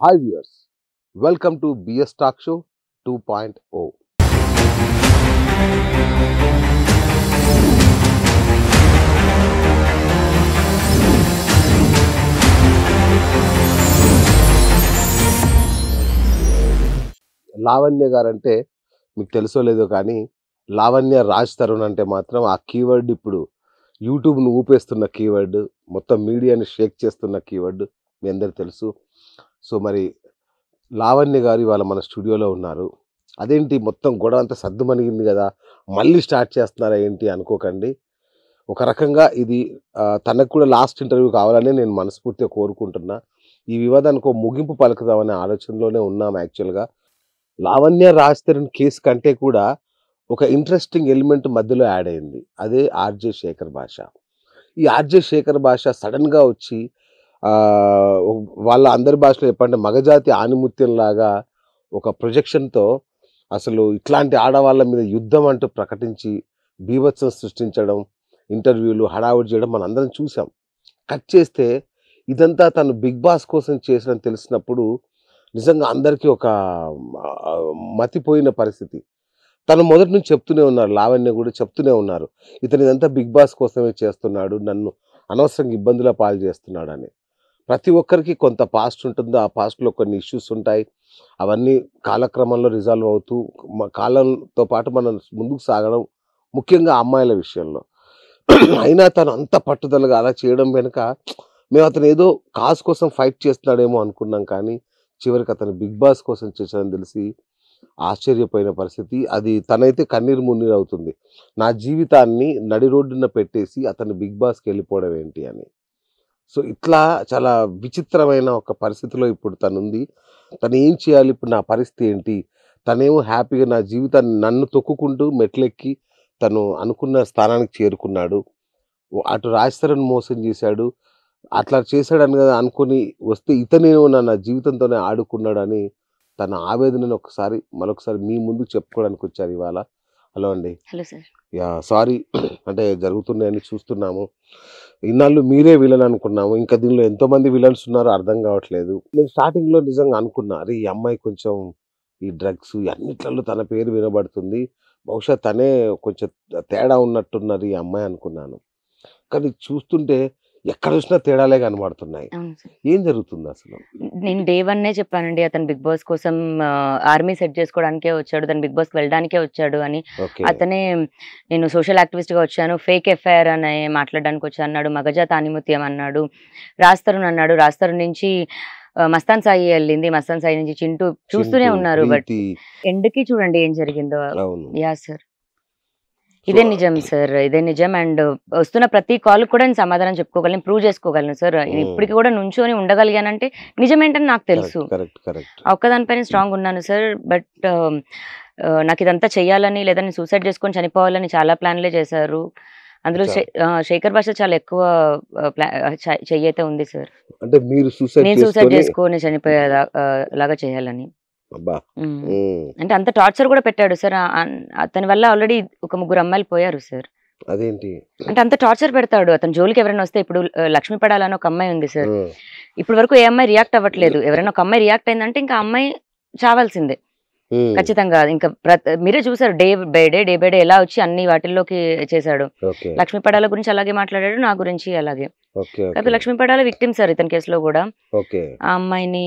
Hi viewers, welcome to BS Talk Show 2.0. Lavanya guarantee మీకు తెలుసో లేదో కానీ లావణ్య రాజ్ తరుణ్ అంటే మాత్రం ఆ కీవర్డ్ ఇప్పుడు యూట్యూబ్ను ఊపేస్తున్న కీవర్డ్, మొత్తం మీడియాని షేక్ చేస్తున్న కీవర్డ్ మీ అందరికి తెలుసు. సో మరి లావణ్య గారు ఇవాళ మన స్టూడియోలో ఉన్నారు. అదేంటి మొత్తం గొడవ అంతా సద్దుమణిగింది కదా, మళ్ళీ స్టార్ట్ చేస్తున్నారా ఏంటి అనుకోకండి. ఒక రకంగా ఇది తనకు కూడా లాస్ట్ ఇంటర్వ్యూ కావాలని నేను మనస్ఫూర్తిగా కోరుకుంటున్నా. ఈ వివాదానికి ఒక ముగింపు పలుకుదామనే ఆలోచనలోనే ఉన్నాం యాక్చువల్గా. లావణ్య రాజ్ తరుణ్ కేసు కంటే కూడా ఒక ఇంట్రెస్టింగ్ ఎలిమెంట్ మధ్యలో యాడ్ అయింది. అదే ఆర్జే శేఖర్ భాష. ఈ ఆర్జే శేఖర్ భాష సడన్గా వచ్చి వాళ్ళ అందరి భాషలో చెప్పండి మగజాతి ఆనిముత్యంలాగా ఒక ప్రొజెక్షన్తో అసలు ఇట్లాంటి ఆడవాళ్ళ మీద యుద్ధం అంటూ ప్రకటించి బీభత్సం సృష్టించడం, ఇంటర్వ్యూలు హడావుడి చేయడం మనం అందరం చూసాం. కట్ చేస్తే ఇదంతా తను బిగ్ బాస్ కోసం చేసినని తెలిసినప్పుడు నిజంగా అందరికీ ఒక మతిపోయిన పరిస్థితి. తను మొదటి నుంచి చెప్తూనే ఉన్నారు, లావణ్య కూడా చెప్తూనే ఉన్నారు, ఇతను ఇదంతా బిగ్ బాస్ కోసమే చేస్తున్నాడు, నన్ను అనవసరంగా ఇబ్బందుల పాలు చేస్తున్నాడు అని. ప్రతి ఒక్కరికి కొంత పాస్ట్ ఉంటుంది, ఆ పాస్ట్లో కొన్ని ఇష్యూస్ ఉంటాయి. అవన్నీ కాలక్రమంలో రిజాల్వ్ అవుతూ కాలంతో పాటు మనం ముందుకు సాగడం, ముఖ్యంగా అమ్మాయిల విషయంలో. అయినా తను అంత పట్టుదలగా అలా చేయడం వెనుక మేము అతను ఏదో కాజ్ కోసం ఫైట్ చేస్తున్నాడేమో అనుకున్నాం, కానీ చివరికి అతను బిగ్ బాస్ కోసం చేశాడని తెలిసి ఆశ్చర్యపోయిన పరిస్థితి. అది తనైతే కన్నీరు మున్నీరు అవుతుంది. నా జీవితాన్ని నడి రోడ్డున పెట్టేసి అతను బిగ్ బాస్కి వెళ్ళిపోవడం ఏంటి అని. సో ఇట్లా చాలా విచిత్రమైన ఒక పరిస్థితిలో ఇప్పుడు తనుంది. తను ఏం చేయాలి, ఇప్పుడు నా పరిస్థితి ఏంటి? తనేమో హ్యాపీగా నా జీవితాన్ని నన్ను తొక్కుకుంటూ మెట్లెక్కి తను అనుకున్న స్థానానికి చేరుకున్నాడు. అటు రాజ్ తరుణ్ మోసం చేశాడు, అట్లా చేశాడని కదా అనుకుని వస్తే ఇతనేమో నా జీవితంతోనే ఆడుకున్నాడని తన ఆవేదనను మరొకసారి మీ ముందు చెప్పుకోవడానికి వచ్చారు ఇవాళ. హలో అండి. Hello sir. యా సారీ, అంటే జరుగుతున్నాయని చూస్తున్నాము. ఇన్నాళ్ళు మీరే విలన్ అనుకున్నాము, ఇంకా దీనిలో ఎంతోమంది విలన్స్ ఉన్నారో అర్థం కావట్లేదు. నేను స్టార్టింగ్లో నిజంగా అనుకున్నా, అరే ఈ అమ్మాయి కొంచెం ఈ డ్రగ్స్ అన్నిట్లలో తన పేరు వినబడుతుంది, బహుశా తనే కొంచెం తేడా ఉన్నట్టున్నారు ఈ అమ్మాయి అనుకున్నాను. కానీ చూస్తుంటే ఎక్కడ చూసినా తేడాలే కనబడుతున్నాయి. అవును సార్. ఏం జరుగుతుంది అసలు? నేను డే 1 చెప్పానండి, అతను బిగ్ బాస్ కోసం ఆర్మీ సెట్ చేసుకోవడానికే వచ్చాడు, తను బిగ్ బాస్కి వెళ్ళడానికే వచ్చాడు అని. ఓకే. అతనే నేను సోషల్ యాక్టివిస్ట్గా వచ్చాను, ఫేక్ ఎఫ్ఐఆర్ అని మాట్లాడడానికి వచ్చాను అన్నాడు, మగజాత ఆనిముత్యం అన్నాడు. రాజ్ తరుణ్ అన్నాడు, రాజ్ తరుణ్ నుంచి మస్తాన్ సాయి వెళ్ళింది, మస్తాన్ సాయి నుంచి చింటూ చూస్తూనే చింటూ, ఉన్నారు. బట్ ప్రీతి. ఎండ్కి చూడండి ఏం జరిగిందో. అవును. యా సార్, ఇదే నిజం సార్, ఇదే నిజం. అండ్ వస్తున్న ప్రతి కాల్ కూడా నేను సమాధానం చెప్పుకోగలను, ప్రూవ్ చేసుకోగలను సార్. ఇప్పటికి కూడా నుంచొని ఉండగలిగానంటే నిజమేంటని నాకు తెలుసు. ఒక్కదానిపైన స్ట్రాంగ్ ఉన్నాను సార్. బట్ నాకు ఇదంతా చెయ్యాలని, లేదా నేను సూసైడ్ చేసుకొని చనిపోవాలని చాలా ప్లాన్లే చేశారు. అందులో శేఖర్ భాష చాలా ఎక్కువ చెయ్యి అయితే ఉంది సార్. అంటే మీరు నేను సూసైడ్ చేసుకొని చనిపోయేలా లాగా చేయాలని. అంటే అంత టార్చర్ కూడా పెట్టాడు సార్. అతని వల్ల ఆల్రెడీ ఒక 3 అమ్మాయిలు పోయారు సార్. అదేంటి అంటే అంత టార్చర్ పెడతాడు. అతని జోలికి ఎవరైనా వస్తే, ఇప్పుడు లక్ష్మి పడాలని ఒక అమ్మాయి ఉంది సార్, ఇప్పటి వరకు ఏ అమ్మాయి రియాక్ట్ అవ్వట్లేదు. ఎవరైనా ఒక అమ్మాయి రియాక్ట్ అయిందంటే ఇంకా అమ్మాయి చావాల్సిందే ఖచ్చితంగా. ఇంకా మీరే చూసారు, డే బై డే ఎలా వచ్చి అన్ని వాటిల్లోకి చేశాడు. లక్ష్మీ పడాల గురించి అలాగే మాట్లాడాడు, నా గురించి అలాగే. కాకపోతే లక్ష్మీ పడాల విక్టిమ్ సార్ ఇతని కేసులో కూడా. ఆ అమ్మాయిని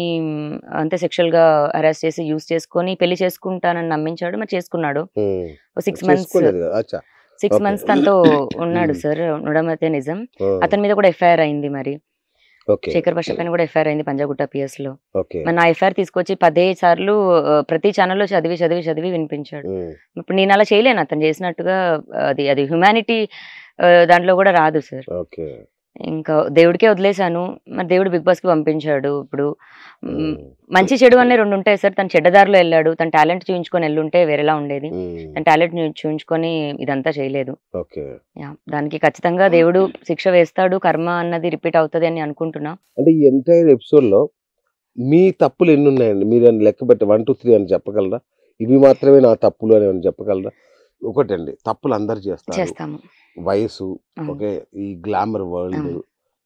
అంతే సెక్షువల్ గా హరాస్ చేసి యూజ్ చేసుకొని పెళ్లి చేసుకుంటానని నమ్మించాడు, మరి చేసుకున్నాడు. 6 మంత్స్ తనతో ఉన్నాడు సార్. ఉండడం అయితే నిజం. అతని మీద కూడా ఎఫ్ఐఆర్ అయింది. మరి శేఖర్ భాష పైన కూడా ఎఫ్ఐఆర్ అయింది పంజాగుట్ట పిఎస్ లో. మరి నా ఎఫ్ఐఆర్ తీసుకొచ్చి 10 సార్లు ప్రతి ఛానల్లో చదివి వినిపించాడు. ఇప్పుడు నేను అలా చేయలేను, అతను చేసినట్టుగా. అది హ్యుమానిటీ దాంట్లో కూడా రాదు సార్. ఇంకా దేవుడికే వదిలేశాను. మరి దేవుడు బిగ్ బాస్ కి పంపించాడు. ఇప్పుడు మంచి చెడు అనే 2 ఉంటాయి సార్. తను చెడ్డదారిలో వెళ్ళాడు, తన టాలెంట్ చూపించుకొని వెళ్ళుంటే వేరేలా ఉండేది. తన టాలెంట్ చూపించుకొని ఇదంతా చేయలేదు. దానికి ఖచ్చితంగా దేవుడు శిక్ష వేస్తాడు, కర్మ అన్నది రిపీట్ అవుతుంది అని అనుకుంటున్నా. అంటే ఈ ఎంటైర్ ఎపిసోడ్ లో మీ తప్పులు ఎన్ని ఉన్నాయండి? మీరు లెక్క పెట్టి 1 2 3 అని చెప్పగలరా? ఇవి మాత్రమే నా తప్పులు అని చెప్పగలరా? ఒకటండి, తప్పులు అందరు చేస్తాము. వయసు, ఓకే, ఈ గ్లామర్ వరల్డ్,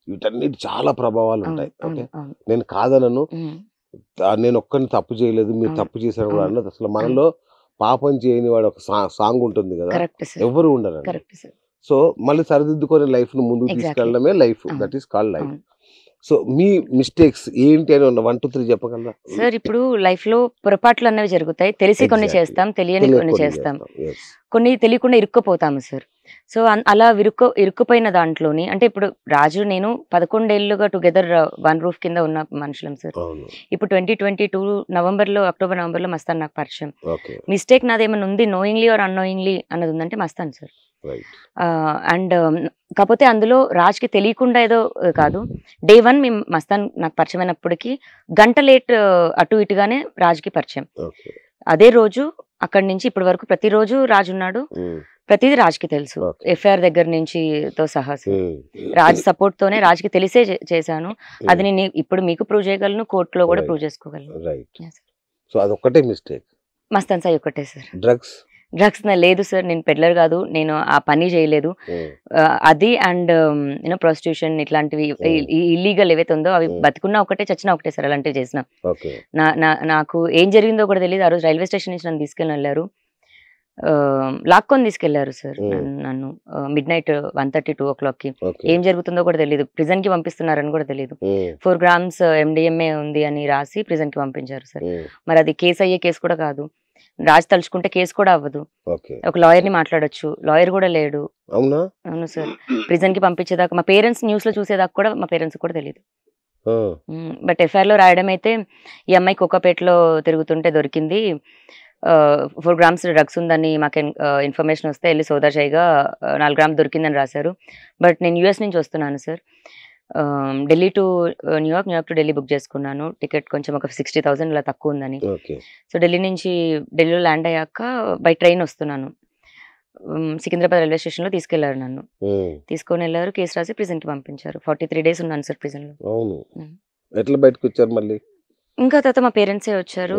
వీటన్నిటి చాలా ప్రభావాలు ఉంటాయి. ఓకే, నేను కాదనను. నేను ఒక్కరిని తప్పు చేయలేదు, మీరు అవును. తప్పు చేశారు కూడా అవును. అన్నది. అసలు మనలో పాపం చేయని వాడు ఒక సాంగ్ ఉంటుంది కదా, కరెక్ట్ సార్. ఎవరు ఉండరండి. Correct sir. సో మళ్ళీ సరిదిద్దుకొని లైఫ్ ను ముందుకు ఎగ్జాక్ట్లీ. తీసుకెళ్ళడమే లైఫ్. అవును. That is called life. అవును. సో మీ మిస్టేక్స్ ఏంటి అని 1, 2, 3 చెప్పగలరా? సార్ ఇప్పుడు లైఫ్ లో పొరపాట్లు అన్నవి జరుగుతాయి. తెలిసి కొన్ని ఎగ్జాక్ట్లీ. చేస్తాం, తెలియని కొన్ని తెలియకుండా చేస్తాం. చేస్తాం. Yes. కొన్ని తెలియకుండా ఇరుక్కుపోతాము సార్. సో అలా ఇరుక్కుపోయిన దాంట్లోని అంటే ఇప్పుడు రాజు నేను 11 ఏళ్లుగా టుగెదర్ వన్ రూఫ్ కింద ఉన్న మనుషులం సార్. అవును. ఇప్పుడు 2022 అక్టోబర్ నవంబర్లో మస్తాన్ నాకు పరిచయం. ఓకే. మిస్టేక్ నాదేమైనా ఉంది నోయింగ్లీ ఆర్ అన్నోయింగ్లీ అన్నది ఉందంటే మస్తాన్ సార్. రైట్. అండ్ కాకపోతే అందులో రాజ్కి తెలియకుండా ఏదో కాదు. డే 1 మేము మస్తాన్ నాకు పరిచయం అయినప్పటికీ గంట లేట్ అటు ఇటుగానే రాజ్కి పరిచయం. ఓకే. అదే రోజు అక్కడి నుంచి ఇప్పటి వరకు ప్రతిరోజు రాజు ఉన్నాడు. ప్రతిదీ రాజ్కి తెలుసు. ఓకే. ఎఫ్ఐఆర్ దగ్గర నుంచి తో సహా సార్. రాజ్ సపోర్ట్ తోనే రాజ్కి తెలిసే చేశాను. అది నేను ఇప్పుడు మీకు ప్రూవ్ చేయగలను, కోర్టులో కూడా Right. ప్రూవ్ చేసుకోగలను. రైట్. Yes, sir. సో అదొక్కటే మిస్టేక్. మస్తాన్ సాయి ఒక్కటే సార్. డ్రగ్స్. డ్రగ్స్ లేదు సార్, నేను పెడ్లర్ కాదు, నేను ఆ పని చేయలేదు. అది అండ్ యూనో ప్రాస్టిట్యూషన్ ఇట్లాంటివి ఇల్లీగల్ ఏవైతే ఉందో అవి బతుకున్నా ఒకటే చచ్చినా ఒకటే సార్ అలాంటివి చేసిన. ఓకే. నాకు ఏం జరిగిందో కూడా తెలియదు. ఆ రోజు రైల్వే స్టేషన్ నుంచి నన్ను తీసుకెళ్ళి వెళ్ళారు, లాక్కొని తీసుకెళ్లారు సార్ నన్ను మిడ్ నైట్ 1:30, 2 o'clockకి. ఏం జరుగుతుందో కూడా తెలియదు, ప్రిజన్ కి పంపిస్తున్నారని కూడా తెలియదు. 4 grams MDMA ఉంది అని రాసి ప్రిజన్ కి పంపించారు సార్. మరి అది కేసు అయ్యే కేసు కూడా కాదు, రాజు తలుచుకుంటే కేసు కూడా అవ్వదు. ఒక లాయర్ ని మాట్లాడొచ్చు, లాయర్ కూడా లేడు. అవునా? అవును సార్. ప్రిజన్ కి పంపించేదాకా మా పేరెంట్స్ న్యూస్ లో చూసేదాకా కూడా మా పేరెంట్స్ కూడా తెలియదు. బట్ ఎఫ్ఐఆర్ లో రాయడం అయితే ఈ అమ్మాయి కోకాపేటలో తిరుగుతుంటే దొరికింది, 4 grams డ్రగ్స్ ఉందని మాకు ఇన్ఫర్మేషన్ వస్తే వెళ్ళి సోదా చేయగా 4 grams దొరికిందని రాశారు. బట్ నేను యూఎస్ నుంచి వస్తున్నాను sir, Delhi to New York to Delhi book చేసుకున్నాను. టికెట్ కొంచెం ఒక 60,000 ఇలా తక్కువ ఉందని. సో ఢిల్లీలో ల్యాండ్ అయ్యాక బై ట్రైన్ వస్తున్నాను. సికింద్రాబాద్ రైల్వే స్టేషన్ లో తీసుకెళ్లారు, నన్ను తీసుకొని వెళ్ళారు, కేసు రాసి ప్రిజన్ కి పంపించారు. 43 days ఉన్నాను సార్ ప్రిజన్ లో. ఎట్లా బయటకు వచ్చారు మళ్ళీ? ఇంకా తర్వాత మా పేరెంట్సే వచ్చారు,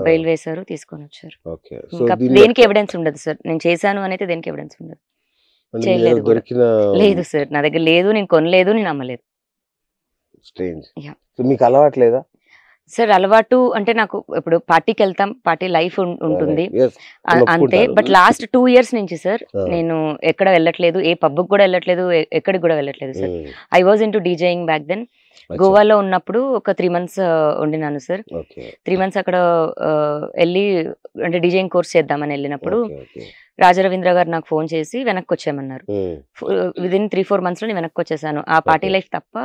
బెయిల్ వేశారు, తీసుకొని వచ్చారు. ఓకే. ఇంకా దేనికి ఎవిడెన్స్ ఉండదు సార్, నేను చేశాను అని అయితే దేనికి ఎవిడెన్స్ ఉండదు, చేయలేదు కూడా. లేదు సార్, నా దగ్గర లేదు, నేను కొనలేదు, నేను అమ్మలేదు. మీకు అలవాటు లేదా సార్? అలవాటు అంటే నాకు ఇప్పుడు పార్టీకి వెళ్తాం, పార్టీ లైఫ్ ఉంటుంది అంతే. బట్ లాస్ట్ 2 years నుంచి సార్ నేను ఎక్కడ వెళ్ళట్లేదు, ఏ పబ్ కూడా వెళ్ళట్లేదు, ఎక్కడికి కూడా వెళ్ళట్లేదు sir. I was into DJing back then. గోవాలో ఉన్నప్పుడు ఒక 3 months ఉండినాను సార్. 3 months అక్కడ వెళ్ళి అంటే డీజేయింగ్ కోర్స్ చేద్దామని వెళ్ళినప్పుడు రాజా రవీంద్ర గారు నాకు ఫోన్ చేసి వెనక్కి వచ్చేయమన్నారు. విదిన్ 3-4 months లో నేను వెనక్కి వచ్చేసాను. ఆ పార్టీ లైఫ్ తప్ప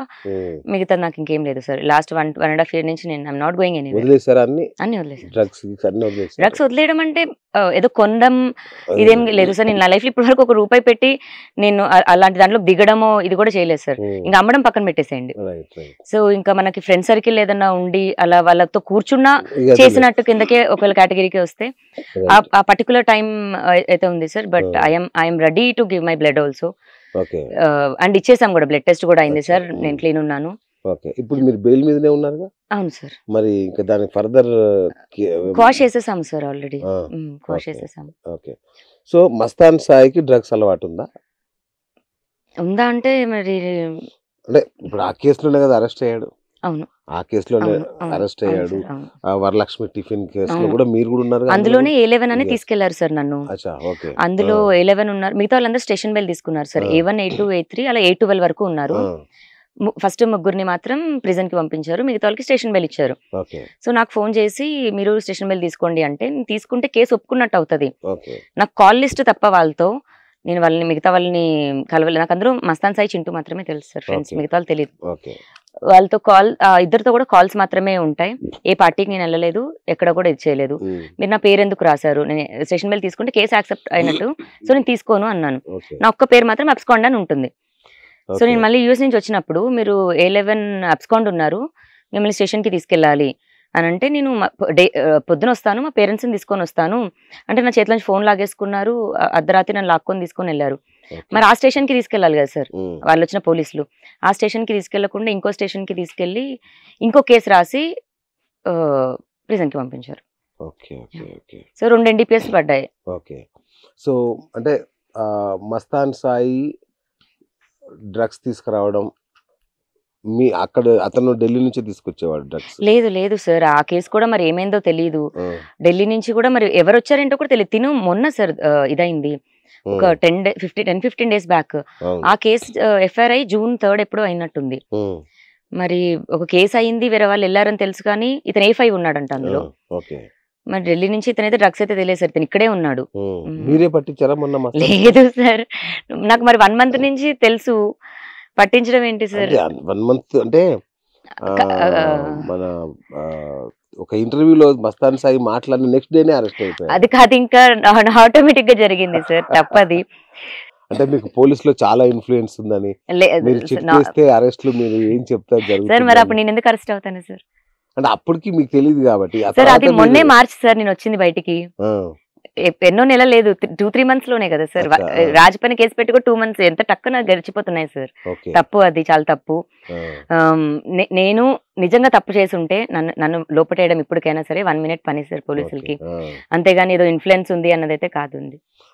మిగతా నాకు ఇంకేం లేదు సార్. లాస్ట్ 1.5 years నుంచి నేను ఐఎమ్ నాట్ గోయింగ్ ఎనీవేర్. అన్ని వదిలేసాను. డ్రగ్స్ వదిలేయడం అంటే ఏదో కొనడం ఇదేం లేదు సార్. నేను నా లైఫ్ లో ఇప్పటి వరకు ₹1 పెట్టి నేను అలాంటి దాంట్లో దిగడమో ఇది కూడా చేయలేదు సార్. ఇంకా అమ్మడం పక్కన పెట్టేసేయండి. సో ఇంకా మనకి ఫ్రెండ్ సర్కిల్ ఏదన్నా ఉండి అలా వాళ్ళతో కూర్చున్నా చేసినట్టు కిందకే ఒకవేళ కేటగిరీకి వస్తే ఆ పర్టికులర్ టైం అయితే ఉంది sir. But I'm ready to give my blood also. And ఇచ్చేసాం కూడా, బ్లడ్ టెస్ట్ కూడా అయింది సార్, నేను క్లీన్ ఉన్నాను. ఇప్పుడు మీరు బెయిల్ మీదనే ఉన్నారుగా? అవును సార్. మరి ఇంకా దానికి ఫర్దర్ క్వాష్ చేసేసాం సార్, ఆల్రెడీ క్వాష్ చేసేసాం. ఓకే. సో మస్తాన్ సాయికి డ్రగ్స్ అలవాటు ఉందా అంటే మరి అంటే ఇప్పుడు ఆ కేసులోనే కదా అరెస్ట్ అయ్యాడు? అవును, ఆ కేసులోనే అరెస్ట్ అయ్యాడు. వరలక్ష్మి టిఫిన్ కేసులో కూడా మీరు కూడా ఉన్నారు. అందులోనే A11 అని తీసుకెళ్లారు సార్ నన్ను. అందులో A11 ఉన్నారు, మిగతా వాళ్ళందరూ స్టేషన్ బెయిల్ తీసుకున్నారు సార్. A1, A2, A3 అలా A12 వరకు ఉన్నారు. ఫస్ట్ 3 మాత్రం ప్రిజన్ కి పంపించారు, మిగతా వాళ్ళకి స్టేషన్ బెయిల్ ఇచ్చారు. సో నాకు ఫోన్ చేసి మీరు స్టేషన్ బెయిల్ తీసుకోండి అంటే, నేను తీసుకుంటే కేసు ఒప్పుకున్నట్టు అవుతుంది. నాకు కాల్ లిస్ట్ తప్ప వాళ్ళతో నేను వాళ్ళని మిగతా వాళ్ళని కలవలేదు. నాకు అందరూ మస్తాన్ సాయి, చింటూ మాత్రమే తెలుసు సార్ ఫ్రెండ్స్, మిగతా వాళ్ళు తెలియదు. వాళ్ళతో ఇద్దరితో కూడా కాల్స్ మాత్రమే ఉంటాయి. ఏ పార్టీకి నేను వెళ్ళలేదు, ఎక్కడ కూడా ఇది చేయలేదు. మీరు నా పేరు ఎందుకు రాశారు, నేను స్టేషన్ బెయిల్ తీసుకుంటే కేసు యాక్సెప్ట్ అయినట్టు, సో నేను తీసుకోను అన్నాను. నా ఒక్క పేరు మాత్రం అబ్స్కాండ్ అని ఉంటుంది. సో నేను మళ్ళీ యూఎస్ నుంచి వచ్చినప్పుడు మీరు A11 అబ్స్కాండ్ ఉన్నారు, మిమ్మల్ని స్టేషన్కి తీసుకెళ్ళాలి అని అంటే, నేను పొద్దున వస్తాను, మా పేరెంట్స్ని తీసుకొని వస్తాను అంటే నా చేతిలో నుంచి ఫోన్ లాగేసుకున్నారు. అర్ధరాత్రి నన్ను లాక్కొని తీసుకొని వెళ్ళారు. మరి ఆ స్టేషన్కి తీసుకెళ్ళాలి కదా సార్, వాళ్ళు వచ్చిన పోలీసులు ఆ స్టేషన్కి తీసుకెళ్లకుండా ఇంకో స్టేషన్కి తీసుకెళ్ళి ఇంకో కేసు రాసి ప్రిజన్కి పంపించారు. సో 2 NDPS పడ్డాయి. సో అంటే మస్తాన్ సాయి డ్రగ్స్ తీసుకురావడం మీ అక్కడ అతను ఢిల్లీ నుంచి తీసుకొచ్చేవాడు డ్రగ్స్. లేదు లేదు సార్, ఆ కేసు కూడా మరి ఏమైందో తెలియదు. ఢిల్లీ నుంచి కూడా మరి ఎవరు వచ్చారేంటో కూడా తెలియదు. తిను మొన్న సార్ ఇదైంది ఒక 10-15 డేస్ బ్యాక్. ఆ కేసు ఎఫ్ఐఆర్ అయ్యి June 3 ఎప్పుడో అయినట్టుంది. మరి ఒక కేసు అయింది, వేరే వాళ్ళు వెళ్ళారని తెలుసు, కానీ ఇతను A5 ఉన్నాడంట అందులో. మరి ఢిల్లీ నుంచి ఇతనైతే డ్రగ్స్ అయితే తెలియదు సార్, ఇతను ఇక్కడే ఉన్నాడు. మీరే పట్టించారా మొన్న? లేదు సార్, నాకు మరి 1 month నుంచి తెలుసు. పట్టించడం ఏంటి సార్? 1 month అంటే మన ఒక ఇంటర్వ్యూలో మస్తాన్ సాయి మాట్లాడిన నెక్స్ట్ డేనే అరెస్ట్ అయిపోయారు. అది కాదు, ఇంకా ఆటోమేటిక్ గా జరిగింది సార్, తప్పది. అంటే మీకు పోలీసులో చాలా ఇన్ఫ్లుయెన్స్ ఉందని మీరు చేస్తే అరెస్ట్లు మీరు ఏం చెప్తారు సార్? మరి అప్పుడు నేను ఎందుకు అరెస్ట్ అవుతాను సార్? అంటే అప్పటికి మీకు తెలియదు కాబట్టి సార్. అది మొన్నే మార్చి సార్ నేను వచ్చింది బయటికి. ఎన్నో నెల లేదు, 2-3 months లోనే కదా సార్. రాజపని కేసు పెట్టి కూడా 2 months ఎంత టక్కున గడిచిపోతున్నాయి సార్. తప్పు, అది చాలా తప్పు. నేను నిజంగా తప్పు చేసి ఉంటే నన్ను లోపటేయడం ఇప్పటికైనా సరే 1 minute పని సార్ పోలీసులకి. అంతేగాని ఏదో ఇన్ఫ్లుయెన్స్ ఉంది అన్నదైతే కాదు.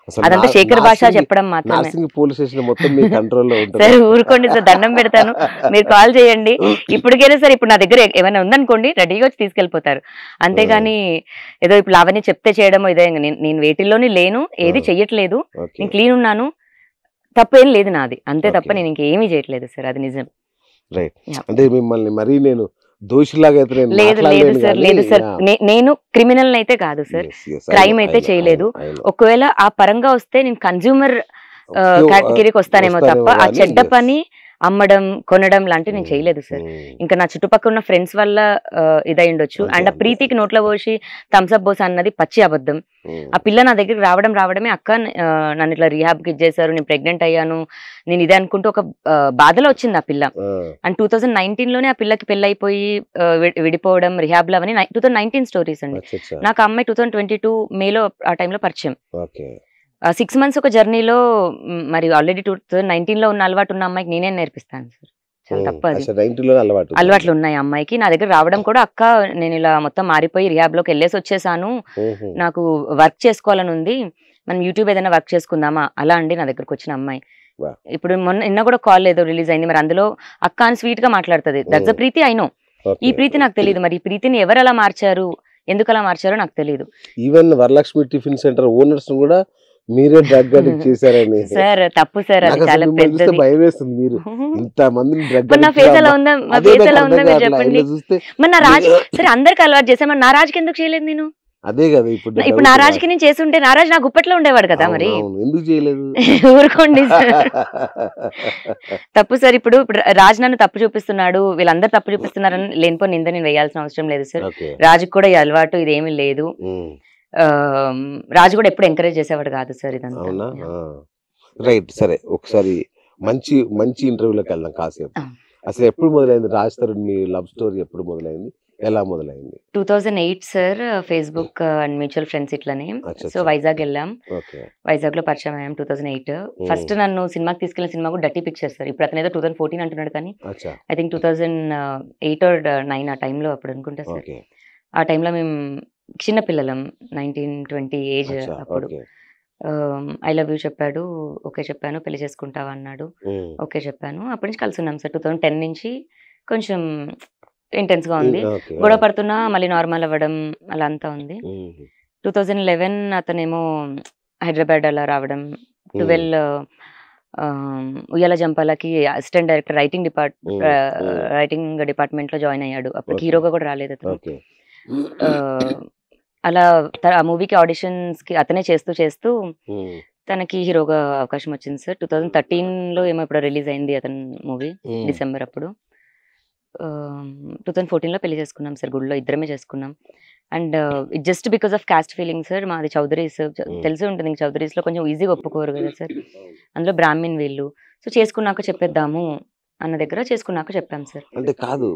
అదంతా శేఖర్ భాష చెప్పడం మాత్రమే. సార్ ఊరుకోండి సార్, దండం పెడతాను, మీరు కాల్ చేయండి ఇప్పటికైనా సరే. ఇప్పుడు నా దగ్గర ఏమైనా ఉందనుకోండి, రెడీగా వచ్చి తీసుకెళ్లిపోతారు. అంతేగాని ఏదో ఇప్పుడు లావణ్య చెప్తే చేయడమో ఇదే. నేను వేటిల్లోని లేను, ఏది చెయ్యట్లేదు, నేను క్లీన్ ఉన్నాను, తప్పేం లేదు నాది, అంతే తప్ప నేను ఇంకేమీ చేయట్లేదు సార్. అది నిజం. అంటే మిమ్మల్ని మరీ నేను దోషిలాగా అయితే లేదు లేదు సార్, లేదు సార్. నేను క్రిమినల్ అయితే కాదు సార్, క్రైమ్ అయితే చేయలేదు. ఒకవేళ ఆ పరంగా వస్తే నేను కన్జ్యూమర్ కేటగిరీకి వస్తానేమో తప్ప ఆ చెడ్డ పని అమ్మడం కొనడం లాంటివి నేను చేయలేదు సార్. ఇంకా నా చుట్టుపక్కల ఉన్న ఫ్రెండ్స్ వల్ల ఇదై ఉండొచ్చు. అండ్ ఆ ప్రీతికి నోట్లో పోసి థమ్స్అప్ పోసా అన్నది పచ్చి అబద్ధం. ఆ పిల్ల నా దగ్గరికి రావడమే, అక్క నన్ను ఇట్లా రీహాబ్కి ఇచ్చేసారు, నేను ప్రెగ్నెంట్ అయ్యాను, నేను ఇదే అనుకుంటూ ఒక బాధలో వచ్చింది ఆ పిల్ల. అండ్ 2019 లోనే ఆ పిల్లకి పెళ్ళైపోయి విడిపోవడం, రిహాబ్ లో అవన్నీ 2019 స్టోరీస్ అండి. నాకు ఆ అమ్మాయి 2022 మేలో ఆ టైంలో పరిచయం. 6 months ఒక జర్నీలో మరి ఆల్రెడీ 2019 లో ఉన్న అలవాటు ఉన్న అమ్మాయికి నేనే నేర్పిస్తాను సార్. చాలా తప్పది. అలవాట్లు ఉన్నాయి అమ్మాయికి. నా దగ్గర రావడం కూడా, అక్క నేను ఇలా మొత్తం మారిపోయి రిహాబ్ లోకి వెళ్ళేసి వచ్చేసాను, నాకు వర్క్ చేసుకోవాలని ఉంది, మనం యూట్యూబ్ ఏదైనా వర్క్ చేసుకుందామా అలా అండి నా దగ్గరకు వచ్చిన అమ్మాయి. ఇప్పుడు నిన్న కూడా కాల్ ఏదో రిలీజ్ అయింది, మరి అందులో అక్క అని స్వీట్ గా మాట్లాడుతుంది. That's the Preethi I know. ఈ ప్రీతి నాకు తెలియదు. మరి ఈ ప్రీతిని ఎవరు అలా మార్చారు, ఎందుకు అలా మార్చారో నాకు తెలియదు. Even Varalakshmi tiffin centre owners కూడా మీరే డ్రగ్ అడిక్ట్ చేశారని సార్. తప్పు సార్, అది చాలా పెద్దది. భయం వేస్తుంది. మీరు ఇంత మందిని డ్రగ్ నా ఫేస్ ఎలా ఉందా, మా ఫేస్ ఎలా ఉందా మీరు చెప్పండి. మరి నా రాజు సరే అందరికి అలవాటు చేసా, మరి నా రాజుకి ఎందుకు చేయలేదు నేను? అదే కదా ఇప్పుడు నా రాజుకి నేను చేసి ఉంటే నా రాజు నా గుప్పట్లో ఉండేవాడు కదా, మరి ఎందుకు చేయలేదు? ఊరుకోండి సార్, తప్పు సార్. ఇప్పుడు రాజు నన్ను తప్పు చూపిస్తున్నాడు, వీళ్ళందరూ తప్పు చూపిస్తున్నారని లేనిపో నింద నేను వేయాల్సిన అవసరం లేదు సార్. రాజుకి కూడా ఈ అలవాటు ఇదేమీ లేదు. రాజు కూడా ఎప్పుడు ఎంకరేజ్ చేసేవాడు కాదు సార్ ఇదంతా. రైట్, సరే ఒకసారి మంచి మంచి ఇంటర్వ్యూలోకి వెళ్దాం కాసేపు. అసలు ఎప్పుడు మొదలైంది రాజ్ తరుణ్ మీ లవ్ స్టోరీ? ఎప్పుడు మొదలైంది, ఎలా మొదలైంది? 2008 sir. Facebook and mutual friends ఇట్లనే. సో వైజాగ్ వెళ్ళాం, వైజాగ్ లో పరిచయం అయ్యాం 2008. ఫస్ట్ నన్ను సినిమాకి తీసుకెళ్లిన సినిమా కూడా డర్టీ పిక్చర్ సార్. ఇప్పుడు అతను ఏదో 2014 అంటున్నాడు, కానీ ఐ థింక్ 2008 or 2009 ఆ టైంలో అప్పుడు అనుకుంటా సార్. ఆ టైంలో మేము చిన్న పిల్లలం, 19-20 ఏజ్ అప్పుడు. ఐ లవ్ యూ చెప్పాడు, ఓకే చెప్పాను. పెళ్లి చేసుకుంటావా అన్నాడు, ఓకే చెప్పాను. అప్పటి నుంచి కలిసి ఉన్నాం సార్. 2010 నుంచి కొంచెం ఇంటెన్స్ గా ఉంది, గొడవ పడుతున్నా మళ్ళీ నార్మల్ అవ్వడం అలా అంతా ఉంది. 2011 అతనేమో హైదరాబాద్ అలా రావడం. 12 ఉయ్యాల జంపాలకి అసిస్టెంట్ డైరెక్టర్ రైటింగ్ డిపార్ట్మెంట్ లో జాయిన్ అయ్యాడు. అప్పుడు హీరోగా కూడా రాలేదు అతను. అలా ఆ మూవీకి ఆడిషన్స్ కి అతనే చేస్తూ తనకి హీరోగా అవకాశం వచ్చింది సార్. 2013 లో ఏమో ఇప్పుడు రిలీజ్ అయింది అతని మూవీ, డిసెంబర్ అప్పుడు. 2014 లో పెళ్లి చేసుకున్నాం సార్, గుడిలో ఇద్దరమే చేసుకున్నాం. And it just because of caste feeling sir. మాది చౌదరీస్, తెలిసి ఉంటుంది, ఇంక చౌదరీస్ లో కొంచెం ఈజీగా ఒప్పుకోరు కదా సార్, అందులో బ్రాహ్మిన్ వీళ్ళు. సో చేసుకున్నాక చెప్పేద్దాము అన్న దగ్గర చేసుకున్నాక చెప్పాం సార్. అంటే కాదు,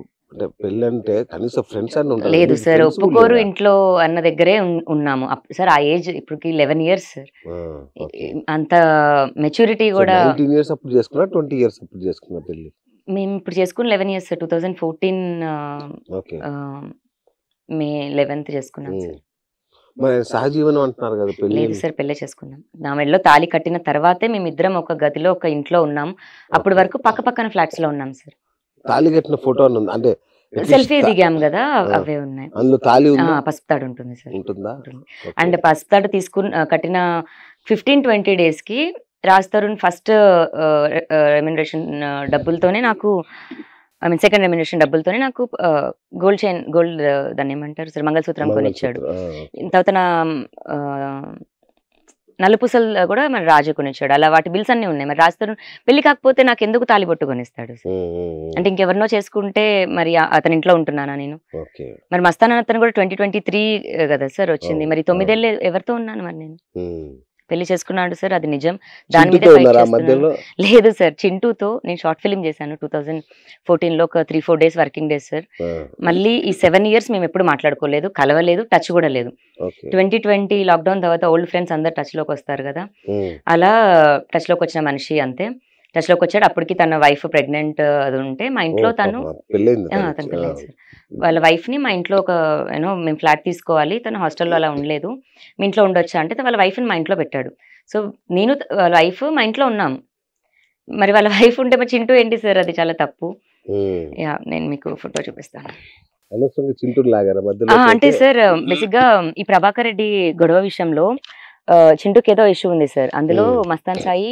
పెళ్ళి అంటే కనీసం ఫ్రెండ్స్ అని ఉంటారు. లేదు సార్, ఒప్పుకోరు ఇంట్లో అన్న దగ్గరే ఉన్నాము సార్. ఆ ఏజ్ ఇప్పటికి 11 years సార్. అంత మెచ్యూరిటీ కూడా. 19 years అప్పుడు చేసుకున్నా, 20 years అప్పుడు చేసుకున్నా పెళ్లి? మేము ఇప్పుడు చేసుకుని 11 years సార్. 2014 May 11th చేసుకున్నాం సార్. మరి సహజీవనం అంటున్నారు కదా, పెళ్లి? లేదు సార్, పెళ్లి చేసుకున్నాం. నా మెడలో తాళి కట్టిన తర్వాతే మేమిద్దరం ఒక గదిలో ఒక ఇంట్లో ఉన్నాం. అప్పటి వరకు పక్క పక్కన ఫ్లాట్స్ లో ఉన్నాం సార్. తాళి కట్టిన ఫోటో అని ఉంది అంటే at least సెల్ఫీ దిగాం కదా, అవే ఉన్నాయి. అందులో తాళి ఉందా? పసుపు తాడు ఉంటుంది సార్. ఉంటుందా? అండ్ పసుపు తాడు కట్టిన 15-20 days కి రాజ్ తరుణ్ ఫస్ట్ రెమ్యునరేషన్ డబ్బులతోనే నాకు, ఐ మీన్ సెకండ్ రెమ్యునరేషన్ డబ్బులతోనే నాకు గోల్డ్ దాన్ని ఏమంటారు సార్, మంగళసూత్రం కొనిచ్చాడు. తర్వాత నా నలుపుసలు కూడా మరి రాజు కొనిచ్చాడు. అలా వాటి బిల్స్ అన్ని ఉన్నాయి. మరి రాజ్ తరుణ్ పెళ్లి కాకపోతే నాకు ఎందుకు తాలిబొట్టు కొనిస్తాడు సార్? అంటే ఇంకెవరినో చేసుకుంటే మరి అతని ఇంట్లో ఉంటున్నానా నేను? మరి మస్తాన్ అతను కూడా 2023 కదా సార్ వచ్చింది. మరి 9 ఏళ్ళు ఎవరితో ఉన్నాను మరి నేను? పెళ్లి చేసుకున్నాడు సార్, అది నిజం. దాని మీద లేదు సార్. చింటూతో నేను షార్ట్ ఫిలిం చేశాను 2014లో, ఒక 3-4 days వర్కింగ్ డేస్ సార్. మళ్ళీ ఈ 7 years మేము ఎప్పుడు మాట్లాడుకోలేదు, కలవలేదు, టచ్ కూడా లేదు. 2020 లాక్డౌన్ తర్వాత ఓల్డ్ ఫ్రెండ్స్ అందరు టచ్ లోకి వస్తారు కదా, అలా టచ్ లోకి వచ్చిన మనిషి అంతే. టచ్ లోకి వచ్చాడు. అప్పటికి తన వైఫ్ ప్రెగ్నెంట్ అది ఉంటే మా ఇంట్లో తను సార్ వాళ్ళ వైఫ్ ని మా ఇంట్లో ఒక మేము ఫ్లాట్ తీసుకోవాలి, తను హాస్టల్లో అలా ఉండలేదు, మీ ఇంట్లో ఉండొచ్చా అంటే వాళ్ళ వైఫ్ ని మా ఇంట్లో పెట్టాడు. సో నేను వాళ్ళ వైఫ్ మా ఇంట్లో ఉన్నాం. మరి వాళ్ళ వైఫ్ ఉంటే మరి చింటూ ఏంటి సార్? అది చాలా తప్పు. నేను మీకు ఫోటో చూపిస్తాను. అంటే సార్ బేసిక్ గా ఈ ప్రభాకర్ రెడ్డి గొడవ విషయంలో చింటూకి ఏదో ఇష్యూ ఉంది సార్. అందులో మస్తాన్ సాయి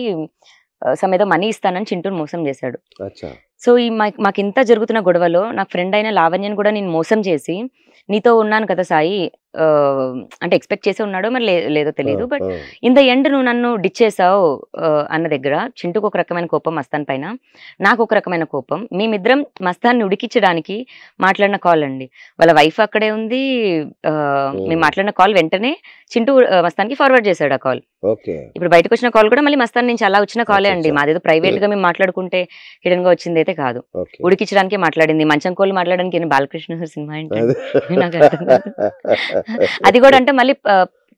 ఏదో మనీ ఇస్తానని చింటూని మోసం చేశాడు. సో ఈ మాకు ఇంత జరుగుతున్న గొడవలో నాకు ఫ్రెండ్ అయిన లావణ్యని కూడా నేను మోసం చేసి, నీతో ఉన్నాను కదా సాయి అంటే ఎక్స్పెక్ట్ చేసి ఉన్నాడో మరి లేదో తెలియదు, బట్ ఇన్ ద ఎండ్ నువ్వు నన్ను డిచ్ చేసావు అన్న దగ్గర చింటూకు ఒక రకమైన కోపం, మస్తాన్ పైన నాకు ఒక రకమైన కోపం. మేమిద్దరం మస్తాన్ని ఉడికించడానికి మాట్లాడిన కాల్ అండి. వాళ్ళ వైఫ్ అక్కడే ఉంది. మేము మాట్లాడిన కాల్ వెంటనే చింటూ మస్తాన్కి ఫార్వర్డ్ చేశాడు ఆ కాల్. ఇప్పుడు బయటకు వచ్చిన కాల్ కూడా మళ్ళీ మస్తాన్ నుంచి అలా వచ్చిన కాలే అండి. మాదేదో ప్రైవేట్ గా మేము మాట్లాడుకుంటే హిడెన్ గా వచ్చింది అయితే కాదు. ఉడికించడానికి మాట్లాడింది. మంచం కోళ్ళు మాట్లాడడానికి బాలకృష్ణ సినిమా ఏంటంటే నాకు అర్థం కాదు. అది కూడా అంటే మళ్ళీ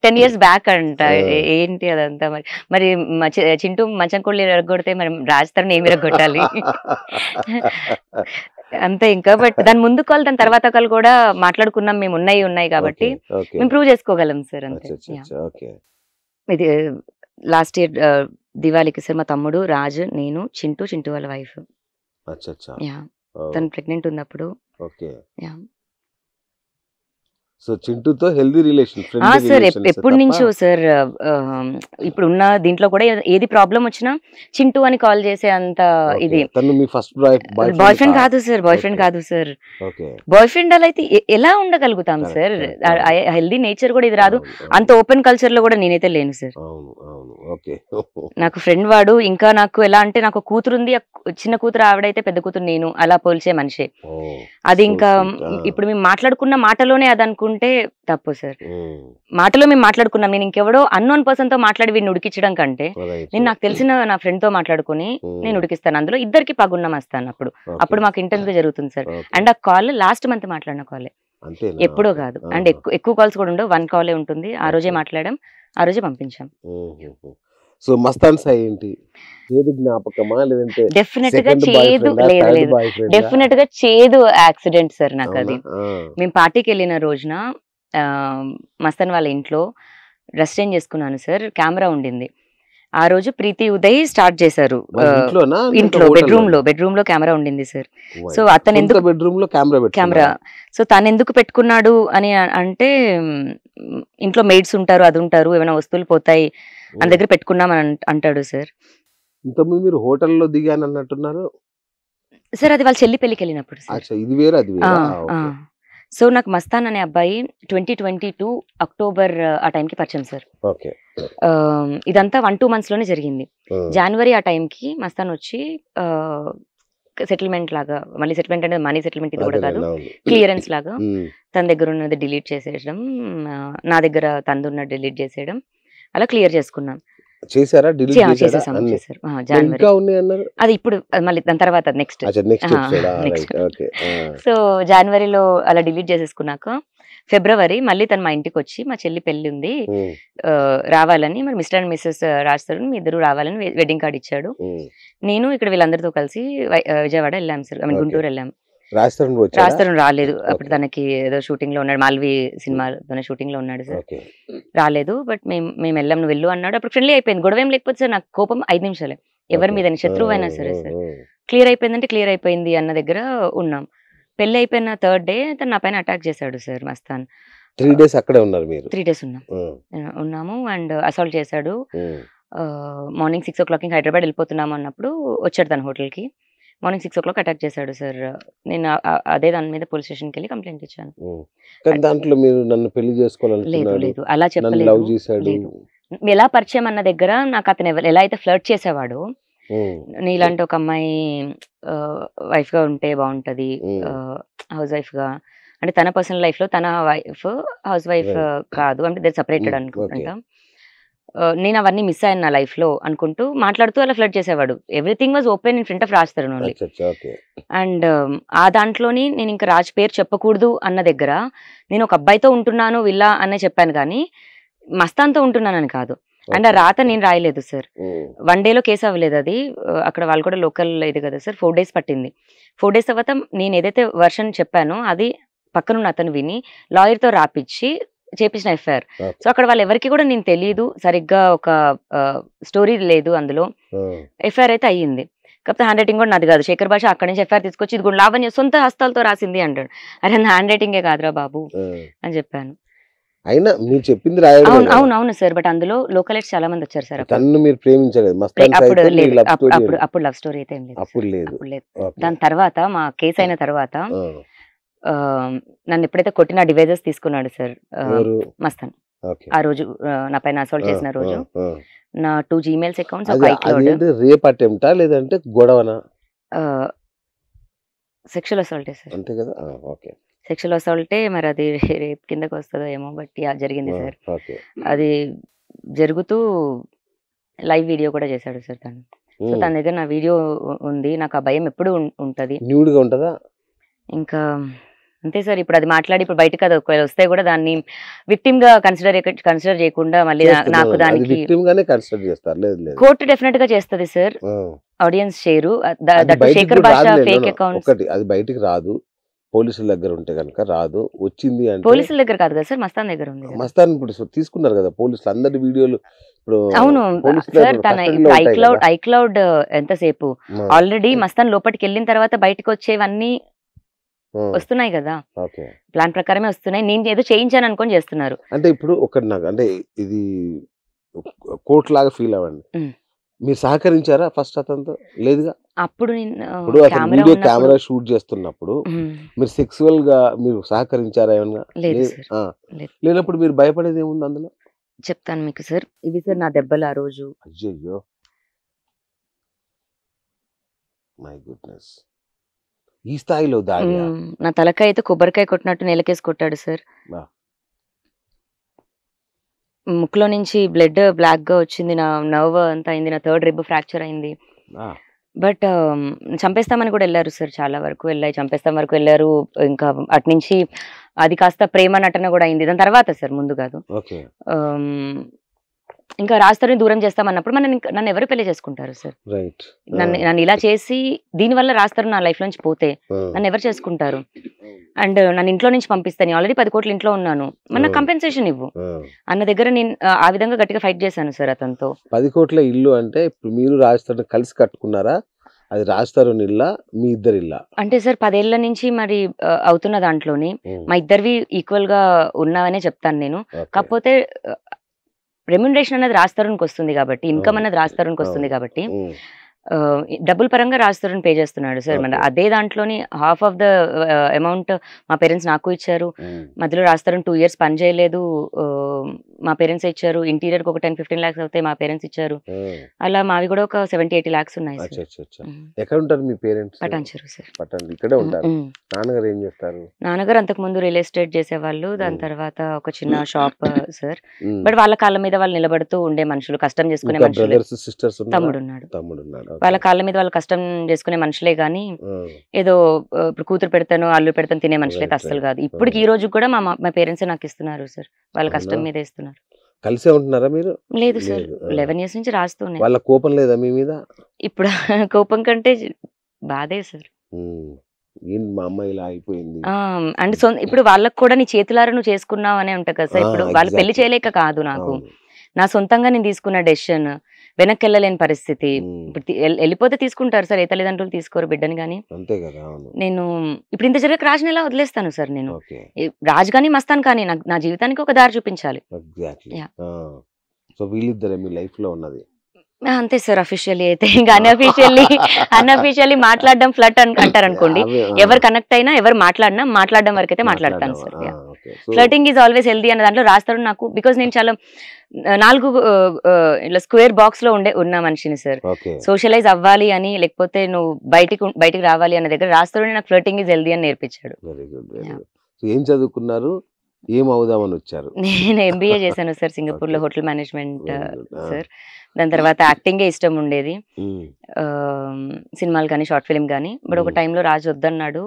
10 years బ్యాక్ అంట. ఏంటి అదంతా? మరి చింటూ మంచం కోళ్ళు ఎరగొడితే మరి రాజ్ తరుణ్ ఏమి ఎరగొట్టాలి అంతే ఇంకా. బట్ దాని ముందు కాల్ దాని తర్వాత కాల్ కూడా మాట్లాడుకున్నాం మేము, ఉన్నాయి కాబట్టి మేము ప్రూవ్ చేసుకోగలం సార్ అంతే. ఇది లాస్ట్ ఇయర్ దివాళీకి సార్ మా తమ్ముడు రాజు, నేను, చింటూ వాళ్ళ వైఫ్. తను ప్రెగ్నెంట్ ఉన్నప్పుడు. సో చింటూతో హెల్దీ రిలేషన్ సార్ ఎప్పటి నుంచో సార్. ఇప్పుడు ఉన్న దీంట్లో కూడా ఏది ప్రాబ్లం వచ్చినా చింటూ అని కాల్ చేసే అంత ఇది. బాయ్ ఫ్రెండ్ కాదు సార్, బాయ్ ఫ్రెండ్ కాదు సార్. బాయ్ ఫ్రెండ్ అలా అయితే ఎలా ఉండగలుగుతాం సార్? హెల్దీ నేచర్ కూడా ఇది రాదు. అంత ఓపెన్ కల్చర్ లో కూడా నేనైతే లేను సార్. నాకు ఫ్రెండ్ వాడు. ఇంకా నాకు ఎలా అంటే నాకు కూతురు ఉంది, చిన్న కూతురు ఆవిడైతే పెద్ద కూతురు నేను, అలా పోల్చే మనిషి. అది ఇంకా ఇప్పుడు మేము మాట్లాడుకున్న మాటలోనే అది అనుకుంటే తప్పు సార్. మాటలో మేము మాట్లాడుకున్నాం. నేను ఇంకెవడో అన్నోన్ పర్సన్ తో మాట్లాడి వీడిని ఉడికించడం కంటే నేను నాకు తెలిసిన నా ఫ్రెండ్ తో మాట్లాడుకుని నేను ఉడికిస్తాను. అందులో ఇద్దరికి పగున్నాం వస్తాను. అప్పుడు మాకు ఇంటెన్స్ గా జరుగుతుంది సార్. అండ్ ఆ కాల్ లాస్ట్ మంత్ మాట్లాడిన కాలే, ఎప్పుడో కాదు. అండ్ ఎక్కువ కాల్స్ కూడా ఉండవు, 1 కాలే ఉంటుంది. ఆ రోజే మాట్లాడాం, ఆ రోజే పంపించాం. సో మస్తాన్ సాయి ఏంటి? జ్ఞాపకమా లేదంటే డెఫినెట్ గా చేదు? లేదు, డెఫినెట్ గా చేదు యాక్సిడెంట్ సార్ నాకు అది. మేము పార్టీకి వెళ్ళిన రోజున మస్తాన్ వాళ్ళ ఇంట్లో డ్రెస్ చేంజ్ చేసుకున్నాను సార్. కెమెరా ఉండింది ఆ రోజు. ప్రీతి ఉదయ్ స్టార్ట్ చేశారు ఇంట్లో, బెడ్రూమ్ లో కెమెరా ఉండింది సార్. సో అతను ఎందుకు బెడ్రూమ్ లో కెమెరా, సో తను ఎందుకు పెట్టుకున్నాడు అని అంటే, ఇంట్లో మెయిడ్స్ ఉంటారు, అది ఉంటారు, ఏమైనా వస్తువులు పోతాయి మన దగ్గర పెట్టుకున్నామని అంటాడు సార్. ఇంతకుముందు మీరు హోటల్లో దిగాను అన్నట్టున్నారు సార్. అది వాళ్ళ చెల్లి పెళ్లికి వెళ్ళినప్పుడు. సో నాకు మస్తాన్ అనే అబ్బాయి 2022 అక్టోబర్ ఆ టైంకి పరిచయం సార్. ఇదంతా 1-2 months లోనే జరిగింది. జనవరి ఆ టైంకి మస్తాన్ వచ్చి సెటిల్మెంట్ లాగా, మళ్ళీ సెటిల్మెంట్ అంటే మనీ సెటిల్మెంట్ ఇది కూడా కాదు, క్లియరెన్స్ లాగా తన దగ్గర ఉన్నది డిలీట్ చేసేయడం, నా దగ్గర తనది ఉన్నది డిలీట్ చేసేయడం, అలా క్లియర్ చేసుకున్నాం. చేసేసాం జనవరి. అది ఇప్పుడు మళ్ళీ దాని తర్వాత నెక్స్ట్. సో జనవరిలో అలా డిలీట్ చేసేసుకున్నాక ఫిబ్రవరి మళ్ళీ తను మా ఇంటికి వచ్చి, మా చెల్లి పెళ్లి ఉంది రావాలని, మరి mister and missus Raj Tarun మీ ఇద్దరు రావాలని వెడ్డింగ్ కార్డ్ ఇచ్చాడు. నేను ఇక్కడ వీళ్ళందరితో కలిసి విజయవాడ వెళ్ళాం సార్, గుంటూరు వెళ్ళాం. రాజ్ తరుణ్ రాలేదు అప్పుడు, తనకి ఏదో షూటింగ్ లో ఉన్నాడు, మాల్వి సినిమాతోనే షూటింగ్ లో ఉన్నాడు సార్, రాలేదు. బట్ మేము వెళ్ళాం, నువ్వు వెళ్ళు అన్నాడు. అప్పుడు ఫ్రెండ్లీ అయిపోయింది, గొడవ ఏం లేకపోతే సార్ నాకు కోపం 5 నిమిషాలే. ఎవరి మీద శత్రువు అయినా సరే సార్ క్లియర్ అయిపోయిందంటే క్లియర్ అయిపోయింది అన్న దగ్గర ఉన్నాం. పెళ్లి అయిపోయిన థర్డ్ డే తను నా పైన అటాక్ చేశాడు సార్ మస్తాన్. 3 days అక్కడే ఉన్నారు మీరు? 3 days ఉన్నాం. ఉన్నాము అండ్ అసాల్ట్ చేశాడు. మార్నింగ్ 6 o'clock హైదరాబాద్ వెళ్ళిపోతున్నాము అన్నప్పుడు వచ్చాడు తన హోటల్కి. మార్నింగ్ 6 o'clock అటాక్ చేశాడు సార్. నేను అదే దాని మీద పోలీస్ స్టేషన్కి వెళ్ళి కంప్లైంట్ ఇచ్చాను. దాంట్లో మీరు నన్ను పెళ్లి లేదు చేసుకోవాలనుకున్నాడు, లేదు అలా నన్ను చెప్పలేదు. లవ్ చేశాడు. లేదు. ఎలా పరిచయం అన్న దగ్గర నాకు అతను ఎలా అయితే ఫ్లర్ట్ చేసేవాడు, నీలాంటి ఒక అమ్మాయి వైఫ్ గా ఉంటే బాగుంటది, హౌస్ వైఫ్ గా, అంటే తన పర్సనల్ లైఫ్ లో తన వైఫ్ హౌస్ వైఫ్ కాదు అంటే దర్ సపరేటెడ్ అనుకుంటా. నేను అవన్నీ మిస్ అయ్యాను నా లైఫ్ లో అనుకుంటూ మాట్లాడుతూ అలా ఫ్లర్ట్ చేసేవాడు. Everything was open in front of Raj Tarun only. And ఆ దాంట్లోని నేను ఇంకా రాజ్ పేరు చెప్పకూడదు అన్న దగ్గర నేను ఒక అబ్బాయితో ఉంటున్నాను విల్లా అనే చెప్పాను కానీ మస్తాన్తో ఉంటున్నానని కాదు. అండ్ ఆ రాత నేను రాయలేదు సార్. 1 day కేసు అవ్వలేదు అది. అక్కడ వాళ్ళు కూడా లోకల్ ఇది కదా సార్. 4 days పట్టింది. 4 days తర్వాత నేను ఏదైతే వర్షన్ చెప్పానో అది పక్కనున్న అతను విని లాయర్తో రాపిచ్చి చేపించిన ఎఫ్ఐఆర్. సో అక్కడ వాళ్ళు ఎవరికి కూడా నేను తెలియదు, సరిగ్గా ఒక స్టోరీ లేదు అందులో. ఎఫ్ఐఆర్ అయితే అయ్యింది. కాకపోతే హ్యాండ్ రైటింగ్ కూడా నాది కాదు. శేఖర్ భాష అక్కడి నుంచి ఎఫ్ఐఆర్ తీసుకొచ్చి ఇది కూడా లావణ్య సొంత హస్తాలతో రాసింది అంటాడు. అరే నా హ్యాండ్ రైటింగే కాదురా బాబు అని చెప్పాను. అయినా మీరు చెప్పింది అవును సార్. బట్ అందులో లోకలైట్స్ చాలా మంది వచ్చారు సార్. మీరు ప్రేమించలేదు అప్పుడు లవ్ స్టోరీ అయితే ఏం లేదు. అప్పుడు లేదు. దాని తర్వాత మా కేసు అయిన తర్వాత నన్ను ఎప్పుడైతే కొట్టిన డివైజెస్ తీసుకున్నాడు సార్ మస్తాన్. ఆ రోజు నా పైన అసాల్ట్ చేసిన రోజు నా 2 Gmails అకౌంట్స్, ఒక iCloud. రేప్ అటెంప్టా లేదంటే గొడవనా? సెక్షువల్ అసాల్టే సార్. అంతే కదా. ఓకే. సెక్షువల్ అసాల్టే. మరి అది రేప్ కిందకి వస్తుందో ఏమో, బట్టి జరిగింది సార్. అది జరుగుతూ లైవ్ వీడియో కూడా చేశాడు సార్ తను. సో తన దగ్గర నా వీడియో ఉంది. నాకు ఆ భయం ఎప్పుడు ఉంటది. న్యూడ్గా ఉంటదా? ఇంకా అంతే సార్. ఇప్పుడు అది మాట్లాడి ఇప్పుడు బయటకు అది ఒకవేళ వస్తే కూడా దాన్ని విక్టిమ్ గా కన్సిడర్ చేయకుండా మళ్ళీ నాకు దానికి కోర్టు డెఫినెట్ గా చేస్తుంది సార్. ఆడియన్స్ షేరు శేఖర్ భాష ఫేక్ అకౌంట్స్ అది బయటికి రాదు. పోలీసుల దగ్గర ఉంటే కనుక రాదు. వచ్చింది అంటే పోలీసుల దగ్గర కాదు కదా సార్, మస్తాన్ దగ్గర ఉంది. మస్తాన్ ఇప్పుడు తీసుకున్నారు కదా పోలీసులు అందరి వీడియోలు. అవును సార్. తన ఐక్లౌడ్ ఎంతసేపు ఆల్రెడీ మస్తాన్ లోపలికి వెళ్ళిన తర్వాత బయటకు వచ్చేవన్నీ వస్తున్నాయి కదా, ప్లాన్ ప్రకారమే వస్తున్నాయి. నేను ఏదో చేయించాను అనుకొని చేస్తున్నారు. అంటే ఇప్పుడు ఒకటి నాకు అంటే ఇది కోర్టు లాగా ఫీల్ అవ్వండి. మీరు సహకరించారా ఫస్ట్ అతనితో? లేదుగా. అప్పుడు వీడియో కెమెరా షూట్ చేస్తున్నప్పుడు మీరు సెక్సువల్ గా మీరు సహకరించారా ఏమన్నా? లేనప్పుడు మీరు భయపడేది ఏముంది అందులో? చెప్తాను మీకు సార్. ఇవి సార్ నా దెబ్బలు ఆ రోజు. అయ్యో మై గుడ్నెస్. ఈ స్థాయిలో దాడి. నా తలకాయ అయితే కొబ్బరికాయ కొట్టినట్టు నేలకేసి కొట్టాడు సార్. ముక్కులో నుంచి బ్లడ్ బ్లాక్ గా వచ్చింది. నా నర్వ్ అంతా అయింది. నా 3rd rib ఫ్రాక్చర్ అయింది. బట్ చంపేస్తామని కూడా వెళ్ళారు సార్. చాలా వరకు చంపేస్తాం వరకు వెళ్ళారు. ఇంకా అటు నుంచి అది కాస్త ప్రేమ నటన కూడా అయింది దాని తర్వాత సార్, ముందు కాదు. ఇంకా రాజ్తరుణ్ దూరం చేస్తామన్నప్పుడు నన్ను ఎవరు పెళ్లి చేసుకుంటారు సార్? నన్ను ఇలా చేసి దీనివల్ల రాజ్తరుణ్ నా లైఫ్ నుంచి పోతే నన్ను ఎవరు చేసుకుంటారు? అండ్ నన్ను ఇంట్లో నుంచి పంపిస్తాను. ఆల్రెడీ 10 కోట్ల ఇంట్లో ఉన్నాను, మన కంపెన్సేషన్ ఇవ్వు అన్న దగ్గర నేను ఆ విధంగా గట్టిగా ఫైట్ చేశాను సార్ అతనితో. 10 కోట్ల ఇల్లు అంటే ఇప్పుడు మీరు రాజ్తరుణ్ కలిసి కట్టుకున్నారా? అది రాజ్తరుణ్ ఇల్లా మీ ఇద్దరు ఇల్లా? అంటే సార్ 10 ఏళ్ల నుంచి మరి అవుతున్న దాంట్లోని మా ఇద్దరివి ఈక్వల్ గా ఉన్నావనే చెప్తాను నేను. కాకపోతే రెమ్యునరేషన్ అనేది రాజ్తరుణ్కి వస్తుంది కాబట్టి, ఇన్కమ్ అనేది రాజ్తరుణ్కి వస్తుంది కాబట్టి డబ్బుల పరంగా రాజ్తరుణ్ పే చేస్తున్నాడు సార్. మన అదే దాంట్లోని హాఫ్ ఆఫ్ ద అమౌంట్ మా పేరెంట్స్ నాకు ఇచ్చారు. మధ్యలో రాజ్తరుణ్ 2 years పని చేయలేదు, మా పేరెంట్స్ ఇచ్చారు. ఇంటీరియర్ ఒక 10-15 lakhs అవుతాయి, మా పేరెంట్స్ ఇచ్చారు. అలా మావి కూడా ఒక 70-80 lakhs ఉన్నాయి. ఎక్కడ ఉంటారు మీ పేరెంట్స్? పటాన్చెరు సార్. ఇక్కడే ఉంటారు. నాన్నగారు ఏం చేస్తారు? నాన్నగారు అంతకు ముందు రియల్ ఎస్టేట్ చేసేవాళ్ళు. దాని తర్వాత ఒక చిన్న షాప్ సార్. బట్ వాళ్ళ కాళ్ళ మీద వాళ్ళు నిలబడుతూ ఉండే మనుషులు, కష్టం చేసుకునే మనుషులు. తమ్ముడు ఉన్నాడు. వాళ్ళ కాళ్ళ మీద వాళ్ళు కష్టం చేసుకునే మనుషులే గానీ ఏదో ఇప్పుడు కూతురు పెడతాను అల్లు పెడతాను తినే మనుషులైతే అస్సలు కాదు. ఇప్పటికి ఈ రోజు కూడా మా పేరెంట్స్ నాకు ఇస్తున్నారు సార్. వాళ్ళ కష్టం మీద ఇస్తున్నారు. కలిసే ఉంటున్నారా మీరు? లేదు సార్, 11 years నుంచి రాస్తూనే. వాళ్ళ కోపం లేదా మీ మీద? ఇప్పుడు కోపం కంటే బాధే సార్. మా అమ్మాయి ఇలా అయిపోయింది అంటే ఇప్పుడు వాళ్ళకి కూడా నీ చేతులారా నువ్వు చేసుకున్నావు అనే ఉంటా కదా సార్. ఇప్పుడు వాళ్ళు పెళ్లి చేయలేక కాదు, నాకు నా సొంతంగా నేను తీసుకున్న డెసిషన్, వెనక్కి వెళ్ళలేని పరిస్థితి. ఇప్పుడు వెళ్ళిపోతే తీసుకుంటారు సార్, ఏ తల్లిదండ్రులు తీసుకోరు బిడ్డని. కానీ అంతే కదా. అవును. నేను ఇప్పుడు ఇంత జరిగే రాజుని ఎలా వదిలేస్తాను సార్ నేను? ఓకే. రాజు కానీ మస్తాను కానీ నా జీవితానికి ఒక దారి చూపించాలి. ఎగ్జాక్ట్లీ. Yeah. సో వీళ్ళిద్దరే మీ లైఫ్ లో ఉన్నది. అంతే సార్. అఫీషియల్లీ అయితే ఇంకా అన్అఫీషియల్లీ మాట్లాడడం ఫ్లట్ అంటారు అనుకోండి. ఎవరు కనెక్ట్ అయినా, ఎవరు మాట్లాడడం వరకు అయితే మాట్లాడతాను sir. Flirting is always healthy అన్న దాంట్లో రాస్తాడు నాకు. బికాస్ నేను చాలా 4 ఇట్లా స్క్వేర్ బాక్స్ లో ఉన్న మనిషిని సార్. సోషలైజ్ అవ్వాలి అని, లేకపోతే నువ్వు బయటికి రావాలి అన్న దగ్గర రాస్తాడు నాకు ఫ్లర్టింగ్ ఈజ్ హెల్దీ అని నేర్పించాడు. Very good, very good. ఏం చదువుకున్నారు, ఏం అవుదామని వచ్చారు? నేను ఎంబీఏ చేశాను సార్ సింగపూర్ లో, హోటల్ మేనేజ్మెంట్ సార్. దాని తర్వాత యాక్టింగే ఇష్టం ఉండేది, సినిమాలు కానీ షార్ట్ ఫిల్మ్ కానీ. బట్ ఒక టైంలో రాజు వద్దన్నాడు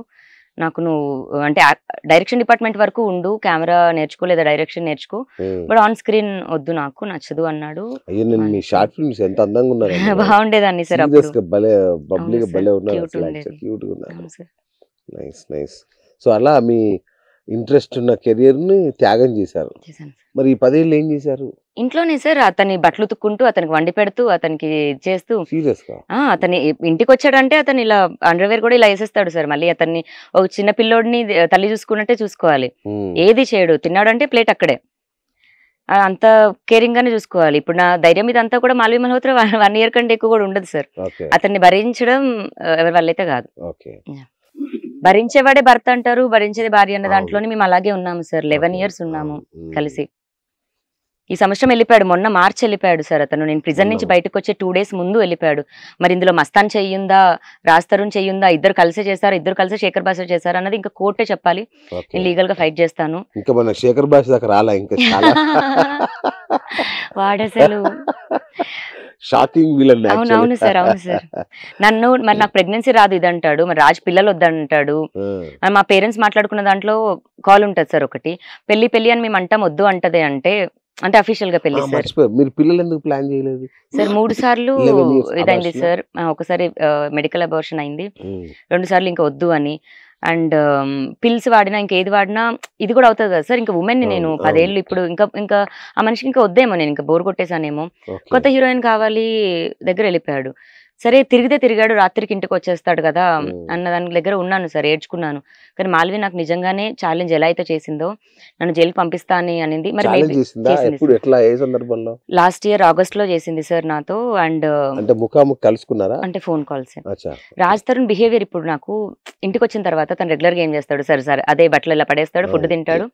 నాకు, నువ్వు అంటే డైరెక్షన్ డిపార్ట్మెంట్ వరకు ఉండు, కెమెరా నేర్చుకో లేదా డైరెక్షన్ నేర్చుకో, బట్ ఆన్ స్క్రీన్ వద్దు, నాకు నచ్చదు అన్నాడు. షార్ట్ ఫిల్మ్స్ ఎంత అందంగా ఉన్నారు, బాగుండేదాన్ని సార్. సో అలా మీ ఇంట్రెస్ట్ ఉన్న కెరియర్ ని త్యాగం చేశారు. మరి ఈ 10 ఏళ్ళు ఏం చేశారు? ఇంట్లోనే సార్. అతన్ని బట్టలు ఉతుక్కుంటూ, అతనికి వండి పెడుతూ, అతనికి చేస్తూ. అతని ఇంటికి వచ్చాడంటే అతను ఇలా అండర్వేర్ కూడా ఇలా వేసేస్తాడు సార్. మళ్ళీ అతన్ని ఒక చిన్న పిల్లోడిని తల్లి చూసుకున్నట్టే చూసుకోవాలి. ఏది చేయడు, తిన్నాడంటే ప్లేట్ అక్కడే. అంత కేరింగ్ గానే చూసుకోవాలి. ఇప్పుడు నా ధైర్యం ఇదంతా కూడా మాల్వి మల్హోత్రా 1 year కంటే ఎక్కువ కూడా ఉండదు సార్. అతన్ని భరించడం ఎవరి వల్ల అయితే కాదు. భరించేవాడే భర్త అంటారు, భరించేది భార్య అన్న దాంట్లోనే మేము అలాగే ఉన్నాము సార్. 11 years ఉన్నాము కలిసి. ఈ సంవత్సరం వెళ్ళిపోయాడు, మొన్న మార్చి వెళ్ళిపోయాడు సార్ అతను. నేను ప్రిజన్ నుంచి బయటకు వచ్చే 2 days ముందు వెళ్ళిపోయాడు. మరి ఇందులో మస్తాన్ చెయ్యుందా, రాజ్ తరుణ్ చెయ్యుందా, ఇద్దరు కలిసే చేశారు, ఇద్దరు కలిసే శేఖర్ భాష చేశారు అన్నది ఇంకా కోర్టే చెప్పాలి. నేను లీగల్ గా ఫైట్ చేస్తాను. ఇంకా మన శేఖర్ భాష దాకా రాలా ఇంకా చాలా వాడసలు షాకింగ్ విలన్. అవును సార్, అవును సార్. నన్ను మరి నాకు ప్రెగ్నెన్సీ రాదు ఇది అంటాడు, మరి రాజ్ పిల్లలు వద్దంటాడు. మా పేరెంట్స్ మాట్లాడుకున్న దాంట్లో కాల్ ఉంటది సార్ ఒకటి, పెళ్లి అని మేము అంటాం, వద్దు అంటదే అంటే అఫీషియల్ గా పెళ్లి సార్. మీరు పిల్లలు ఎందుకు ప్లాన్ చేయలేదు సార్? 3 సార్లు ఇదైంది సార్. ఒకసారి మెడికల్ అబార్షన్ అయింది, 2 సార్లు ఇంకా వద్దు అని. అండ్ పిల్స్ వాడినా, ఇంకేది వాడినా ఇది కూడా అవుతుంది కదా సార్. ఇంకా ఉమెన్ ని నేను 10 ఏళ్ళు ఇప్పుడు ఇంకా ఆ మనిషికి ఇంకా వద్దేమో, నేను ఇంకా బోర్ కొట్టేసానేమో. కొత్త హీరోయిన్ కావాలి దగ్గర వెళ్ళిపోయాడు. సరే తిరిగాడు, రాత్రికి ఇంటికి వచ్చేస్తాడు కదా అన్న దాని దగ్గర ఉన్నాను సార్, ఏడ్చుకున్నాను. కానీ మాల్వి నాకు నిజంగానే ఛాలెంజ్ ఎలా అయితే చేసిందో, నన్ను జైలుకి పంపిస్తా అని అనింది. మరి లాస్ట్ ఇయర్ ఆగస్ట్ లో చేసింది సార్ నాతో. అండ్ కలుసుకున్నారా అంటే phone calls. Raj Tarun behaviour ఇప్పుడు నాకు ఇంటికి వచ్చిన తర్వాత తను రెగ్యులర్ గా ఏం చేస్తాడు సార్, అదే బట్టలు ఇలా పడేస్తాడు, ఫుడ్ తింటాడు,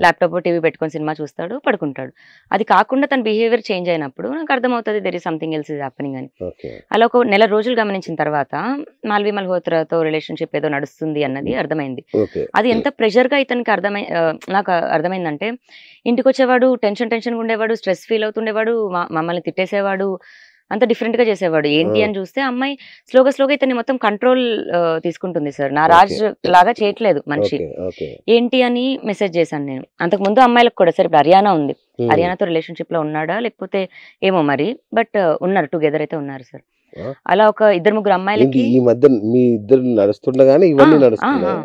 ల్యాప్టాప్ టీవీ పెట్టుకొని సినిమా చూస్తాడు, పడుకుంటాడు. అది కాకుండా తన బిహేవియర్ చేంజ్ అయినప్పుడు నాకు అర్థమవుతుంది there is something else is happening అని. అలా ఒక నెల రోజులు గమనించిన తర్వాత మాల్వి మల్హోత్రాతో రిలేషన్షిప్ ఏదో నడుస్తుంది అన్నది అర్థమైంది. అది ఎంత ప్రెషర్ గా ఇతనికి నాకు అర్థమైందంటే, ఇంటికి వచ్చేవాడు టెన్షన్ ఉండేవాడు, స్ట్రెస్ ఫీల్ అవుతుండేవాడు, మమ్మల్ని తిట్టేసేవాడు, అంత డిఫరెంట్ గా చేసేవాడు. ఏంటి అని చూస్తే అమ్మాయి స్లోగా ఇతన్ని మొత్తం కంట్రోల్ తీసుకుంటుంది సార్. నా రాజ్ లాగా చేయట్లేదు మనిషి. ఏంటి అని మెసేజ్ చేశాను నేను. అంతకు ముందు అమ్మాయిలకు కూడా సార్, ఇప్పుడు హర్యానా ఉంది, హర్యానాతో రిలేషన్షిప్ లో ఉన్నాడా లేకపోతే ఏమో మరి, బట్ ఉన్నారు, టుగెదర్ అయితే ఉన్నారు సార్. అలా ఒక 2-3 అమ్మాయిలకి ఈ మధ్య మీ ఇద్దరు నడుస్తుండగానే ఇవన్నీ నడుస్తున్నాయి.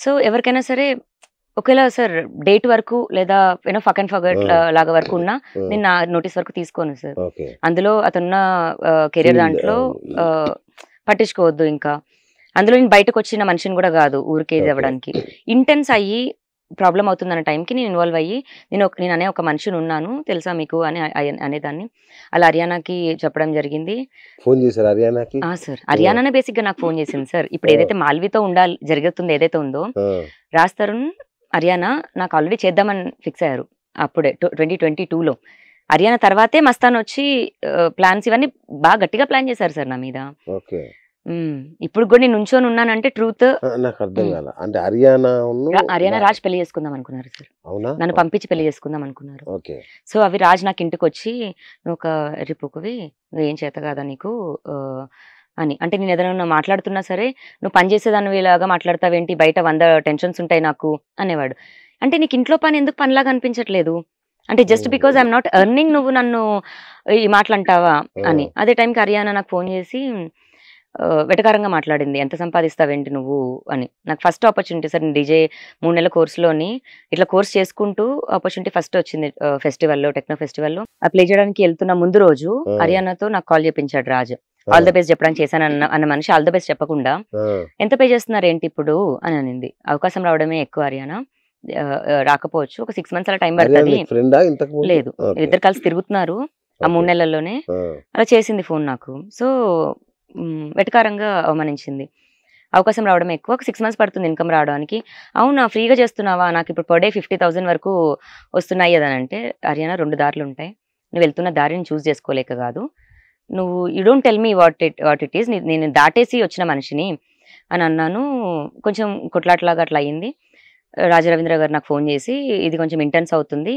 సో ఎవరికైనా సరే ఒకేలా సార్ డేట్ వరకు లేదా ఫక్ అండ్ ఫర్గెట్ లాగా వరకు ఉన్నా నేను నా నోటీస్ వరకు తీసుకోను సార్. అందులో అతనున్న కెరీర్ దాంట్లో పట్టించుకోవద్దు. ఇంకా అందులో నేను బయటకు వచ్చిన మనిషిని కూడా కాదు ఊరికే ఇది అవ్వడానికి. ఇంటెన్స్ అయ్యి ప్రాబ్లం అవుతుందన్న టైంకి నేను ఇన్వాల్వ్ అయ్యి నేను అనే ఒక మనిషిని ఉన్నాను తెలుసా మీకు అని అనేదాన్ని. అలా హర్యానాకి చెప్పడం జరిగింది. ఫోన్ చేశారు హర్యానాకి? సార్ హర్యానానే బేసిక్ గా నాకు ఫోన్ చేసింది సార్. ఇప్పుడు ఏదైతే మాల్వితో జరుగుతుందో ఏదైతే ఉందో, రాజ్ తరుణ్ హర్యానా నాకు ఆల్రెడీ చేద్దామని ఫిక్స్ అయ్యారు అప్పుడే 2022లో. హర్యానా తర్వాతే మస్తాన్ వచ్చి ప్లాన్స్ ఇవన్నీ బాగా గట్టిగా ప్లాన్ చేశారు సార్ నా మీద. ఇప్పుడు కూడా నేను నుంచొని ఉన్నానంటే ట్రూత్ నాకు అర్థం కాల. అంటే హర్యానా రాజ్ పెళ్లి చేసుకుందాం అనుకున్నారు సార్, నన్ను పంపించి పెళ్లి చేసుకుందాం అనుకున్నారు. సో అవి రాజ్ నాకు ఇంటికి వచ్చి, నువ్వు ఒక రిపుకువి, నువ్వు ఏం చేత కాదా నీకు అని అంటే, నేను ఏదైనా మాట్లాడుతున్నా సరే నువ్వు పని చేసేదాన్ని ఇలాగా మాట్లాడతావేంటి, బయట 100 టెన్షన్స్ ఉంటాయి నాకు అనేవాడు. అంటే నీకు ఇంట్లో పని ఎందుకు పనిలాగా అనిపించట్లేదు అంటే, just because I'm not earning నువ్వు నన్ను ఈ మాటలు అంటావా అని. అదే టైంకి హర్యానా నాకు ఫోన్ చేసి, వెటకారంగా మాట్లాడింది. ఎంత సంపాదిస్తావేంటి నువ్వు అని. నాకు ఫస్ట్ ఆపర్చునిటీ సార్, నేను డీజే 3 నెలల కోర్స్‌లోని ఇట్లా కోర్స్ చేసుకుంటూ ఆపర్చునిటీ ఫస్ట్ వచ్చింది ఫెస్టివల్‌లో, టెక్నో ఫెస్టివల్‌లో. ఆ ప్లే చేయడానికి వెళ్తున్న ముందు రోజు హరియానాతో నాకు కాల్ చేపించాడు రాజ్. ఆల్ ద బెస్ట్ చెప్పడానికి చేశాను అన్న మనిషి ఆల్ ద బెస్ట్ చెప్పకుండా ఎంత పే చేస్తున్నారు ఏంటి ఇప్పుడు అని అనింది. అవకాశం రావడమే ఎక్కువ హరియానా, రాకపోవచ్చు, ఒక 6 మంత్స్ అలా టైం పడుతుంది. లేదు, ఇద్దరు కలిసి తిరుగుతున్నారు ఆ 3 నెలల్లోనే. అలా చేసింది ఫోన్ నాకు. సో వెటకారంగా అవమానించింది. అవకాశం రావడం ఎక్కువ, ఒక 6 మంత్స్ పడుతుంది ఇన్కమ్ రావడానికి. అవునా, ఫ్రీగా చేస్తున్నావా, నాకు ఇప్పుడు పర్ డే 50,000 వరకు వస్తున్నాయి అని అంటే, హరియానా 2 దారులు ఉంటాయి, నువ్వు వెళ్తున్న దారిని చూస్ చేసుకోలేక కాదు, నువ్వు you don't tell me what it is, నేను దాటేసి వచ్చిన మనిషిని అని అన్నాను. కొంచెం కొట్లాట్లాగా అట్లా అయ్యింది. రాజా రవీంద్ర గారు నాకు ఫోన్ చేసి, ఇది కొంచెం ఇంటెన్స్ అవుతుంది,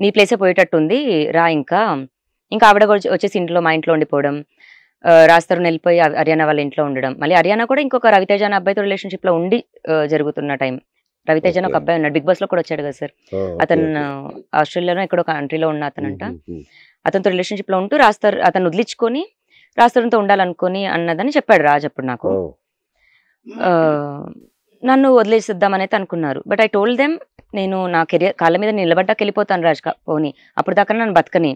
నీ ప్లేసే పోయేటట్టుంది రా, ఇంకా ఆవిడ వచ్చేసి ఇంట్లో మా ఇంట్లో ఉండిపోవడం, రాజ్ వెళ్ళిపోయి హరియానా వాళ్ళ ఇంట్లో ఉండడం, మళ్ళీ హరియానా కూడా ఇంకొక రవితేజ అనే అబ్బాయితో రిలేషన్షిప్ లో ఉండి జరుగుతున్న టైం. రవితేజ ఒక అబ్బాయి ఉన్నాడు, బిగ్ బాస్ లో కూడా వచ్చాడు కదా సార్, అతను ఆస్ట్రేలియాలో ఎక్కడో కంట్రీలో ఉన్న అతనంట. అతనితో రిలేషన్షిప్ లో ఉంటూ అతను వదిలించుకొని రాజ్తో ఉండాలనుకొని అన్నదని చెప్పాడు రాజ్ అప్పుడు నాకు. నన్ను వదిలేసిద్దామనైతే అనుకున్నారు. బట్ ఐ టోల్డ్ దెమ్, నేను నా కెరియర్ కాళ్ళ మీద నిలబడ్డాక వెళ్ళిపోతాను రాజ్, పోనీ అప్పుడు దాకా నన్ను బతకని.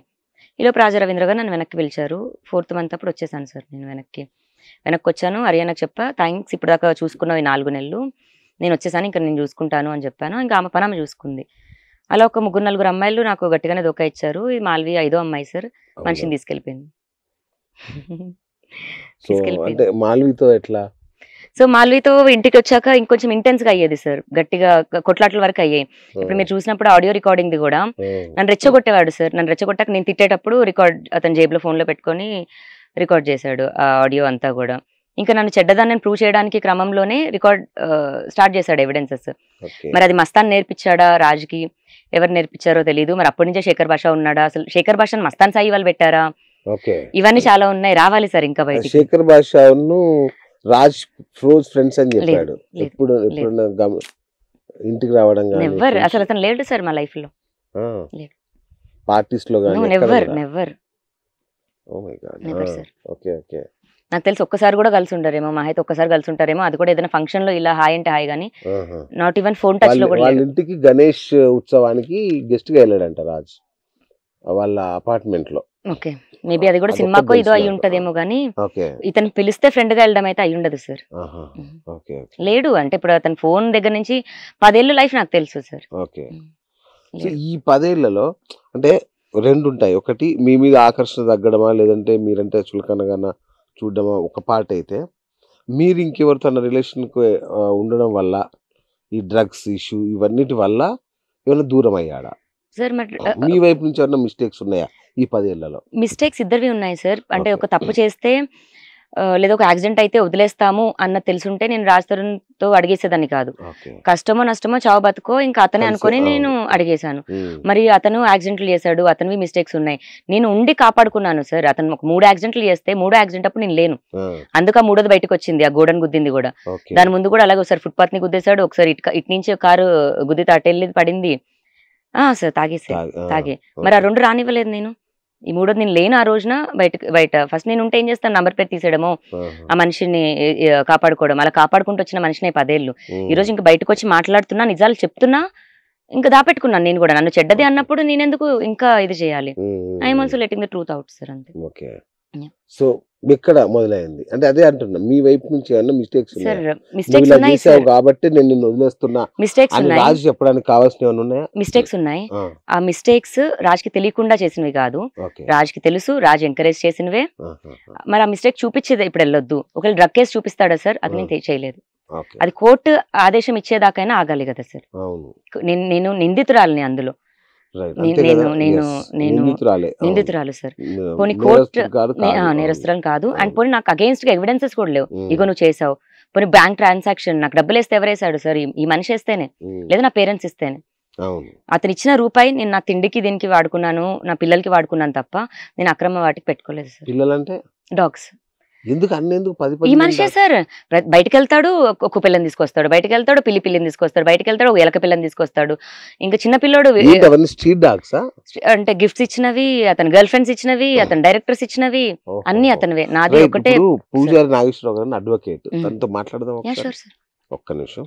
ఈలోపు రాజా రవీంద్ర గారు నన్ను వెనక్కి పిలిచారు. 4th మంత్ అప్పుడు వచ్చేసాను సార్, నేను వెనక్కి వచ్చాను. హరియానాకి చెప్పా, థ్యాంక్స్, ఇప్పుడు దాకా చూసుకున్నావు ఈ 4 నెలలు, నేను వచ్చేసాను, ఇంకా నేను చూసుకుంటాను అని చెప్పాను. ఇంకా ఆమె పని ఆమె చూసుకుంది. అలా ఒక 3-4 అమ్మాయిలు నాకు గట్టిగానే దోకా ఇచ్చారు. ఈ మాల్వి 5వ అమ్మాయి సార్, మనిషిని తీసుకెళ్ళిపోయింది. మాల్వితో ఎట్లా? సో మాల్వితో ఇంటికి వచ్చాక ఇంకొంచెం ఇంటెన్స్ గా అయ్యేది సార్, గట్టిగా కొట్లాట్ల వరకు అయ్యాయి. ఇప్పుడు మీరు చూసినప్పుడు ఆడియో రికార్డింగ్ ది కూడా నన్ను రెచ్చగొట్టేవాడు సార్. నన్ను రెచ్చగొట్టాక నేను తిట్టేటప్పుడు అతని జేబులో ఫోన్ లో పెట్టుకొని రికార్డ్ చేశాడు ఆ ఆడియో అంతా కూడా. ఇంకా నన్ను చెడ్డదాన్ని ప్రూవ్ చేయడానికి క్రమంలోనే స్టార్ట్ చేశాడు ఎవిడెన్సెస్. మరి అది మస్తాన్ నేర్పించాడా రాజ్కి, ఎవరు నేర్పించారో తెలీదు. మరి అప్పటి నుంచే శేఖర్ భాష ఉన్నాడా, అసలు శేఖర్ భాషను మస్తాన్ సాయి వాళ్ళు పెట్టారా, ఇవన్నీ చాలా ఉన్నాయి, రావాలి సార్ ఇంకా బయట. శేఖర్ భాష రాజ్ క్లోజ్ ఫ్రెండ్స్ అని చెప్పాడు. ఎప్పుడు ఇంటికి రావడం నెవర్, అసలు అతను లేడు సార్ మా లైఫ్ లో, పార్టీస్ లో never never. Oh my God. Okay okay. నాకు తెలిసి ఒక్కసారి కూడా కలిసి ఉంటారేమో, మా అయితే ఒక్కసారి కలిసి ఉంటారేమో, అది కూడా ఏదైనా ఫంక్షన్ లో ఇలా హాయ్ అంటే హాయ్ గానీ, నాట్ ఈవెన్ ఫోన్ టచ్ లో కూడా. వాళ్ళ ఇంటికి గణేష్ ఉత్సవానికి గెస్ట్ గా వెళ్ళాడంట రాజ్, వాళ్ళ అపార్ట్మెంట్ లో. ఓకే, మేబీ అది కూడా సినిమాకో ఇదో అయి ఉంటదేమో గానీ, ఇతను పిలిస్తే ఫ్రెండ్ గా వెళ్ళడం అయితే అయి ఉండదు సార్. లేడు అంటే ఇప్పుడు అతని ఫోన్ దగ్గర నుంచి 10 ఏళ్ళు లైఫ్ నాకు తెలుసు సార్. ఓకే, ఈ 10 ఏళ్లలో అంటే 2 ఉంటాయి. ఒకటి మీ మీద ఆకర్షణ తగ్గడమా, లేదంటే మీరంటే చులకనగా చూడడమా ఒక పార్ట్ అయితే, మీరు ఇంకెవరితో రిలేషన్ ఉండడం వల్ల ఈ డ్రగ్స్ ఇష్యూ ఇవన్నిటి వల్ల ఏమైనా దూరం అయ్యాడా సార్? మరి మీ వైపు నుంచి ఏమైనా మిస్టేక్స్ ఉన్నాయా ఈ 10 ఏళ్లలో? మిస్టేక్స్ ఇద్దరివి ఉన్నాయి సార్. అంటే ఒక తప్పు చేస్తే లేదా ఒక యాక్సిడెంట్ అయితే వదిలేస్తాము అన్న తెలుసుంటే నేను రాజ్ తరుణ్తో అడిగేసేదాన్ని కాదు. కష్టమో నష్టమో చావు బతుకో ఇంకా అతనే అనుకొని నేను అడిగేశాను. మరి అతను యాక్సిడెంట్లు చేశాడు, అతనివి మిస్టేక్స్ ఉన్నాయి, నేను ఉండి కాపాడుకున్నాను సార్. అతను ఒక 3 యాక్సిడెంట్లు చేస్తే 3 యాక్సిడెంట్ అప్పుడు నేను లేను, అందుకు ఆ 3వది బయటకు వచ్చింది, ఆ గోడను గుద్దింది కూడా. దాని ముందు కూడా అలాగే ఒకసారి ఫుట్పాత్ ని గుద్దేశాడు, ఒకసారి ఇటు నుంచి కారు గుద్దితే అటెళ్ళి పడింది సార్, తాగే. మరి ఆ 2 రానివ్వలేదు నేను. ఈ 3వది నేను లేను ఆ రోజున. బయట ఫస్ట్ నేను ఉంటే ఏం చేస్తాను, నంబర్ ప్లేట్ తీసేయడమో, ఆ మనిషిని కాపాడుకోవడం, అలా కాపాడుకుంటూ వచ్చిన మనిషిని 10 ఏళ్ళు. ఈ రోజు ఇంకా బయటకు వచ్చి మాట్లాడుతున్నా, నిజాలు చెప్తున్నా, ఇంకా దాపెట్టుకున్నాను నేను కూడా. నన్ను చెడ్డది అన్నప్పుడు నేనెందుకు ఇంకా ఇది చేయాలి? I'm also letting the truth out sir, అంతే. ఓకే, సో ఎక్కడ మొదలైంది అంటే అదే అంటున్నా, మీ వైపు నుంచి ఏమన్నా మిస్టేక్స్ చేసావు కాబట్టి నేను నిన్ను వదిలేస్తున్నా అని రాజు చెప్పడానికి కావాల్సిన ఏమైనా ఉన్నాయా? మిస్టేక్స్ ఉన్నాయి. ఆ మిస్టేక్స్ రాజ్కి తెలియకుండా చేసినవి కాదు, రాజ్కి తెలుసు, రాజ్ ఎంకరేజ్ చేసినవే. మరి ఆ మిస్టేక్ చూపించేది ఇప్పుడు వెళ్ళొద్దు. ఒకవేళ డ్రగ్ కేసు చూపిస్తాడా సార్, అది నేను చేయలేదు. అది కోర్టు ఆదేశం ఇచ్చేదాకైనా ఆగాలి కదా సార్. నేను నిందితురాలిని అందులో, నిందితురాలు సార్. పోనీ కోర్టు నేరస్తురాలు కాదు, అండ్ పోనీ నాకు అగేన్స్ట్ గా ఎవిడెన్సెస్ కూడా లేవు. ఇగో నువ్వు చేసావు, పోనీ బ్యాంక్ ట్రాన్సాక్షన్ నాకు డబ్బులు వేస్తే ఎవరేసాడు సార్? ఈ మనిషి వేస్తేనే, లేదా నా పేరెంట్స్ ఇస్తేనే. అతను ఇచ్చిన రూపాయి నేను నా తిండికి దీనికి వాడుకున్నాను, నా పిల్లలకి వాడుకున్నాను తప్ప నేను అక్రమ వాటికి పెట్టుకోలేదు సార్. పిల్లలంటే డాగ్స్. ఎందుకు అన్నెందుకు 10 ఈ 10 మనిషే సార్ బయటకు వెళ్తాడు, ఒక పిల్లని తీసుకొస్తాడు, బయటకు వెళ్తాడు, పిల్లిని తీసుకొస్తాడు, బయటకు వెళ్తాడు, ఒక ఎలక పిల్లని తీసుకొస్తాడు. ఇంకా చిన్న పిల్లోడు ఏంటి అవన్నీ స్ట్రీట్ డాగ్సా? అంటే గిఫ్ట్స్ ఇచ్చినవి, అతని గర్ల్ ఫ్రెండ్స్ ఇచ్చినవి, అతని డైరెక్టర్స్ ఇచ్చినవి అన్ని అతనివే. నాది రైట్. ఒకటే. ఇప్పుడు పూజారి నాగేశ్వరరావు గారు అడ్వకేట్, తనతో మాట్లాడదాం యా ఒకసారి. Sure sir. ఒక్క నిమిషం.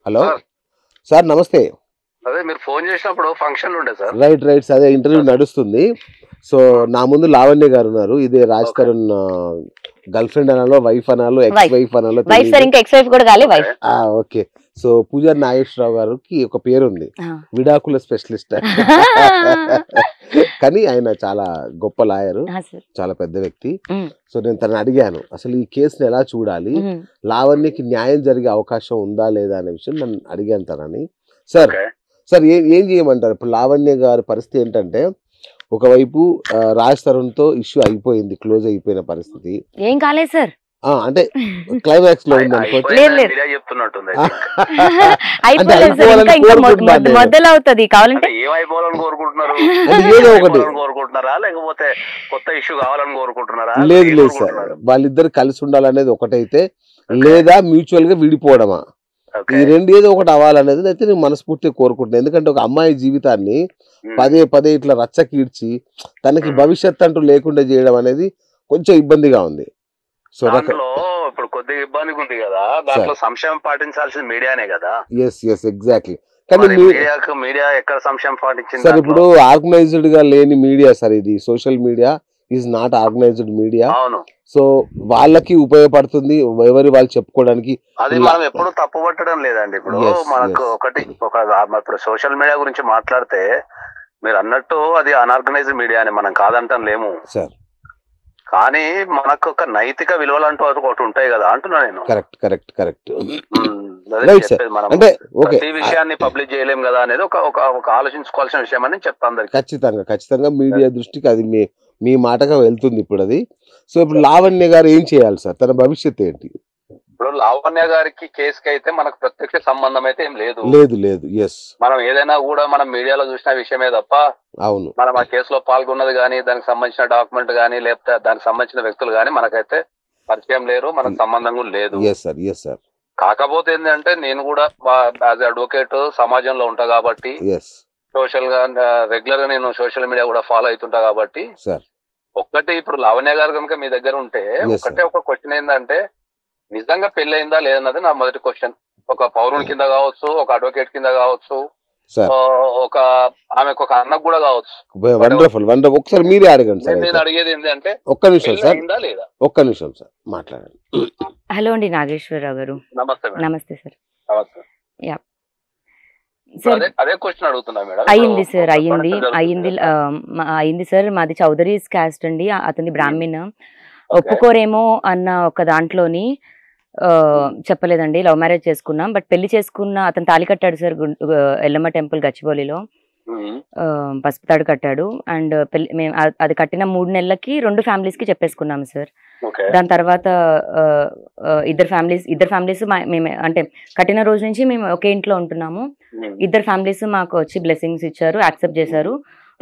Hello sir. సార్ నమస్తే. అదే మీరు ఫోన్ చేసినప్పుడు ఫంక్షన్ ఉండే సార్. రైట్ రైట్ సార్, అదే ఇంటర్వ్యూ నడుస్తుంది. సో నా ముందు లావణ్య గారు ఉన్నారు. ఇదే రాజ్ తరుణ్ గర్ల్ ఫ్రెండ్ అనాలో, వైఫ్ అనాలో, ఎక్స్ వైఫ్ అనాలో వైఫ్ సార్, ఇంకా ఎక్స్ వైఫ్ కూడా కాలే, వైఫ్. ఓకే. సో పూజారి నాగేశ్వరరావు గారికి ఒక పేరు ఉంది, విడాకుల స్పెషలిస్ట్. కానీ ఆయన చాలా గొప్ప లాయరు, చాలా పెద్ద వ్యక్తి. సో నేను తనని అడిగాను అసలు ఈ కేసుని ఎలా చూడాలి, లావణ్యకి న్యాయం జరిగే అవకాశం ఉందా లేదా అనే విషయం నన్ను అడిగాను తనని. సార్ సార్ ఏం చేయమంటారు? ఇప్పుడు లావణ్య గారి పరిస్థితి ఏంటంటే, ఒకవైపు రాజ్ తరుణ్తో ఇష్యూ అయిపోయింది, క్లోజ్ అయిపోయిన పరిస్థితి. ఏం కాలేదు సార్, అంటే క్లైమాక్స్ లో ఉంది అనుకోవచ్చు. మొదలవుతుంది కావాలంటే ఏమైపోవాలని కోరుకుంటున్నారు? ఏదో ఒకటి కోరుకుంటున్నారా లేకపోతే కొత్త ఇష్యూ కావాలని కోరుకుంటున్నారా? లేదు లేదు సార్, వాళ్ళిద్దరు కలిసి ఉండాలనేది ఒకటైతే, లేదా మ్యూచువల్ గా విడిపోవడమా, ఈ రెండు ఏదో ఒకటి అవ్వాలనేది అయితే నేను మనస్ఫూర్తిగా కోరుకుంటున్నాను. ఎందుకంటే ఒక అమ్మాయి జీవితాన్ని పదే పదే ఇట్లా రచ్చకీడ్చి తనకి భవిష్యత్ అంటూ లేకుండా చేయడం అనేది కొంచెం ఇబ్బందిగా ఉంది. సో ఇప్పుడు కొద్దిగా ఇబ్బందిగా ఉంది కదా, దాంట్లో సంశయం పాటించాల్సింది మీడియానే కదా. Yes yes exactly. కానీ మీడియా ఎక్కడ సంశయం పాటించింది సార్? ఇప్పుడు ఆర్గనైజ్డ్ గా లేని మీడియా సార్ ఇది. Social media is not organised media. So వాళ్ళకి ఉపయోగపడుతుంది, ఎవరి వాళ్ళు చెప్పుకోవడానికి. అది మనం ఎప్పుడు తప్పు పట్టడం లేదండి. ఇప్పుడు మనకు ఇప్పుడు సోషల్ మీడియా గురించి మాట్లాడితే మీరు అన్నట్టు అది అన్ఆర్గనైజ్డ్ మీడియా అని మనం కాదంటాం లేము సార్. కానీ మనకు ఒక నైతిక విలువలు అంటూ ఒకటి ఉంటాయి కదా అంటున్నా నేను. Correct correct correct. ప్రతి విషయాన్ని పబ్లిష్ చేయలేం కదా అనేది ఒక ఆలోచించుకోవాల్సిన విషయం అని చెప్తాను. ఖచ్చితంగా ఖచ్చితంగా మీడియా దృష్టికి అది మీ మాటగా వెళ్తుంది ఇప్పుడు అది. సో ఇప్పుడు లావణ్య గారు ఏం చేయాలి సార్? తన భవిష్యత్తు ఏంటి? ఇప్పుడు లావణ్య గారికి కేసుకి అయితే మనకు ప్రత్యక్ష సంబంధం అయితే ఏం లేదు. లేదు లేదు. ఎస్, మనం ఏదైనా కూడా మనం మీడియాలో చూసిన విషయమే తప్ప, అవును, మనం ఆ కేసులో పాల్గొన్నది కానీ, దానికి సంబంధించిన డాక్యుమెంట్ కానీ, లేకపోతే దానికి సంబంధించిన వ్యక్తులు కానీ మనకైతే పరిచయం లేరు, మనకు సంబంధం కూడా లేదు. Yes sir, yes sir. కాకపోతే ఏంటంటే నేను కూడా యాజ్ అడ్వకేట్ సమాజంలో ఉంటా కాబట్టి, సోషల్ గా రెగ్యులర్ గా నేను సోషల్ మీడియా కూడా ఫాలో అవుతుంటా కాబట్టి, ఒక్కటి ఇప్పుడు లావణ్య గారు కనుక మీ దగ్గర ఉంటే ఒకటే ఒక క్వశ్చన్ ఏంటంటే, నిజంగా పెళ్లి అయిందా లేదన్నది నా మొదటి క్వశ్చన్. ఒక పౌరుని కింద కావచ్చు, ఒక అడ్వకేట్ కింద కావచ్చు, ఒక ఆమెకు ఒక అన్నకు కూడా కావచ్చు. Wonderful wonderful. ఒకసారి మీరే అడగండి సార్. నేను అడిగేది ఏంటంటే, ఒక్క నిమిషం సార్, లేదా ఒక్క నిమిషం సార్ మాట్లాడండి. హలో అండి నాగేశ్వరరావు గారు. నమస్తే. నమస్తే సార్. నమస్తే. అదే క్వశ్చన్ అడుగుతున్నా మేడం. అయ్యింది సార్, అయ్యింది సార్. మాది చౌదరీస్ క్యాస్ట్ అండి, అతని బ్రాహ్మణ. ఒప్పుకోరేమో అన్న ఒక దాంట్లోని చెప్పలేదండి, లవ్ మ్యారేజ్ చేసుకున్నాం. బట్ పెళ్లి చేసుకున్న అతను తాళి కట్టాడు సార్ ఎల్లమ్మ టెంపుల్ గచ్చిబౌలిలో, పసుపు తాడు కట్టాడు. అండ్ మేము అది కట్టిన 3 నెలలకి 2 ఫ్యామిలీస్ కి చెప్పేసుకున్నాము సార్. దాని తర్వాత ఇద్దరు ఫ్యామిలీస్ మేము అంటే కట్టిన రోజు నుంచి మేము ఒకే ఇంట్లో ఉంటున్నాము. 2 ఫ్యామిలీస్ మాకు వచ్చి బ్లెస్సింగ్స్ ఇచ్చారు, యాక్సెప్ట్ చేశారు.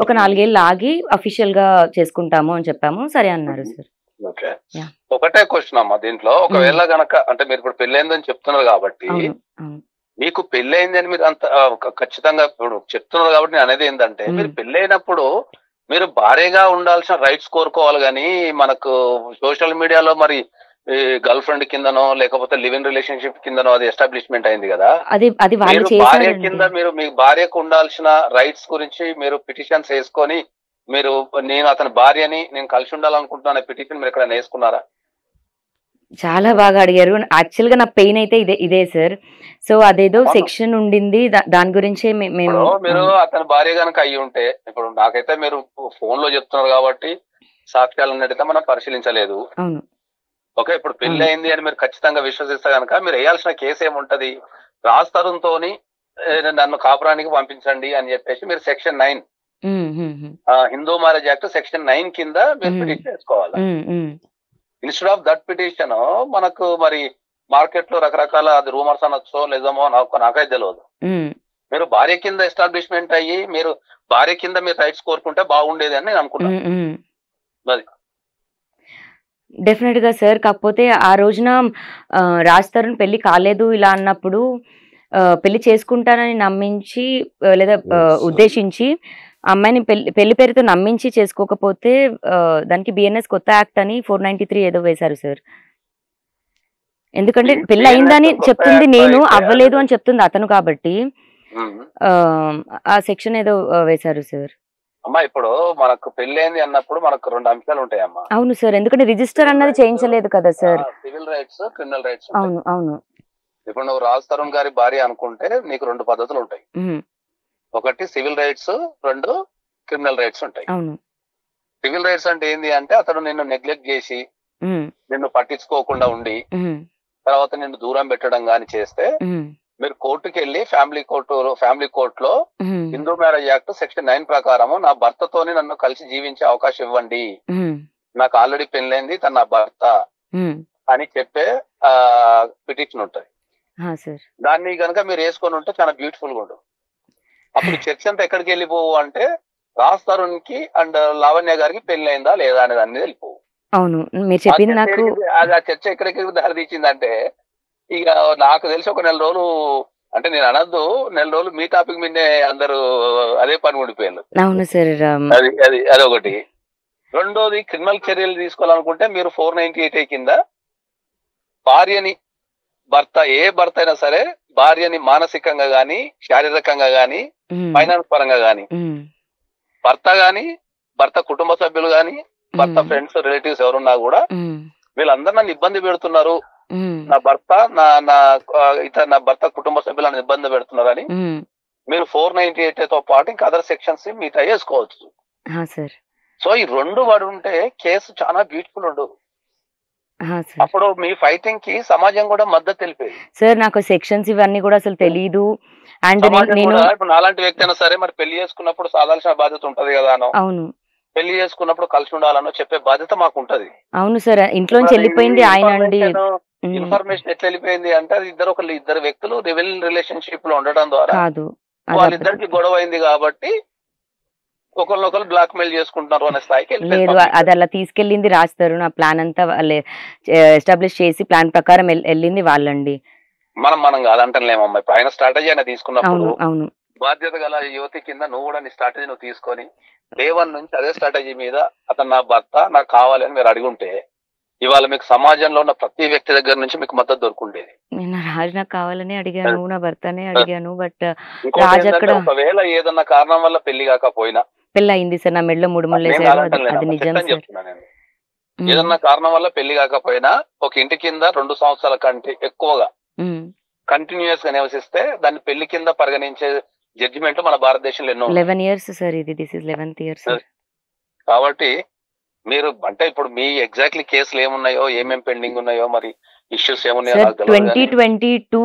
ఒక 4 ఏళ్ళు ఆగి అఫీషియల్ గా చేసుకుంటాము అని చెప్పాము. సరే అన్నారు సార్. ఒకటే క్వశ్చన్ అమ్మా దీంట్లో, ఒకవేళ గనక అంటే మీరు ఇప్పుడు పెళ్ళైందని చెప్తున్నారు కాబట్టి, మీకు పెళ్ళైంది అని మీరు అంత ఖచ్చితంగా ఇప్పుడు చెప్తున్నారు కాబట్టి నేను అనేది ఏంటంటే, మీరు పెళ్ళైనప్పుడు మీరు భార్యగా ఉండాల్సిన రైట్స్ కోరుకోవాలి. కానీ మనకు సోషల్ మీడియాలో మరి గర్ల్ ఫ్రెండ్ కిందనో లేకపోతే లివ్ ఇన్ రిలేషన్షిప్ కిందనో అది ఎస్టాబ్లిష్మెంట్ అయింది కదా. భార్య కింద మీరు మీ భార్యకు ఉండాల్సిన రైట్స్ గురించి మీరు పిటిషన్స్ వేసుకొని, మీరు నేను అతని భార్యని నేను కలిసి ఉండాలనుకుంటున్నా పిటిషన్ మీరు ఎక్కడ వేసుకున్నారా? చాలా బాగా అడిగారు. యాక్చువల్ గా నా పెయిన్ అయితే ఇదే సార్. సో అదేదో సెక్షన్ ఉండింది, దాని గురించే మేము. మీరు అతని భార్య కనుక అయ్యి ఉంటే, ఇప్పుడు నాకైతే మీరు ఫోన్ లో చెప్తున్నారు కాబట్టి సాక్ష్యాలు అన్నట్టయితే మనం పరిశీలించలేదు. ఓకే, ఇప్పుడు పెళ్లి అయింది అని మీరు ఖచ్చితంగా విశ్వసిస్తే కనుక మీరు వేయాల్సిన కేసు ఏముంటది? రాజ్ తరుణ్ తోని నన్ను కాపురానికి పంపించండి అని చెప్పేసి మీరు section 9 Hindu marriage act section 9 కింద మీరు పిటిషన్ వేసుకోవాలి. ఇన్స్టెడ్ ఆఫ్ దట్ పిటిషన్ మనకు మరి మార్కెట్ లో రకరకాల అది రూమర్స్ అనొచ్చో లేదమో నాకైతే తెలియదు. మీరు భార్య కింద ఎస్టాబ్లిష్మెంట్ అయ్యి మీరు భార్య కింద మీరు రైట్స్ కోరుకుంటే బాగుండేది అని నేను అనుకున్నాను. డెఫినెట్ గా సార్. కాకపోతే ఆ రోజున రాజ్ తరుణ్ పెళ్లి కాలేదు ఇలా అన్నప్పుడు పెళ్లి చేసుకుంటానని నమ్మించి లేదా ఉద్దేశించి అమ్మాయిని పెళ్లి పేరుతో నమ్మించి చేసుకోకపోతే దానికి బిఎన్ఎస్ కొత్త యాక్ట్ అని 493 ఏదో వేశారు సార్. ఎందుకంటే పెళ్లి అయిందని చెప్తుంది నేను, అవ్వలేదు అని చెప్తుంది అతను, కాబట్టి ఆ సెక్షన్ ఏదో వేశారు సార్. అమ్మా ఇప్పుడు మనకు పెళ్ళైంది అన్నప్పుడు మనకు 2 అంశాలు ఉంటాయమ్మా. అవును సార్, ఎందుకంటే రిజిస్టర్ అన్నది చేయించలేదు కదా sir. Civil rights, criminal rights. అవును అవును. ఇప్పుడు నువ్వు రాజ్ తరుణ్ గారి భార్య అనుకుంటే నీకు 2 పద్ధతులు ఉంటాయి. ఒకటి సివిల్ రైట్స్, 2 క్రిమినల్ రైట్స్ ఉంటాయి. అవును. సివిల్ రైట్స్ అంటే ఏంది అంటే అతడు నిన్ను నెగ్లెక్ట్ చేసి నిన్ను పట్టించుకోకుండా ఉండి తర్వాత నిన్ను దూరం పెట్టడం గాని చేస్తే మీరు కోర్టుకి వెళ్ళి ఫ్యామిలీ కోర్టులో హిందూ మ్యారేజ్ యాక్ట్ సెక్షన్ 9 ప్రకారము నా భర్తతోని నన్ను కలిసి జీవించే అవకాశం ఇవ్వండి, నాకు ఆల్రెడీ పెళ్ళైంది, తన నా భర్త అని చెప్పే పిటిషన్ ఉంటది. దాన్ని కనుక మీరు వేసుకొని ఉంటే చాలా బ్యూటిఫుల్ గా ఉండదు. అప్పుడు చర్చ అంతా ఎక్కడికి వెళ్ళిపోవు అంటే రాజ్ తరుణ్ కి అండ్ లావణ్య గారికి పెళ్ళైందా లేదా అనేది అన్ని వెళ్ళిపోవు. అవును, మీరు చెప్పింది నాకు. ఆ చర్చ ఎక్కడికి దారి తీసిందంటే ఇక నాకు తెలిసి ఒక 4 రోజులు అంటే నేను అనద్దు, 4 రోజులు మీ టాపిక్ మీదే అందరూ అదే పని ఉండిపోయారు. అవును సార్. అది ఒకటి. రెండోది క్రిమినల్ చర్యలు తీసుకోవాలనుకుంటే మీరు 498 కింద భార్యని ఏ భర్త అయినా సరే భార్యని మానసికంగా గాని శారీరకంగా గాని ఫైనాన్స్ పరంగా గాని భర్త కుటుంబ సభ్యులు గాని భర్త ఫ్రెండ్స్ రిలేటివ్స్ ఎవరున్నా కూడా వీళ్ళందరూ నన్ను ఇబ్బంది పెడుతున్నారు, నా భర్త కుటుంబ సభ్యులను ఇబ్బంది పెడుతున్నారని మీరు 498 తో పాటు ఇంకా అదర్ సెక్షన్స్ మీతో వేసుకోవచ్చు. సో ఈ 2 వాడు ఉంటే కేసు చాలా బ్యూటిఫుల్ ఉండదు. అప్పుడు మీ ఫైటింగ్ కి సమాజం కూడా మద్దతు తెలిపేది. సార్ నాకు సెక్షన్స్ ఇవన్నీ కూడా అసలు తెలియదు. అండ్ ఇప్పుడు నాలాంటి వ్యక్తి అయినా సరే మరి పెళ్లి చేసుకున్నప్పుడు సాధారణ బాధ్యత ఉంటది కదా. అవును, పెళ్లి చేసుకున్నప్పుడు కలిసి ఉండాలనో చెప్పే బాధ్యత మాకు ఉంటది. అవును సార్. ఇంట్లోంచి వెళ్ళిపోయింది ఆయన. ఇన్ఫర్మేషన్ ఎట్లా వెళ్ళిపోయింది అంటే అది ఇద్దరు వ్యక్తులు రిలేషన్షిప్ లో ఉండడం ద్వారా వాళ్ళిద్దరికి గొడవ అయింది కాబట్టి ఒకరినొకరు బ్లాక్ మెయిల్ చేసుకుంటున్నారు అనే స్థాయికి లేదు. అది అలా తీసుకెళ్ళింది రాజ్ తరుణ్. ఆ ప్లాన్ అంతా ఎస్టాబ్లిష్ చేసి ప్లాన్ ప్రకారం వెళ్ళింది వాళ్ళండి. మనం కాదంటలేమమ్మా. ఇప్పుడు ఆయన స్ట్రాటజీ అయినా తీసుకున్నప్పుడు బాధ్యత గల యువతి కింద నువ్వు కూడా నీ స్ట్రాటజీ నువ్వు తీసుకొని డే 1 నుంచి అదే స్ట్రాటజీ మీద అతను నా భర్త నాకు కావాలని మీరు అడుగుంటే ఇవాళ మీకు సమాజంలో ఉన్న ప్రతి వ్యక్తి దగ్గర నుంచి మీకు మద్దతు దొరుకుండేది. నేను రాజు నాకు కావాలని అడిగాను, నా భర్తనే అడిగాను. బట్ రాజు అక్కడ ఒకవేళ ఏదన్నా కారణం వల్ల పెళ్లి కాకపోయినా పెళ్లి అయింది సార్, నా మెడలో 3 ముళ్ళు వేసారు. అది నిజం సార్. ఏదన్నా కారణం వల్ల పెళ్లి కాకపోయినా ఒక ఇంటి కింద 2 సంవత్సరాల కంటే ఎక్కువగా కంటిన్యూస్ గా నివసిస్తే దాన్ని పెళ్లి కింద పరిగణించే జడ్జిమెంట్ మన భారతదేశంలో ఎన్నో. 11 years sir. This is 11th year sir. కాబట్టి మీరు అంటే ఇప్పుడు మీ ఎగ్జాక్ట్లీ కేసులు ఏమున్నాయో ఏమేమి పెండింగ్ ఉన్నాయో మరి ఇష్యూస్ ఏమున్నాయో 2022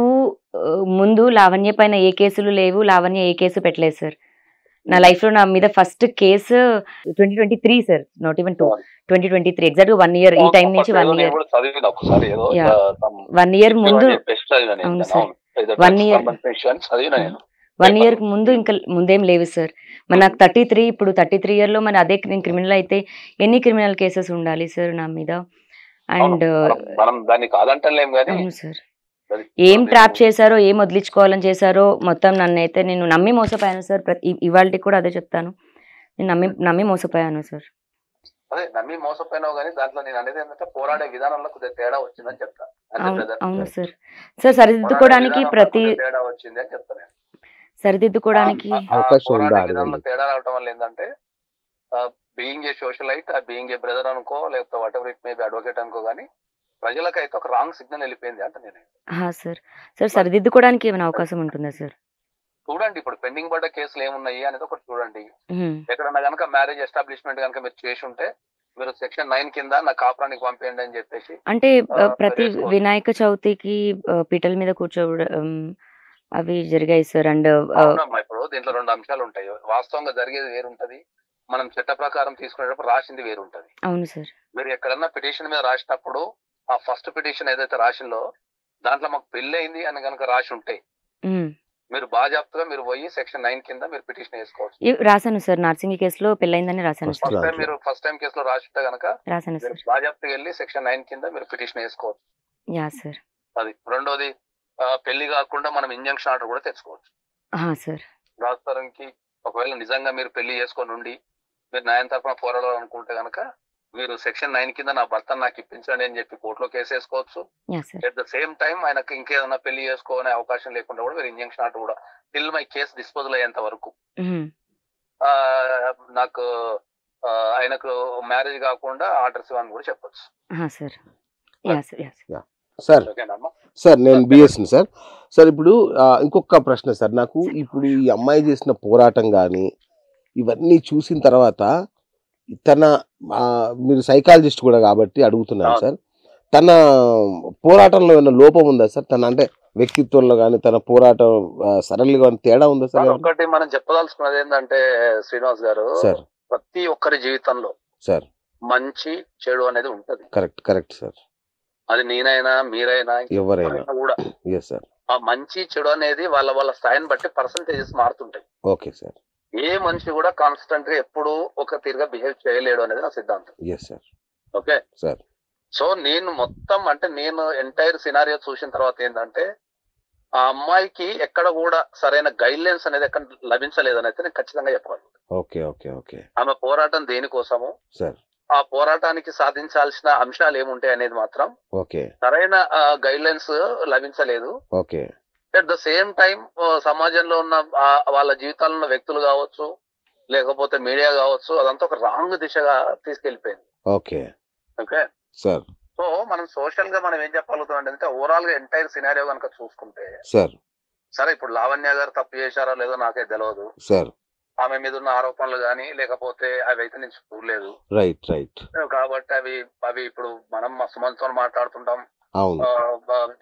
ముందు లావణ్య పైన ఏ కేసులు లేవు, లావణ్య ఏ కేసు పెట్టలేదు సార్. నా లైఫ్ లో నా మీద first case 2023 sir, not even 2023. Exact 1 year. ఈ టైం నుంచి 1 year 1 year ముందు. అవును సార్, 1 year ముందు ఇంకా ముందేం లేవు సార్. మరి నాకు 33. ఇప్పుడు 33 year లో మరి అదే నేను క్రిమినల్ అయితే ఎన్ని క్రిమినల్ కేసెస్ ఉండాలి సార్ నా మీద? అండ్ అవును సార్, ఏం ట్రాప్ చేశారో, ఏం వదిలించుకోవాలని చేశారో మొత్తం నన్ను అయితే నేను నమ్మి మోసపోయాను సార్. ఇవాళకి కూడా అదే చెప్తాను, నేను నమ్మి మోసపోయాను సార్. అదే నమ్మి మోసపోయినావు కానీ దాంట్లో నేను అనేది ఏంటంటే పోరాడే విధానంలో కొద్దిగా తేడా వచ్చిందని చెప్తా. అవును సార్. సార్ సరిదిద్దుకోవడానికి తేడా వచ్చింది అని చెప్తాను. సరిదిద్దుకోవడానికి విధానంలో తేడా రావడం వల్ల ఏంటంటే being a socialite, being a brother అనుకో లేకపోతే what ever it may be advocate అనుకో గానీ ప్రజలకైతే ఒక రాంగ్ సిగ్నల్ వెళ్ళిపోయింది అంటే నేను సార్. సార్ సరిదిద్దుకోవడానికి ఏమైనా అవకాశం ఉంటుందా సార్? చూడండి, ఇప్పుడు పెండింగ్ పడ్డ కేసులు ఏమున్నాయి అనేది ఒకటి చూడండి. ఎక్కడన్నా కనుక మ్యారేజ్ ఎస్టాబ్లిష్మెంట్ కనుక మీరు చేసి ఉంటే మీరు సెక్షన్ 9 కింద నా కాపురానికి పంపేయండి అని చెప్పేసి. అంటే ప్రతి వినాయక చవితికి పీటల మీద కూర్చోవడం అవి జరిగాయి సార్. అండ్ ఇప్పుడు దీంట్లో 2 అంశాలు ఉంటాయి. వాస్తవంగా జరిగేది వేరుంటది, మనం చట్ట ప్రకారం తీసుకునేటప్పుడు రాసింది వేరుంటది. అవును సార్. మీరు ఎక్కడన్నా పిటిషన్ మీద రాసినప్పుడు ఆ ఫస్ట్ పిటిషన్ ఏదైతే రాసిందో దాంట్లో మాకు పెళ్లి అయింది అని కనుక రాసి ఉంటే మీరు బాజాప్తగా మీరు పోయి సెక్షన్ 9 కింద మీరు పిటిషన్ వేసుకోవచ్చు. రాశాను సార్, నార్సింగి కేసులో పెళ్ళైందని రాశాను సార్. ఫస్ట్ టైం కేసులో రాసితే గనక రాశాను సార్. బాజాప్తగా వెళ్ళి సెక్షన్ 9 కింద మీరు పిటిషన్ వేసుకోవచ్చు. Yeah sir. అది రెండోది, పెళ్లి కాకుండా మనం ఇంజంక్షన్ ఆర్డర్ కూడా తెచ్చుకోవచ్చు సార్. రాజస్థానంకి ఒకవేళ నిజంగా మీరు పెళ్లి చేసుకొని ఉండి మీరు న్యాయం తరఫున పోరాడాలనుకుంటే గనక మీరు సెక్షన్ 9 కింద నా భర్తను నాకు ఇప్పించండి అని చెప్పి కోర్టులో కేసు వేసుకోవచ్చు. ఎట్ ద సేమ్ టైం ఆయనకు ఇంకేదైనా పెళ్లి చేసుకోవాలనే అవకాశం లేకుండా కూడా మీరు ఇంజంక్షన్ ఆర్డర్ కూడా టిల్ మై కేసు డిస్పోజల్ అయ్యేంత వరకు నాకు ఆయనకు మ్యారేజ్ కాకుండా ఆర్డర్స్ ఇవ్వని కూడా చెప్పొచ్చు. సార్ సార్ నేను బిఎస్ని సార్. సార్ ఇప్పుడు ఇంకొక ప్రశ్న సార్, నాకు ఇప్పుడు ఈ అమ్మాయి చేసిన పోరాటం కానీ ఇవన్నీ చూసిన తర్వాత మీరు సైకాలజిస్ట్ కూడా కాబట్టి అడుగుతున్నాను సార్, తన పోరాటంలో ఏమైనా లోపం ఉందా సార్? తన అంటే వ్యక్తిత్వంలో కానీ తన పోరాటం సరళిగా తేడా ఉందా సార్? ఒకటి మనం చెప్పదలుచుకున్నది ఏంటంటే శ్రీనివాస్ గారు, సార్ ప్రతి ఒక్కరి జీవితంలో సార్ మంచి చెడు అనేది ఉంటది. Correct sir. అది నేనైనా మీరైనా ఎవరైనా కూడా సార్, ఆ మంచి చెడు అనేది వాళ్ళ స్థాయిని బట్టి పర్సంటేజెస్ మారుతుంటాయి. Okay sir. ఏ మనిషి కూడా కాన్స్టెంట్ గా ఎప్పుడు ఒక తీరుగా బిహేవ్ చేయలేడు అనేది నా సిద్ధాంతం. Okay sir. సో నేను మొత్తం అంటే నేను ఎంటైర్ సినారియో చూసిన తర్వాత ఏంటంటే ఆ అమ్మాయికి ఎక్కడ కూడా సరైన గైడ్ లైన్స్ అనేది ఎక్కడ లభించలేదని అయితే నేను ఖచ్చితంగా చెప్పగలను. ఓకే. ఆమె పోరాటం దేనికోసము సార్, ఆ పోరాటానికి సాధించాల్సిన అంశాలు ఏముంటాయి అనేది మాత్రం సరైన గైడ్ లైన్స్ లభించలేదు. అట్ ద సేమ్ టైం సమాజంలో ఉన్న వాళ్ళ జీవితాల్లో ఉన్న వ్యక్తులు కావచ్చు, లేకపోతే మీడియా కావచ్చు, అదంతా ఒక రాంగ్ దిశగా తీసుకెళ్లిపోయింది. Okay sir. సో మనం సోషల్ గా మనం ఏం చెప్పగలుగుతాం అంటే ఓవరాల్ గా ఎంటైర్ సినారియో కనుక చూసుకుంటే సరే, ఇప్పుడు లావణ్య గారు తప్పు చేశారో లేదో నాకే తెలియదు సార్. ఆమె మీద ఉన్న ఆరోపణలు గానీ లేకపోతే అవి అయితే నేను చూడలేదు. కాబట్టి అవి ఇప్పుడు మనం సుమంత్తో మాట్లాడుతుంటాం,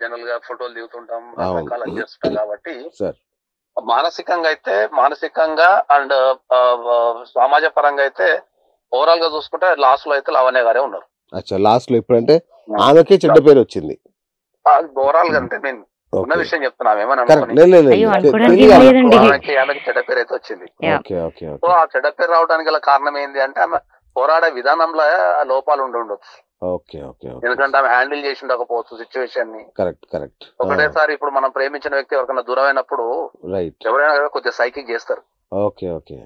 జనరల్ గా ఫోటోలు దిగుతుంటాం, రకరకాలు చేస్తుంటాం. కాబట్టి మానసికంగా అండ్ సమాజ పరంగా అయితే ఓవరాల్ గా చూసుకుంటే లాస్ట్ లో అయితే లావణ్య గారే ఉన్నారు. లాస్ట్ లో ఇప్పుడంటే ఆమెకే చెడ్డ పేరు వచ్చింది ఓవరాల్ గా. అంటే నేను ఉన్న విషయం చెప్తున్నాం, ఏమన్నా చెడ్డ పేరు అయితే వచ్చింది. సో ఆ చెడ్డ పేరు రావడానికి గల కారణం ఏంటి అంటే ఆమె పోరాడే విధానంలో లోపాలు ఉండొచ్చు. ఎందుకంటే ఆమె హ్యాండిల్ చేసి ఉండకపోవచ్చు సిచ్యువేషన్ ని. ఒకటేసారి ఇప్పుడు మనం ప్రేమించిన వ్యక్తి ఎవరికైనా దూరం అయినప్పుడు ఎవరైనా కొద్దిగా సైకింగ్ చేస్తారు.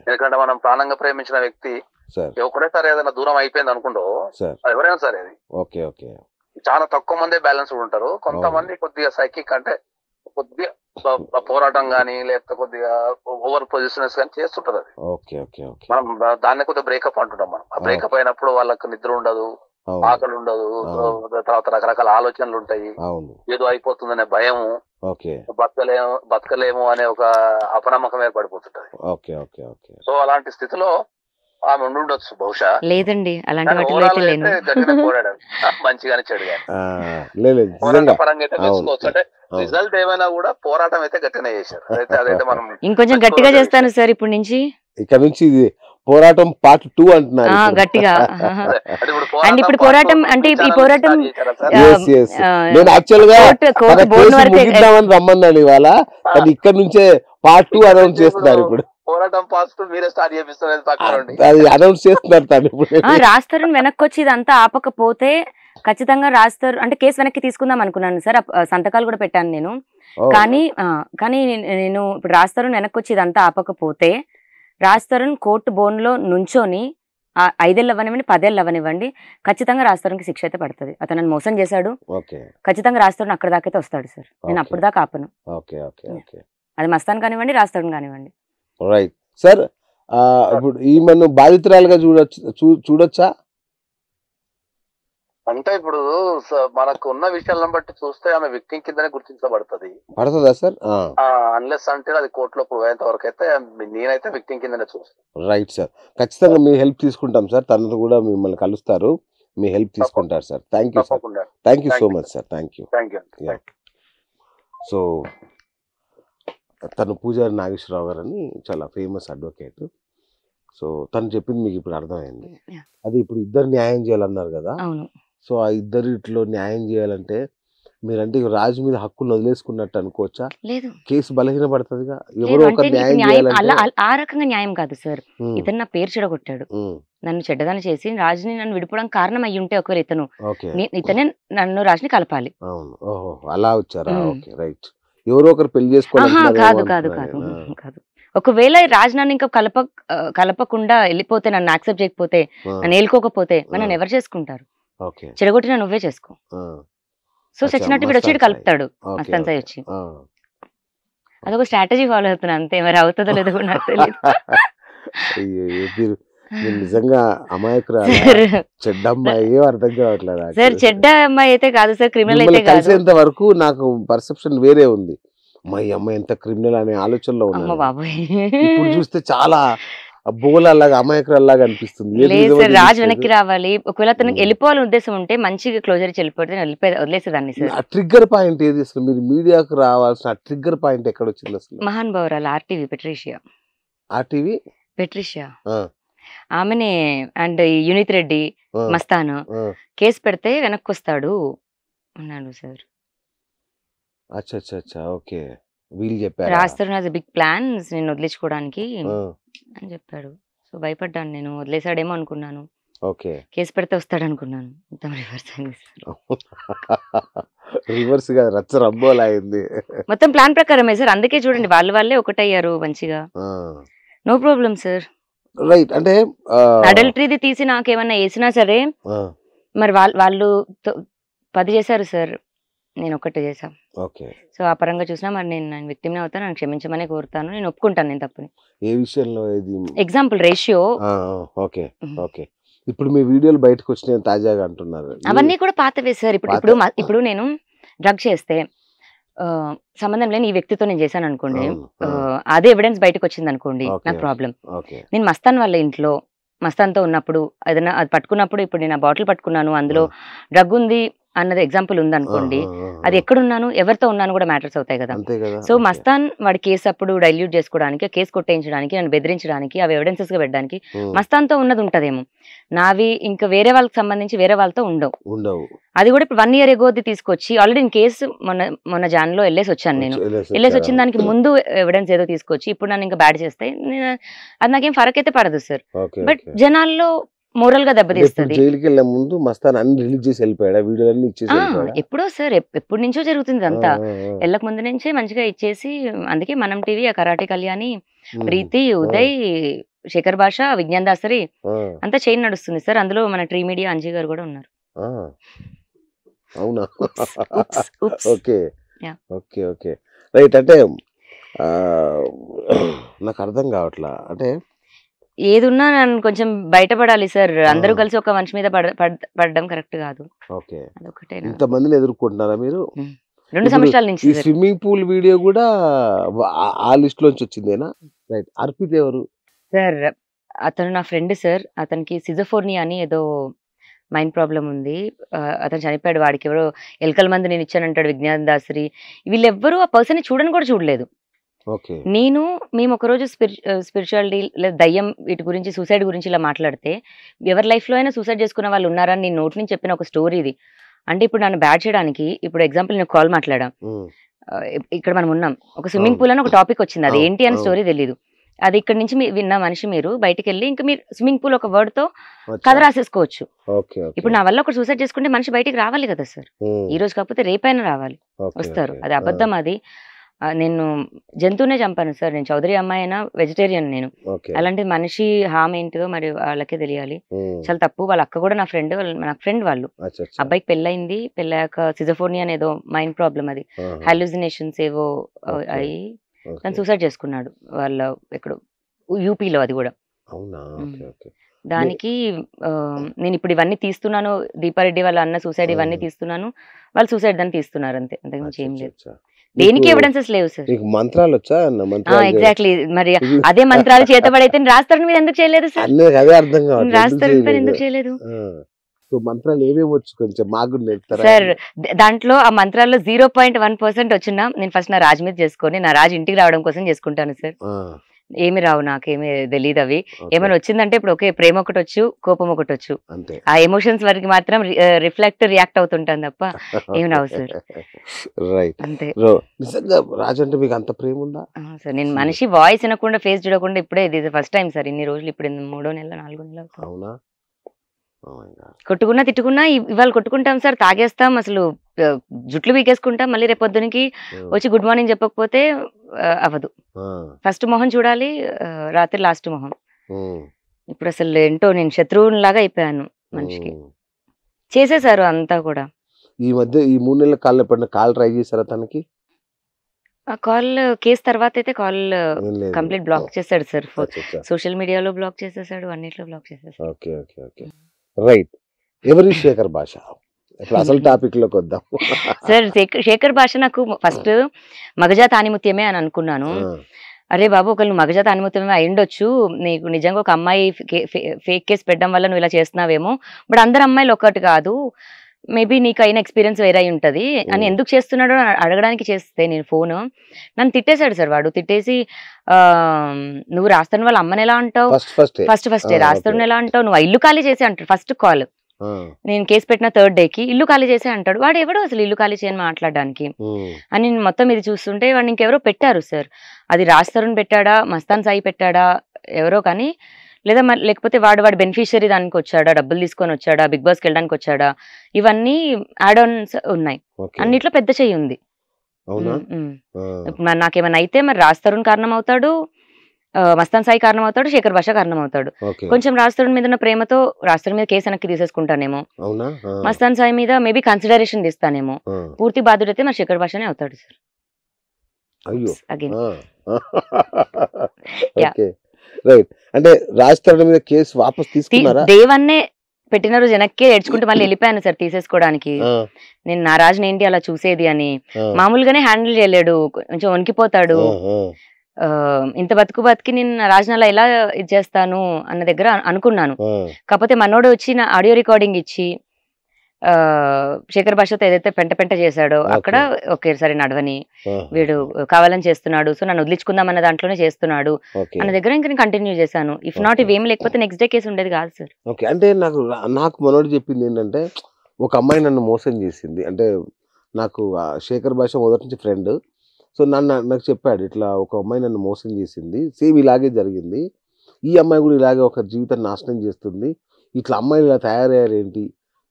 ఎందుకంటే మనం ప్రాణంగా ప్రేమించిన వ్యక్తి ఒకటేసారి ఏదైనా దూరం అయిపోయింది అనుకుంటో ఎవరైనా సరే అది చాలా తక్కువ మందే బ్యాలెన్స్ ఉంటారు. కొంతమంది కొద్దిగా సైకిక్ అంటే కొద్దిగా పోరాటం గానీ లేకపోతే కొద్దిగా ఓవర్ పొజిషన్స్ కానీ చేస్తుంటారు. అది మనం దాన్ని కొద్దిగా బ్రేకప్ అంటుంటాం. మనం ఆ బ్రేకప్ అయినప్పుడు వాళ్ళకి నిద్ర ఉండదు, ఆకలి ఉండదు, తర్వాత రకరకాల ఆలోచనలు ఉంటాయి, ఏదో అయిపోతుందనే భయము, బతకలేము అనే ఒక అపనమ్మకం ఏర్పడిపోతుంటది. సో అలాంటి స్థితిలో ఆమె ఉండొచ్చు బహుశా. లేదండి పోరాడారు మంచిగానే చెడుగా పరంగా అయితే తెలుసుకోవచ్చు. అంటే రిజల్ట్ ఏమైనా కూడా పోరాటం అయితే గట్టిగా చేశారు. అదైతే మనం ఇంకొంచెం గట్టిగా చేస్తాను సార్ ఇప్పుడు నుంచి. ఇక్కడ నుంచి ఇది పోరాటం పార్ట్ 2 అంటున్నారు గట్టిగా. అండ్ ఇప్పుడు పోరాటం అంటే ఈ పోరాటం నేను యాక్చువల్ గా ముగిద్దామని రమ్మన్నాను ఇవాళ, అది ఇక్కడ నుంచే పార్ట్ 2 అనౌన్స్ చేస్తున్నారు. ఇప్పుడు పోరాటం పాస్ట్ మీరే స్టార్ట్ చేపిస్తున్నారు, అది అనౌన్స్ చేస్తున్నారు. రాస్తారు వెనక్కి వచ్చి ఇదంతా ఆపకపోతే ఖచ్చితంగా రాస్తారు. అంటే కేసు వెనక్కి తీసుకుందాం అనుకున్నాను సార్, సంతకాలు కూడా పెట్టాను నేను. కానీ నేను ఇప్పుడు రాస్తారు వెనక్కి వచ్చి ఇదంతా ఆపకపోతే రాస్తారు కోర్టు బోన్లో నుంచొని 5 ఏళ్ళు అవ్వనివ్వండి 10 ఏళ్ళు అవ్వనివ్వండి ఖచ్చితంగా రాస్తారుకి శిక్ష అయితే పడుతుంది. అతను నన్ను మోసం చేశాడు, ఖచ్చితంగా రాస్తారు అక్కడ దాకైతే వస్తాడు సార్. నేను అప్పుడు దాకా ఆపను. అది మస్తాన్ కానివ్వండి రాస్తాడు కానివ్వండి. Right sir. ఇప్పుడు ఈమెను బాధితురాలుగా చూడొచ్చా? అంటే ఇప్పుడు మనకు ఉన్న విషయాలను బట్టి చూస్తే ఆమె విక్టిమ్ కిందనే గుర్తించబడుతుంది. పడుతుందా సార్? అన్లెస్ అంటే అది కోర్టులో ప్రూవ్ అయ్యేంత వరకు అయితే నేనైతే విక్టిమ్ కిందనే చూస్తాను. రైట్ సార్, ఖచ్చితంగా మీ హెల్ప్ తీసుకుంటాం సార్. తనను కూడా మిమ్మల్ని కలుస్తారు, మీ హెల్ప్ తీసుకుంటారు sir. Thank you sir, thank you so much sir, thank you. So తను పూజారి నాగేశ్వరరావు గారు అని చాలా ఫేమస్ అడ్వకేట్. సో తను చెప్పింది మీకు ఇప్పుడు అర్థమైంది. అది ఇప్పుడు ఇద్దరు న్యాయం చేయాలన్నారు కదా. సో ఆ ఇద్దరిట్లో న్యాయం చేయాలంటే మీరంటే ఇక రాజు మీద హక్కులు వదిలేసుకున్నట్టు అనుకోవచ్చా? లేదు కేసు బలహీనపడుతుందిగా, లేదు ఎవరో అంటే ఒక నీకు న్యాయం న్యాయం చేయాలంటే. ఆ రకంగా న్యాయం కాదు సార్. ఇతను నా పేరు చెడగొట్టాడు, నన్ను చెడ్డదాన్ని చేసి రాజుని నన్ను విడిపోవడానికి కారణం అయ్యి ఉంటే ఒకవేళ ఇతను, ఓకే, ఇతనే నన్ను రాజుని కలపాలి. అవును, ఓహో అలా వచ్చారా? Okay, right. ఎవరో ఒకరు పెళ్లి చేసుకోవాలి. కాదు కాదు కాదు కాదు. ఒకవేళ రాజు నన్ను ఇంకా కలపకుండా వెళ్ళిపోతే, నన్ను యాక్సెప్ట్ చేయకపోతే, నన్ను ఏలుకోకపోతే నన్ను ఎవరు చేసుకుంటారు? చెడగొట్టినా నువ్వే చేసుకో. సో సచ్చినట్టు వీడు వచ్చి కలుపుతాడు మస్తాన్ సాయి వచ్చి. అదొక స్ట్రాటజీ ఫాలో అవుతున్నా అంతే, మరి అవుతుందో లేదో కూడా నాకు తెలియదు. నిజంగా అమాయకురాలు, చెడ్డ అమ్మాయి, అర్థం కావట్లేదు సార్. చెడ్డ అమ్మాయి అయితే కాదు సార్, క్రిమినల్ అయితే కాదు. కలిసేంత వరకు నాకు పర్సెప్షన్ వేరే ఉంది. అమ్మాయి ఎంత క్రిమినల్ అనే ఆలోచనలో ఉన్నా. బాబోయ్, ఇప్పుడు చూస్తే చాలా బోలాగా అమాయకురాల్లాగా అనిపిస్తుంది. లేదు సార్, రాజు వెనక్కి రావాలి. ఒకవేళ అతనికి వెళ్ళిపోవాలని ఉద్దేశం ఉంటే మంచిగా క్లోజర్ ఇచ్చి వెళ్ళిపోతే వదిలేసేదాన్ని సార్. ఆ ట్రిగ్గర్ పాయింట్ ఏది అసలు? మీరు మీడియాకు రావాల్సిన ట్రిగ్గర్ పాయింట్ ఎక్కడ వచ్చింది అసలు? మహాన్ బౌరాలు ఆర్టీవీ పెట్రిషియా. ఆర్టీవీ పెట్రిషియా ఆమెనే. అండ్ యూనిత్ రెడ్డి మస్తాన్ కేసు పెడితే వెనక్కి వస్తాడు అన్నాడు సార్. అచ్చా, ఓకే. వీళ్ళు చెప్పారు రాస్తారు బిగ్ ప్లాన్స్ నేను వదిలించుకోవడానికి అని చెప్పాడు. సో భయపడ్డాను నేను, వదిలేసాడేమో అనుకున్నాను. ఓకే, కేసు పెడితే వస్తాడు అనుకున్నాను. మొత్తం రివర్స్ అయింది. రివర్స్ గా రచ్చ రబ్బోలా అయింది. మొత్తం ప్లాన్ ప్రకారమే సార్. అందుకే చూడండి వాళ్ళే ఒకటయ్యారు మంచిగా. No problem sir. రైట్. అంటే అడల్టరీది తీసి నాకేమన్నా వేసినా సరే, మరి వాళ్ళు 10 చేశారు సార్, నేను ఒక్కటే చేశా. ఓకే. సో ఆ పరంగా చూసినా మరి నేను విక్టిమ్నే అవుతాను, నన్ను క్షమించమనే కోరుతాను, నేను ఒప్పుకుంటాను నేను తప్పుని. ఏ విషయంలో? Example ratio. Okay, okay. ఇప్పుడు మీ వీడియోలు బయటకు వచ్చినాయి తాజాగా అంటున్నారు. అవన్నీ కూడా పాతవే సార్. ఇప్పుడు నేను డ్రగ్ చేస్తే సంబంధం లేని ఈ వ్యక్తితో నేను చేశాను అనుకోండి, అదే ఎవిడెన్స్ బయటకు వచ్చింది అనుకోండి, నాకు ప్రాబ్లం. నేను మస్తాన్ వాళ్ళ ఇంట్లో మస్తాన్తో ఉన్నప్పుడు ఏదైనా అది పట్టుకున్నప్పుడు, ఇప్పుడు నేను ఆ బాటిల్ పట్టుకున్నాను, అందులో డ్రగ్ ఉంది అన్నది ఎగ్జాంపుల్ ఉంది అనుకోండి, అది ఎక్కడున్నాను ఎవరితో ఉన్నాను కూడా మ్యాటర్స్ అవుతాయి కదా. సో మస్తాన్ వాడి కేసు అప్పుడు డైల్యూట్ చేసుకోవడానికి, కేసు కొట్టేయించడానికి, నన్ను బెదిరించడానికి, అవి ఎవిడెన్సెస్ గా పెట్టడానికి మస్తాన్తో ఉన్నది ఉంటదేమో, నావి ఇంకా వేరే వాళ్ళకి సంబంధించి వేరే వాళ్ళతో ఉండవు. అది కూడా ఇప్పుడు 1 year ఎగోది తీసుకొచ్చి, ఆల్రెడీ నేను కేసు మొన్న జాన్లో వెళ్ళేసి వచ్చాను. నేను వెళ్ళేసి వచ్చిన దానికి ముందు ఎవిడెన్స్ ఏదో తీసుకొచ్చి ఇప్పుడు నన్ను ఇంకా బ్యాడ్ చేస్తే అది నాకేం ఫరక్ అయితే పడదు సార్. బట్ జనాల్లో మోరల్ గా దెబ్బతీస్తుంది. జైలుకి వెళ్ళే ముందు మస్తాన్ అన్ని రిలీజ్ చేసి వెళ్ళిపోయాడా? వీడియోలన్నీ ఇచ్చేసి ఎప్పుడో సార్, ఎప్పటి నుంచో జరుగుతుంది అంతా. వెళ్ళక ముందు నుంచే మంచిగా ఇచ్చేసి, అందుకే మనం టీవీ, కరాటే కళ్యాణి, ప్రీతి, ఉదయ్, శేఖర్ భాష, విజ్ఞాన్ దాసరి అంతా చైన్ నడుస్తుంది సార్. అందులో మన ట్రీ మీడియా అంజీ గారు కూడా ఉన్నారు. అవునా? Okay, okay, okay, right. అంటే నాకు అర్థం కావట్లా, అంటే ఏదున్నా నన్ను కొంచెం బయటపడాలి సార్. అందరూ కలిసి ఒక మనిషి మీద పడడం కరెక్ట్ కాదు. ఓకే, ఇంతమందిని ఎదుర్కొంటున్నారా మీరు? 2 సంవత్సరాల నుంచి. స్విమ్మింగ్ పూల్ వీడియో కూడా ఆ లిస్ట్ లోంచి వచ్చిందేనా? రైట్. అర్పిత్ ఎవరు సార్? అతను నా ఫ్రెండ్ సార్. అతనికి సిజోఫోర్నియా అని ఏదో మైండ్ ప్రాబ్లం ఉంది. అతను చనిపోయాడు. వాడికి ఎవరో ఎలకల మంది నేను ఇచ్చానంటాడు, విజ్ఞాన్ దాసరి. వీళ్ళెవ్వరూ ఆ పర్సన్ చూడని కూడా చూడలేదు. మేము ఒకరోజు స్పిరిచువాలిటీ లేదా దయ్యం వీటి గురించి, సూసైడ్ గురించి ఇలా మాట్లాడితే, ఎవరి లైఫ్ లో అయినా సూసైడ్ చేసుకున్న వాళ్ళు ఉన్నారని నేను నోటి నుంచి చెప్పిన ఒక స్టోరీ ఇది. అంటే ఇప్పుడు నన్ను బ్యాడ్ చేయడానికి, ఇప్పుడు ఎగ్జాంపుల్ నేను కాల్ మాట్లాడా, ఇక్కడ మనం ఉన్నాం, ఒక స్విమ్మింగ్ పూల్ అని ఒక టాపిక్ వచ్చింది, అది ఏంటి అని స్టోరీ తెలియదు. అది ఇక్కడ నుంచి విన్న మనిషి మీరు బయటికి వెళ్ళి ఇంకా మీరు స్విమ్మింగ్ పూల్ ఒక వర్డ్ తో కథ రాసేసుకోవచ్చు. ఇప్పుడు నా వల్ల ఒకటి సూసైడ్ చేసుకుంటే మనిషి బయటికి రావాలి కదా సార్. ఈ రోజు కాకపోతే రేపైనా రావాలి, వస్తారు. అది అబద్ధం. అది నేను జంతువునే చంపాను సార్. నేను చౌదరి అమ్మాయి అయినా వెజిటేరియన్ నేను. అలాంటి మనిషి హామ్ ఏంటిదో మరి వాళ్ళకే తెలియాలి. చాలా తప్పు. వాళ్ళ అక్క కూడా నా ఫ్రెండ్, నాకు ఫ్రెండ్ వాళ్ళు. అబ్బాయికి పెళ్ళయింది, పెళ్ళాక సిజోఫోర్నియా అనేదో మైండ్ ప్రాబ్లం, అది హాల్యూసినేషన్స్ ఏవో అయ్యి తను సూసైడ్ చేసుకున్నాడు. వాళ్ళ ఎక్కడో యూపీలో, అది కూడా. దానికి నేను ఇప్పుడు ఇవన్నీ తీస్తున్నాను, దీపారెడ్డి వాళ్ళ అన్న సూసైడ్ ఇవన్నీ తీస్తున్నాను, వాళ్ళు సూసైడ్ దాన్ని తీస్తున్నారు, అంతే, అంతకుమించి ఏం లేదు. దేనికి ఎవిడెన్సెస్ లేవు సార్. మంత్రాలు వచ్చా? ఎగ్జాక్ట్లీ. మరి అదే మంత్రాలు చేతబడైతే రాస్తారని మీరు ఎందుకు చేయలేదు సార్? అదే అర్థం కాదు, రాస్తారని ఎందుకు చేయలేదు? మంత్రాలు ఏమేమి వచ్చు కొంచెం మాకు సార్? దాంట్లో ఆ మంత్రాల్లో 0.1% వచ్చినా నేను ఫస్ట్ నా రాజు మీద చేసుకొని, నా రాజు ఇంటికి రావడం కోసం చేసుకుంటాను సార్. ఏమి రావు, నాకేమి తెలియదు అవి. ఏమైనా వచ్చిందంటే ఇప్పుడు ఓకే, ప్రేమ ఒకటి వచ్చు, కోపం ఒకటి వచ్చు, ఆ ఎమోషన్స్ వరకు మాత్రం రియాక్ట్ అవుతుంటాను తప్ప ఏమి రావు సార్. రైట్. అంతే. నిజంగా రాజు అంటే మీకు అంత ప్రేమ ఉందా సార్? నేను మనిషి వాయిస్ వినకుండా ఫేస్ చూడకుండా ఇప్పుడే ఇది ఫస్ట్ టైం సార్. ఇన్ని రోజులు ఇప్పుడు 3వ నెల 4వ నెల అవుతుంది. అవునా? కొట్టుకున్నా తిట్టుకున్నా ఇవాళ కొట్టుకుంటాం సార్, తాగేస్తాం, అసలు జుట్లు వీకేసుకుంటాం, మళ్ళీ రేపొద్దునికి వచ్చి గుడ్ మార్నింగ్ చెప్పకపోతే అవ్వదు. ఫస్ట్ మొహం చూడాలి, రాత్రి లాస్ట్ మొహం. ఇప్పుడు అసలు ఏంటో నేను శత్రువులాగా అయిపోయాను మనిషికి. చేసేసారు అంతా కూడా. ఈ మధ్య ఈ 3 నెలల కాల్ ఎప్పుడైనా కాల్ ట్రై చేశారా తనకి? ఆ కాల్ కేసు తర్వాత అయితే కాల్ కంప్లీట్ బ్లాక్ చేశాడు సార్. సోషల్ మీడియాలో బ్లాక్ చేసేసాడు, అన్నిట్లో బ్లాక్ చేసేసాడు. Okay okay okay right. ఎవరి శేఖర్ భాష? ఇప్పుడు అసలు టాపిక్ లోకి వద్దాం సార్. శేఖర్ భాష నాకు ఫస్ట్ మగజాత ఆనిముత్యమే అని అనుకున్నాను. అరే బాబు, ఒకళ్ళు మగజాత ఆనిముత్యమే అయ్యుండొచ్చు, నీకు నిజంగా ఒక అమ్మాయి ఫేక్ కేసు పెట్టడం వల్ల నువ్వు ఇలా చేస్తున్నావేమో, బట్ అందరు అమ్మాయిలు ఒక్కటి కాదు, మేబీ నీకు అయిన ఎక్స్పీరియన్స్ వేరే ఉంటది అని ఎందుకు చేస్తున్నాడో అడగడానికి చేస్తే నేను ఫోన్, నన్ను తిట్టేశాడు సార్. వాడు తిట్టేసి, నువ్వు రాస్తాను వాళ్ళ అమ్మని ఎలా అంటావు, ఫస్ట్ రాస్తాను ఎలా అంటావు, నువ్వు ఇల్లు ఖాళీ చేసి అంటాడు. ఫస్ట్ కాల్ నేను కేసు పెట్టిన 3rd డేకి ఇల్లు ఖాళీ చేసే అంటాడు. వాడు ఎవడో అసలు ఇల్లు ఖాళీ చేయని మాట్లాడడానికి అని నేను మొత్తం ఇది చూస్తుంటే, వాడిని ఇంకెవరో పెట్టారు సార్. అది రాస్తారుని పెట్టాడా, మస్తాన్ సాయి పెట్టాడా ఎవరో కానీ, లేదా లేకపోతే వాడు బెనిఫిషియరీ దానికి వచ్చాడా, డబ్బులు తీసుకొని వచ్చాడా, బిగ్ బాస్కి వెళ్ళడానికి వచ్చాడా, ఇవన్నీ యాడ్ ఆన్స్ ఉన్నాయి. అన్నిట్లో పెద్ద చెయ్యి ఉంది. మరి నాకేమైనా అయితే మరి రాస్తారుని కారణం అవుతాడు, మస్తాన్ సాయి కారణం అవుతాడు, శేఖర్ భాష కారణం అవుతాడు. కొంచెం రాస్తారుని మీద ఉన్న ప్రేమతో రాస్తారుని మీద కేసు వెనక్కి తీసేసుకుంటానేమో, మస్తాన్ సాయి మీద మేబీ కన్సిడరేషన్ తీస్తానేమో, పూర్తి బాధ్యుడు అయితే మరి శేఖర్ భాషనే అవుతాడు సార్. రైట్. అంటే రాస్తారుని మీద కేసు వాపస్ తీసుకున్నారా? దేవన్నే పెట్టిన రోజు వెనక్కే ఏడ్చుకుంటూ మళ్ళీ వెళ్ళిపోయాను సార్ తీసేసుకోవడానికి. నేను నా రాజుని ఏంటి అలా చూసేది అని. మామూలుగానే హ్యాండిల్ చేయలేడు, కొంచెం వణికిపోతాడు. ఇంత బతికి నేను రాజనాలా ఎలా ఇది చేస్తాను అన్న దగ్గర అనుకున్నాను. కాకపోతే మనోడు వచ్చి నా ఆడియో రికార్డింగ్ ఇచ్చి శేఖర్ భాషతో ఏదైతే పెంట చేశాడో అక్కడ ఓకే సరే నడవని, వీడు కావాలని చేస్తున్నాడు, సో నన్ను వదిలించుకుందాం అన్న దాంట్లోనే చేస్తున్నాడు అన్న దగ్గర ఇంకా నేను కంటిన్యూ చేశాను. ఇఫ్ నాట్ ఇవేం లేకపోతే నెక్స్ట్ డే కేసు ఉండేది కాదు సార్. ఓకే. అంటే నాకు మనోడు చెప్పింది ఏంటంటే, ఒక అమ్మాయి నన్ను మోసం చేసింది. అంటే నాకు శేఖర్ భాష మొదటి నుంచి ఫ్రెండ్. సో నాకు చెప్పాడు, ఇట్లా ఒక అమ్మాయి నన్ను మోసం చేసింది, సేమ్ ఇలాగే జరిగింది, ఈ అమ్మాయి కూడా ఇలాగే ఒక జీవితాన్ని నాశనం చేస్తుంది, ఇట్లా అమ్మాయిలు ఇలా తయారయ్యారు ఏంటి,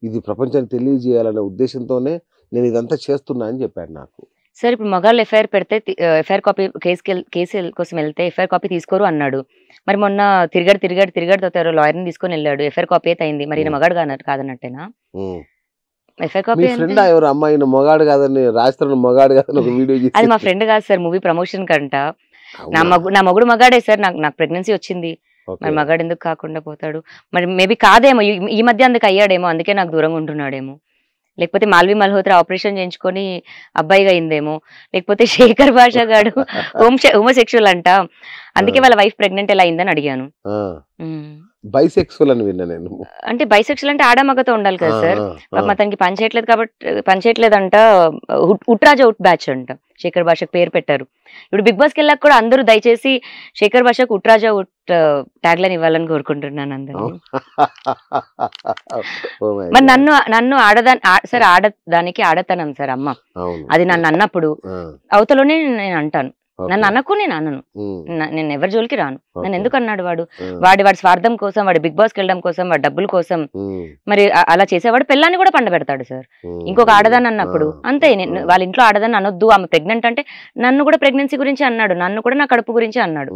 ఇది ప్రపంచానికి తెలియజేయాలనే ఉద్దేశంతోనే నేను ఇదంతా చేస్తున్నా అని చెప్పాడు నాకు. సార్ ఇప్పుడు మగాళ్ళు ఎఫ్ఐఆర్ పెడితే ఎఫ్ఐఆర్ కాపీ కేసు కోసం వెళ్తే ఎఫ్ఐఆర్ కాపీ తీసుకోరు అన్నాడు. మరి మొన్న తిరిగాడు లాయర్ని తీసుకొని వెళ్ళాడు, ఎఫ్ఐఆర్ కాపీ అయితే అయింది. మరి మగాడు కాదన్నట్టేనా? ఎవరు అమ్మాయి మొగాడు కాదని రాస్తాను, మొగాడు కాదని ఒక వీడియో, అది మా ఫ్రెండ్ కాదు సార్, మూవీ ప్రమోషన్ కంట. నా మగుడు మగాడే సార్, నాకు ప్రెగ్నెన్సీ వచ్చింది, మరి మగాడు ఎందుకు కాకుండా పోతాడు? మరి మేబీ కాదేమో, ఈ మధ్య అందుకు అయ్యాడేమో, అందుకే నాకు దూరంగా ఉంటున్నాడేమో. లేకపోతే మాల్వి మల్హోత్రా ఆపరేషన్ చేయించుకొని అబ్బాయిగా అయిందేమో, లేకపోతే శేఖర్ భాష గాడు హోమోసెక్షువల్ అంట, అందుకే వాళ్ళ వైఫ్ ప్రెగ్నెంట్ ఎలా అయిందని అడిగాను. బైసెక్సువల్ అని విన్నా నేను. అంటే బైసెక్షువల్ అంటే ఆడమగతో ఉండాలి కదా సార్, అతనికి పని చేయట్లేదు కాబట్టి పనిచేయట్లేదంట. ఉట్రాజా ఉట్ బ్యాచ్ అంట శేఖర్ భాషకు పేరు పెట్టారు. ఇప్పుడు బిగ్ బాస్కి వెళ్ళాక కూడా అందరూ దయచేసి శేఖర్ భాషకు ఉట్రాజా ఉట్ ట్యాగ్ లైన్ ఇవ్వాలని కోరుకుంటున్నాను అందరినీ. మరి నన్ను సార్ ఆడదానికి ఆడతనం సార్ అమ్మ, అది నన్ను అన్నప్పుడు అవతలోనే నేను అంటాను, నన్ను అనకు నేను అనను, నేను ఎవరి జోలికి రాను. నన్ను ఎందుకు అన్నాడు వాడి స్వార్థం కోసం, వాడు బిగ్ బాస్కి వెళ్ళడం కోసం, వాడి డబ్బుల కోసం, మరి అలా చేసేవాడు పిల్లాన్ని కూడా పండబెడతాడు సార్. ఇంకొక ఆడదాన్ని అన్నప్పుడు అంతే, వాళ్ళ ఇంట్లో ఆడదాన్ని అనొద్దు, ఆమె ప్రెగ్నెంట్ అంటే నన్ను కూడా ప్రెగ్నెన్సీ గురించి అన్నాడు, నన్ను కూడా నా కడుపు గురించి అన్నాడు.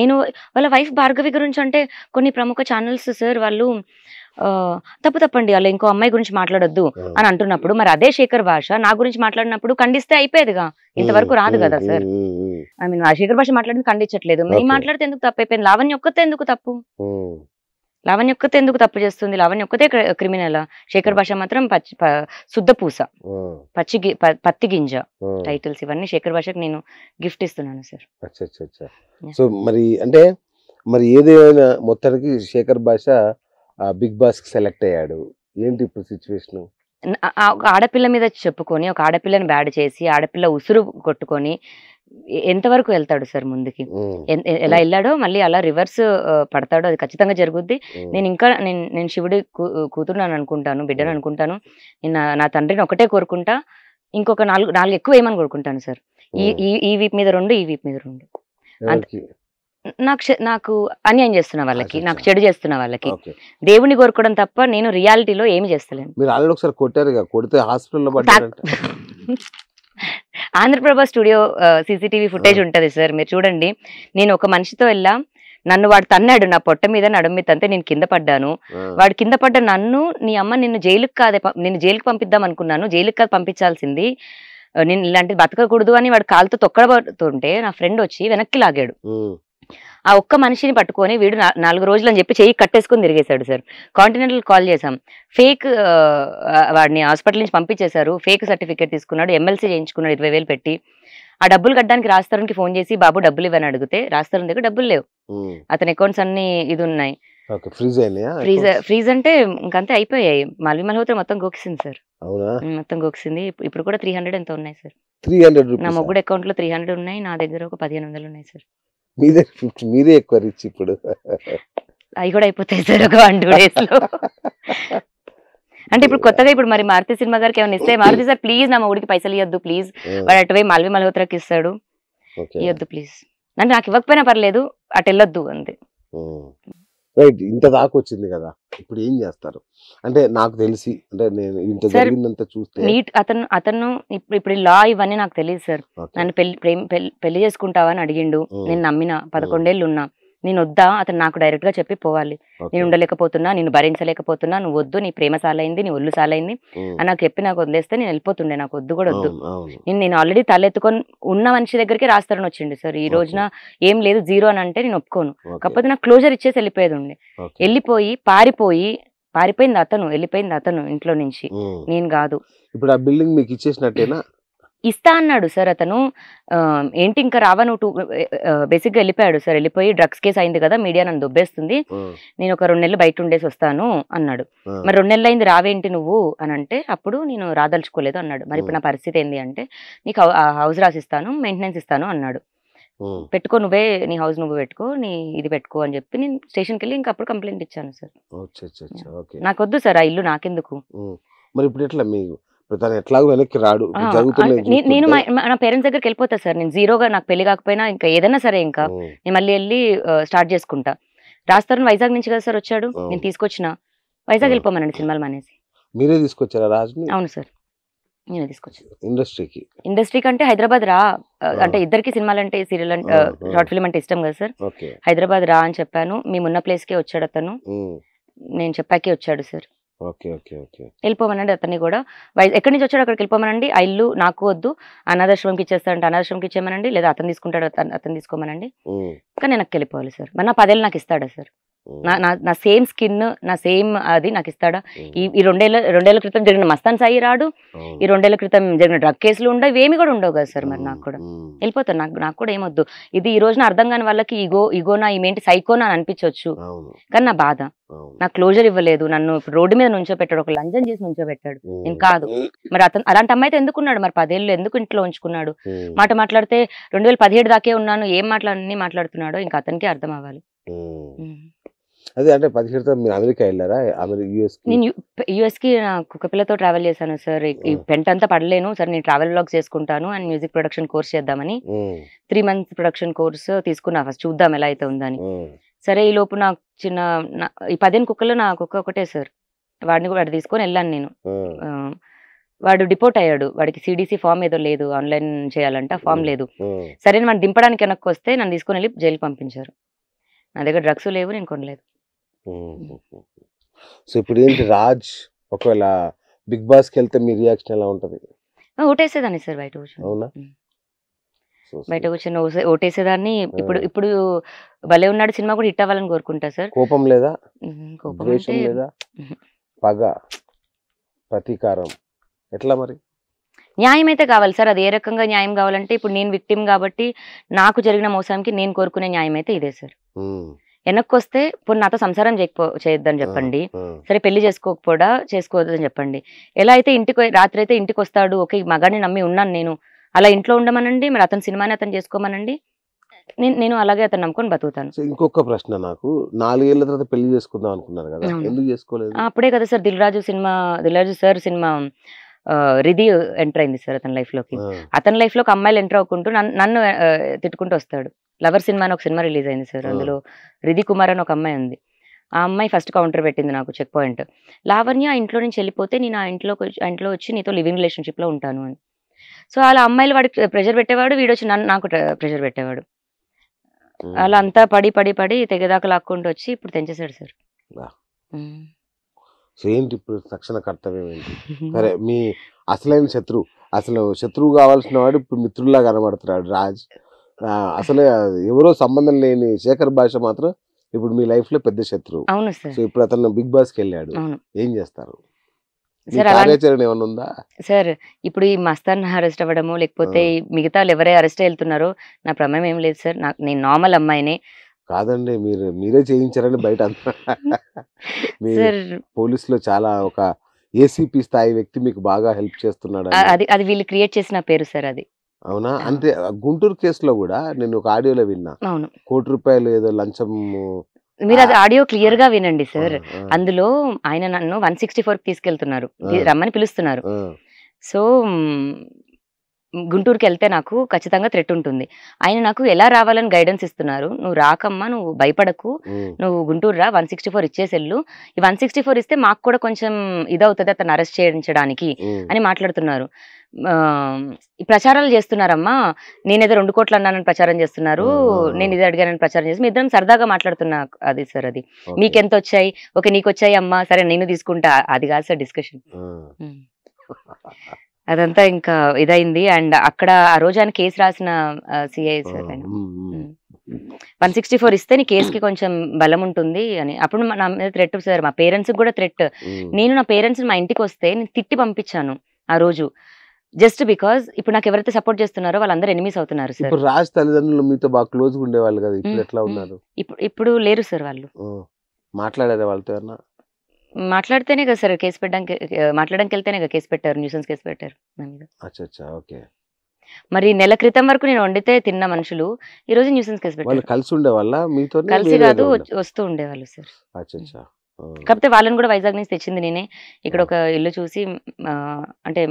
నేను వాళ్ళ వైఫ్ భార్గవి గురించి అంటే కొన్ని ప్రముఖ ఛానల్స్ సార్ వాళ్ళు తప్పండి అలా ఇంకో అమ్మాయి గురించి మాట్లాడొద్దు అని అంటున్నప్పుడు, మరి అదే శేఖర్ భాష నా గురించి మాట్లాడినప్పుడు ఖండిస్తే అయిపోయేదిగా, ఇంతవరకు రాదు కదా సార్. ఐ మీన్ ఆ శేఖర్ భాష మాట్లాడింది ఖండించట్లేదు, మేము మాట్లాడితే ఎందుకు తప్పు అయిపోయింది? లావణ్య ఒక్కతే ఎందుకు తప్పు? లావణ్య ఒక్కతే ఎందుకు తప్పు చేస్తుంది? లావణ్య ఒక్కతే క్రిమినల్, శేఖర్ భాష మాత్రం శుద్ధ పూస, పత్తి గింజ టైటిల్స్ ఇవన్నీ శేఖర్ భాషకు నేను గిఫ్ట్ ఇస్తున్నాను సార్. సో మరి అంటే మరి ఏదైనా మొత్తానికి శేఖర్ భాష బిగ్ బాస్ కి సెలెక్ట్ అయ్యాడు, ఏంటి ఇప్పుడు సిచ్యువేషన్? ఒక ఆడపిల్ల మీద చెప్పుకొని, ఒక ఆడపిల్లని బ్యాడ్ చేసి, ఆడపిల్ల ఉసురు కొట్టుకొని ఎంతవరకు వెళ్తాడు సార్ ముందుకి? ఎలా వెళ్ళాడో మళ్ళీ అలా రివర్స్ పడతాడో అది ఖచ్చితంగా జరుగుద్ది. నేను ఇంకా నేను శివుడి కూతురుని అనుకుంటాను, బిడ్డను అనుకుంటాను. నేను నా తండ్రిని ఒకటే కోరుకుంటా. ఇంకొక 4 ఎక్కువ ఏమని కోరుకుంటాను సార్. ఈ వీప్ మీద 2, ఈ వీప్ మీద 2. నాకు అన్యాయం చేస్తున్న వాళ్ళకి, నాకు చెడు చేస్తున్న వాళ్ళకి దేవుని కోరుకోవడం తప్ప నేను రియాలిటీలో ఏమి చేస్తలేను. మీరు ఆల్రెడీ ఒకసారి కొట్టారుగా, కొడితే హాస్పిటల్లో పడ్డారంట. ఆంధ్రప్రభ స్టూడియో సీసీటీవీ ఫుటేజ్ ఉంటది సార్, మీరు చూడండి. నేను ఒక మనిషితో వెళ్ళా, నన్ను వాడు తన్నాడు, నా పొట్ట మీద నడుము మీద అంతే, నేను కింద పడ్డాను. వాడు కింద పడ్డ నన్ను, నీ అమ్మ నిన్ను జైలుకి పంపిద్దాం అనుకున్నాను, జైలుకి కాదు పంపించాల్సింది, నేను ఇలాంటిది బతకకూడదు అని వాడు కాలుతో తొక్కడబడుతుంటే నా ఫ్రెండ్ వచ్చి వెనక్కి లాగాడు. ఆ ఒక్క మనిషిని పట్టుకొని వీడు 4 రోజులు అని చెప్పి చెయ్యి కట్టేసుకొని తిరిగేశాడు సార్. కాంటినెంటల్ కాల్ చేశాం, ఫేక్ వాడిని హాస్పిటల్ నుంచి పంపించేశారు, ఫేక్ సర్టిఫికేట్ తీసుకున్నాడు, ఎమ్మెల్సీ చేయించుకున్నాడు 20,000 పెట్టి. ఆ డబ్బులు కట్టడానికి రాస్తారుకి ఫోన్ చేసి బాబు డబ్బులు ఇవ్వని అడిగితే రాస్తారు దగ్గర డబ్బులు లేవు, అతని అకౌంట్స్ అన్ని ఇది ఉన్నాయి. ఫ్రీజ్ అంటే ఇంకంతే అయిపోయాయి. మాల్వి మల్హోత్రా మొత్తం గోకిసింది సార్, మొత్తం గోకిసింది. ఇప్పుడు కూడా 300 ఎంత ఉన్నాయి సార్. 300 నా మొగ్గుడు అకౌంట్ లో 300 ఉన్నాయి, నా దగ్గర ఒక 1500 ఉన్నాయి సార్. మీరే ఎక్కువ రిచ్ ఇప్పుడు. అవి కూడా అయిపోతాయి సార్ ఒక 1-2 days లో. అంటే ఇప్పుడు కొత్తగా ఇప్పుడు మరి మారుతి సినిమా గారికి ఏమైనా ఇస్తే, మారుతి సార్ ప్లీజ్ నా మొగుడికి పైసలు ఇవ్వద్దు ప్లీజ్, వాడు అటువై మాల్వి మల్హోత్రాకి ఇస్తాడు, ఇవ్వద్దు ప్లీజ్, అంటే నాకు ఇవ్వకపోయినా పర్లేదు అటు వెళ్ళొద్దు అంతే. రైట్, ఇంత దాకా వచ్చింది కదా, ఇప్పుడు ఏం చేస్తారు? అంటే నాకు తెలిసి, అంటే నేను ఇంత జరిగిందంత చూస్తే అతను ఇప్పుడు లా ఇవన్నీ నాకు తెలియదు సార్. నన్ను పెళ్లి చేసుకుంటావా అని అడిగిండు, నేను నమ్మిన 11 ఏళ్ళు ఉన్నా. నేను వద్దా, అతను నాకు డైరెక్ట్ గా చెప్పి పోవాలి, నేను ఉండలేకపోతున్నా, నేను భరించలేకపోతున్నా, నువ్వు వద్దు, నీ ప్రేమ సాలైంది, నీ ఒళ్ళు సాలైంది అని నాకు చెప్పి నాకు వదిలేస్తే నేను వెళ్ళిపోతుండే, నాకు వద్దు కూడా వద్దు. నేను ఆల్రెడీ తలెత్తుకొని ఉన్న మనిషి దగ్గరికి రాస్తారని వచ్చిండు సార్. ఈ రోజున ఏం లేదు 0 అని అంటే నేను ఒప్పుకోను, కాకపోతే నాకు క్లోజర్ ఇచ్చేసి వెళ్ళిపోయేది ఉండే. వెళ్ళిపోయి పారిపోయింది అతను, వెళ్ళిపోయింది అతను ఇంట్లో నుంచి, నేను కాదు. ఇప్పుడు ఆ బిల్డింగ్ మీకు ఇచ్చేసినట్టేనా? ఇస్తా అన్నాడు సార్ అతను. ఏంటి ఇంకా రావా నువ్వు, బేసిక్గా వెళ్ళిపోయాడు సార్. వెళ్ళిపోయి డ్రగ్స్ కేసు అయింది కదా, మీడియా నన్ను దొబ్బేస్తుంది, నేను ఒక 2 నెలలు బయట ఉండేసి వస్తాను అన్నాడు. మరి 2 నెలలు అయింది రావేంటి నువ్వు అని అంటే, అప్పుడు నేను రాదలుచుకోలేదు అన్నాడు. మరి ఇప్పుడు నా పరిస్థితి ఏంది అంటే, నీకు హౌస్ రాసిస్తాను, మెయింటెనెన్స్ ఇస్తాను అన్నాడు. పెట్టుకో, నువ్వే నీ హౌస్ నువ్వు పెట్టుకో, నీ ఇది పెట్టుకో అని చెప్పి నేను స్టేషన్కి వెళ్ళి ఇంకా అప్పుడు కంప్లైంట్ ఇచ్చాను సార్. నాకు వద్దు సార్ ఆ ఇల్లు, నాకెందుకు. మరి ఇప్పుడు ఎట్లా మీకు ఎట్లాగో వెనక్కి రాడు? నేను నా పేరెంట్స్ దగ్గరికి వెళ్ళిపోతా సార్. నేను 0గా నాకు పెళ్లి కాకపోయినా ఇంకా ఏదైనా సరే ఇంకా నేను మళ్ళీ వెళ్ళి స్టార్ట్ చేసుకుంటా. రాస్తారని వైజాగ్ నుంచి కదా సార్ వచ్చాడు, నేను తీసుకొచ్చిన వైజాగ్ వెళ్ళిపోమనండి సినిమాలు మానేసి. మీరే తీసుకొచ్చారా రాజుని? అవును సార్, నేనే తీసుకొచ్చాను. ఇండస్ట్రీకి అంటే హైదరాబాద్ రా, అంటే ఇద్దరికి సినిమాలు అంటే సీరియల్ అంటే షార్ట్ ఫిల్మ్ అంటే ఇష్టం కదా సార్. హైదరాబాద్ రా అని చెప్పాను, మేమున్న ప్లేస్ కే వచ్చాడు అతను, నేను చెప్పాకే వచ్చాడు సార్. వెళ్ళిపోమనండి అతన్ని కూడా. ఎక్కడి నుంచి వచ్చాడు అక్కడికి వెళ్ళిపోమనండి. ఆ ఇల్లు నాకు వద్దు, అనాథాశ్రమంకి ఇచ్చేస్తాడంటే అనాథాశ్రమంకి ఇచ్చేయమనండి, లేదా అతను తీసుకుంటాడు అతను తీసుకోమనండి, కానీ నేను నాకు వెళ్ళిపోవాలి సార్. మరి నా 10 ఏళ్ళు నాకు ఇస్తాడా సార్? నా సేమ్ స్కిన్, నా సేమ్ అది నాకు ఇస్తాడా? ఈ 2 ఏళ్ల క్రితం జరిగిన మస్తాన్ సాయి రాడు, ఈ 2 ఏళ్ల క్రితం జరిగిన డ్రగ్ కేసులు ఉండవు, ఏమి కూడా ఉండవు కదా సార్. మరి నాకు కూడా వెళ్ళిపోతాను, నాకు కూడా ఏమొద్దు. ఇది ఈ రోజున అర్థం కాని వాళ్ళకి ఈగోనా ఈమెంటి సైకోనా అని అనిపించవచ్చు, కానీ నా బాధ, నాకు క్లోజర్ ఇవ్వలేదు, నన్ను రోడ్డు మీద నుంచోబెట్టాడు, ఒక లంచం చేసి నుంచోబెట్టాడు, నేను కాదు. మరి అతను అలాంటి అమ్మాయితో ఎందుకున్నాడు? మరి 10 ఏళ్ళు ఎందుకు ఇంట్లో ఉంచుకున్నాడు? మాట మాట్లాడితే 2017 దాకే ఉన్నాను, ఏం మాట్లాడుతున్నాడో ఇంకా అతనికే అర్థం అవ్వాలి. అదే అంటే 17 మీరు అమెరికా వెళ్ళారా? నేను యుఎస్ కి కుక్క పిల్లతో ట్రావెల్ చేశాను సార్. ఈ పెంట అంతా పడలేను సార్, నేను ట్రావెల్ వ్లాగ్స్ చేసుకుంటాను అండ్ మ్యూజిక్ ప్రొడక్షన్ కోర్స్ చేద్దామని 3 months ప్రొడక్షన్ కోర్స్ తీసుకున్నా, ఫస్ట్ చూద్దాం ఎలా అయితే ఉందని. సరే ఈ లోపు నాకు ఈ 15 కుక్కలు నా కుక్క ఒకటే సార్, వాడిని కూడా తీసుకొని వెళ్ళాను నేను. వాడు డిపోర్ట్ అయ్యాడు, వాడికి సిడిసి ఫామ్ ఏదో లేదు, ఆన్లైన్ చేయాలంటే ఫామ్ లేదు. సరే వాడిని దింపడానికి వెనక్కి వస్తే నన్ను తీసుకొని వెళ్ళి జైలు పంపించారు. నా దగ్గర డ్రగ్స్ లేవు, నేను కొనలేదు. సో ఇప్పుడు ఏంటి రాజ్ ఒకవేళ బిగ్ బాస్ కి వెళ్తే మీ రియాక్షన్ ఎలా ఉంటది? ఓటేసేదాన్ని సార్, బయట కూర్చొని ఓటేసేదాన్ని. ఇప్పుడు భలే ఉన్నాడు సినిమా కూడా హిట్ అవ్వాలని కోరుకుంటా సార్. కోపం లేదా? కోపం లేదా? పగ, ప్రతీకారం ఎట్లా? మరి న్యాయం అయితే కావాలి సార్. అది ఏ రకంగా న్యాయం కావాలంటే, ఇప్పుడు నేను విక్టిమ్ కాబట్టి నాకు జరిగిన మోసానికి నేను కోరుకునే న్యాయం అయితే ఇదే సార్. వెనక్కి వస్తే ఇప్పుడు నాతో సంసారం చేయొద్దని చెప్పండి, సరే పెళ్లి చేసుకోవద్దని చెప్పండి. ఎలా అయితే రాత్రి అయితే ఇంటికి వస్తాడు, ఓకే మగాడిని నమ్మి ఉన్నాను నేను, అలా ఇంట్లో ఉండమనండి, మరి అతని సినిమాని అతను చేసుకోమనండి, నేను అలాగే అతను నమ్ముకొని బతుకుతాను. ఇంకొక ప్రశ్న, నాకు 4 ఏళ్ల తర్వాత పెళ్లి చేసుకుందాం అనుకున్నారు కదా, అవును. ఎందుకు చేసుకోలేదు? అప్పుడే కదా sir Dil Raju sir cinema Ridhi enter అయింది సార్ అతని లైఫ్ లోకి. అతని లైఫ్ లోకి అమ్మాయిలు ఎంటర్ అవ్వకుంటూ నన్ను తిట్టుకుంటూ వస్తాడు. లవర్ సినిమా అని ఒక సినిమా రిలీజ్ అయింది సార్. అందులో రిధి కుమార్ అని ఒక అమ్మాయి ఉంది. ఆ అమ్మాయి ఫస్ట్ కౌంటర్ పెట్టింది నాకు, చెక్ పాయింట్. లావణ్య ఇంట్లో నుంచి వెళ్ళిపోతే నేను ఆ ఇంట్లో వచ్చి నీతో లివింగ్ రిలేషన్షిప్ లో ఉంటాను అని. సో అలా అమ్మాయిలు వాడికి ప్రెషర్ పెట్టేవాడు, వీడొచ్చి నాకు ప్రెషర్ పెట్టేవాడు. అలా అంతా పడి పడి పడి తెగదాకా లాక్కుంటూ వచ్చి ఇప్పుడు తెంచేశాడు సార్. ఏంటి ఇప్పుడు తక్షణ కర్తవ్యం ఏంటి? సరే, మీ అసలైన శత్రువు కావాల్సిన వాడు ఇప్పుడు మిత్రుల్లా కనబడుతున్నాడు రాజ్. అసలే ఎవరో సంబంధం లేని శేఖర్ భాష మాత్రం ఇప్పుడు మీ లైఫ్ లో పెద్ద శత్రువు. అవును సార్. సో ఇప్పుడు అతను బిగ్ బాస్ కి వెళ్ళాడు, ఏం చేస్తారు? కార్యాచరణ ఏమైనా ఉందా సార్? ఇప్పుడు ఈ మస్తాన్ అరెస్ట్ అవ్వడము, లేకపోతే మిగతా ఎవరే అరెస్ట్ వెళ్తున్నారో నా ప్రమేయం ఏం లేదు సార్. నేను నార్మల్ అమ్మాయినే. కాదండి, మీరే చేయించారని బయట పోలీసులో చాలా ఒక ఏసీపీ స్థాయి వ్యక్తి మీకు బాగా హెల్ప్ చేస్తున్నాడు. అది వీళ్ళు క్రియేట్ చేసిన పేరు సార్ అది. అవునా? అంటే గుంటూరు కేసులో కూడా నేను ఒక ఆడియోలో విన్నా, అవును, ₹1,00,00,000 ఏదో లంచం. మీరు అది ఆడియో క్లియర్ గా వినండి సార్. అందులో ఆయన నన్ను 164 తీసుకెళ్తున్నారు, రమ్మని పిలుస్తున్నారు. సో గుంటూరుకి వెళ్తే నాకు ఖచ్చితంగా థ్రెట్ ఉంటుంది. ఆయన నాకు ఎలా రావాలని గైడెన్స్ ఇస్తున్నారు. నువ్వు రాకమ్మా, నువ్వు భయపడకు, నువ్వు గుంటూరు రా, 164 ఇచ్చేసెళ్ళు. ఈ 164 ఇస్తే మాకు కూడా కొంచెం ఇదవుతుంది అతను అరెస్ట్ చేయించడానికి అని మాట్లాడుతున్నారు. ఈ ప్రచారాలు చేస్తున్నారమ్మా, నేనేదో 2 కోట్లు అన్నానని ప్రచారం చేస్తున్నారు, నేను ఇది అడిగానని ప్రచారం చేసి మీ ఇద్దరం సరదాగా మాట్లాడుతున్నా. అది సార్, అది మీకెంత వచ్చాయి, ఓకే నీకు వచ్చాయి అమ్మా, సరే నేను తీసుకుంటా, అది కాదు సార్ డిస్కషన్. అదంతా ఇంకా ఇదైంది. అండ్ అక్కడ ఆ రోజు ఆయన కేసు రాసిన సిఐ సార్, ఆయన 164 ఇస్తే నీ కేసుకి కొంచెం బలం ఉంటుంది అని. అప్పుడు నా మీద థ్రెట్ సార్, మా పేరెంట్స్ కూడా థ్రెట్. నేను నా పేరెంట్స్ మా ఇంటికి వస్తే నేను తిట్టి పంపించాను ఆ రోజు, జస్ట్ బికాస్ ఇప్పుడు నాకు ఎవరైతే సపోర్ట్ చేస్తున్నారో వాళ్ళందరూ ఎనిమీస్ అవుతున్నారు సార్. రాజ్ తల్లిదండ్రులు మీతో బాగా క్లోజ్ గా ఉండేవాళ్ళు కదా, ఇప్పుడు ఎట్లా ఉన్నారు? ఇప్పుడు లేరు సార్ వాళ్ళు. మాట్లాడారా వాళ్ళతో? మాట్లాడితేనే కదా సార్ కేసు పెట్టడానికి, మాట్లాడడానికి వెళ్తేనే కదా కేసు పెట్టారు, న్యూసెన్స్ కేసు పెట్టారు నా మీద. మరి నెల క్రితం వరకు నేను వండితే తిన్న మనుషులు ఈ రోజు న్యూసెన్స్ కేసు పెట్టారు. కలిసి ఉండేవాళ్ళ మీతో? కలిసి కాదు, వస్తూ ఉండేవాళ్ళు సార్. కాకపోతే వాళ్ళని కూడా వైజాగ్ నుంచి తెచ్చింది నేనే. ఇక్కడ ఒక ఇల్లు చూసి, అంటే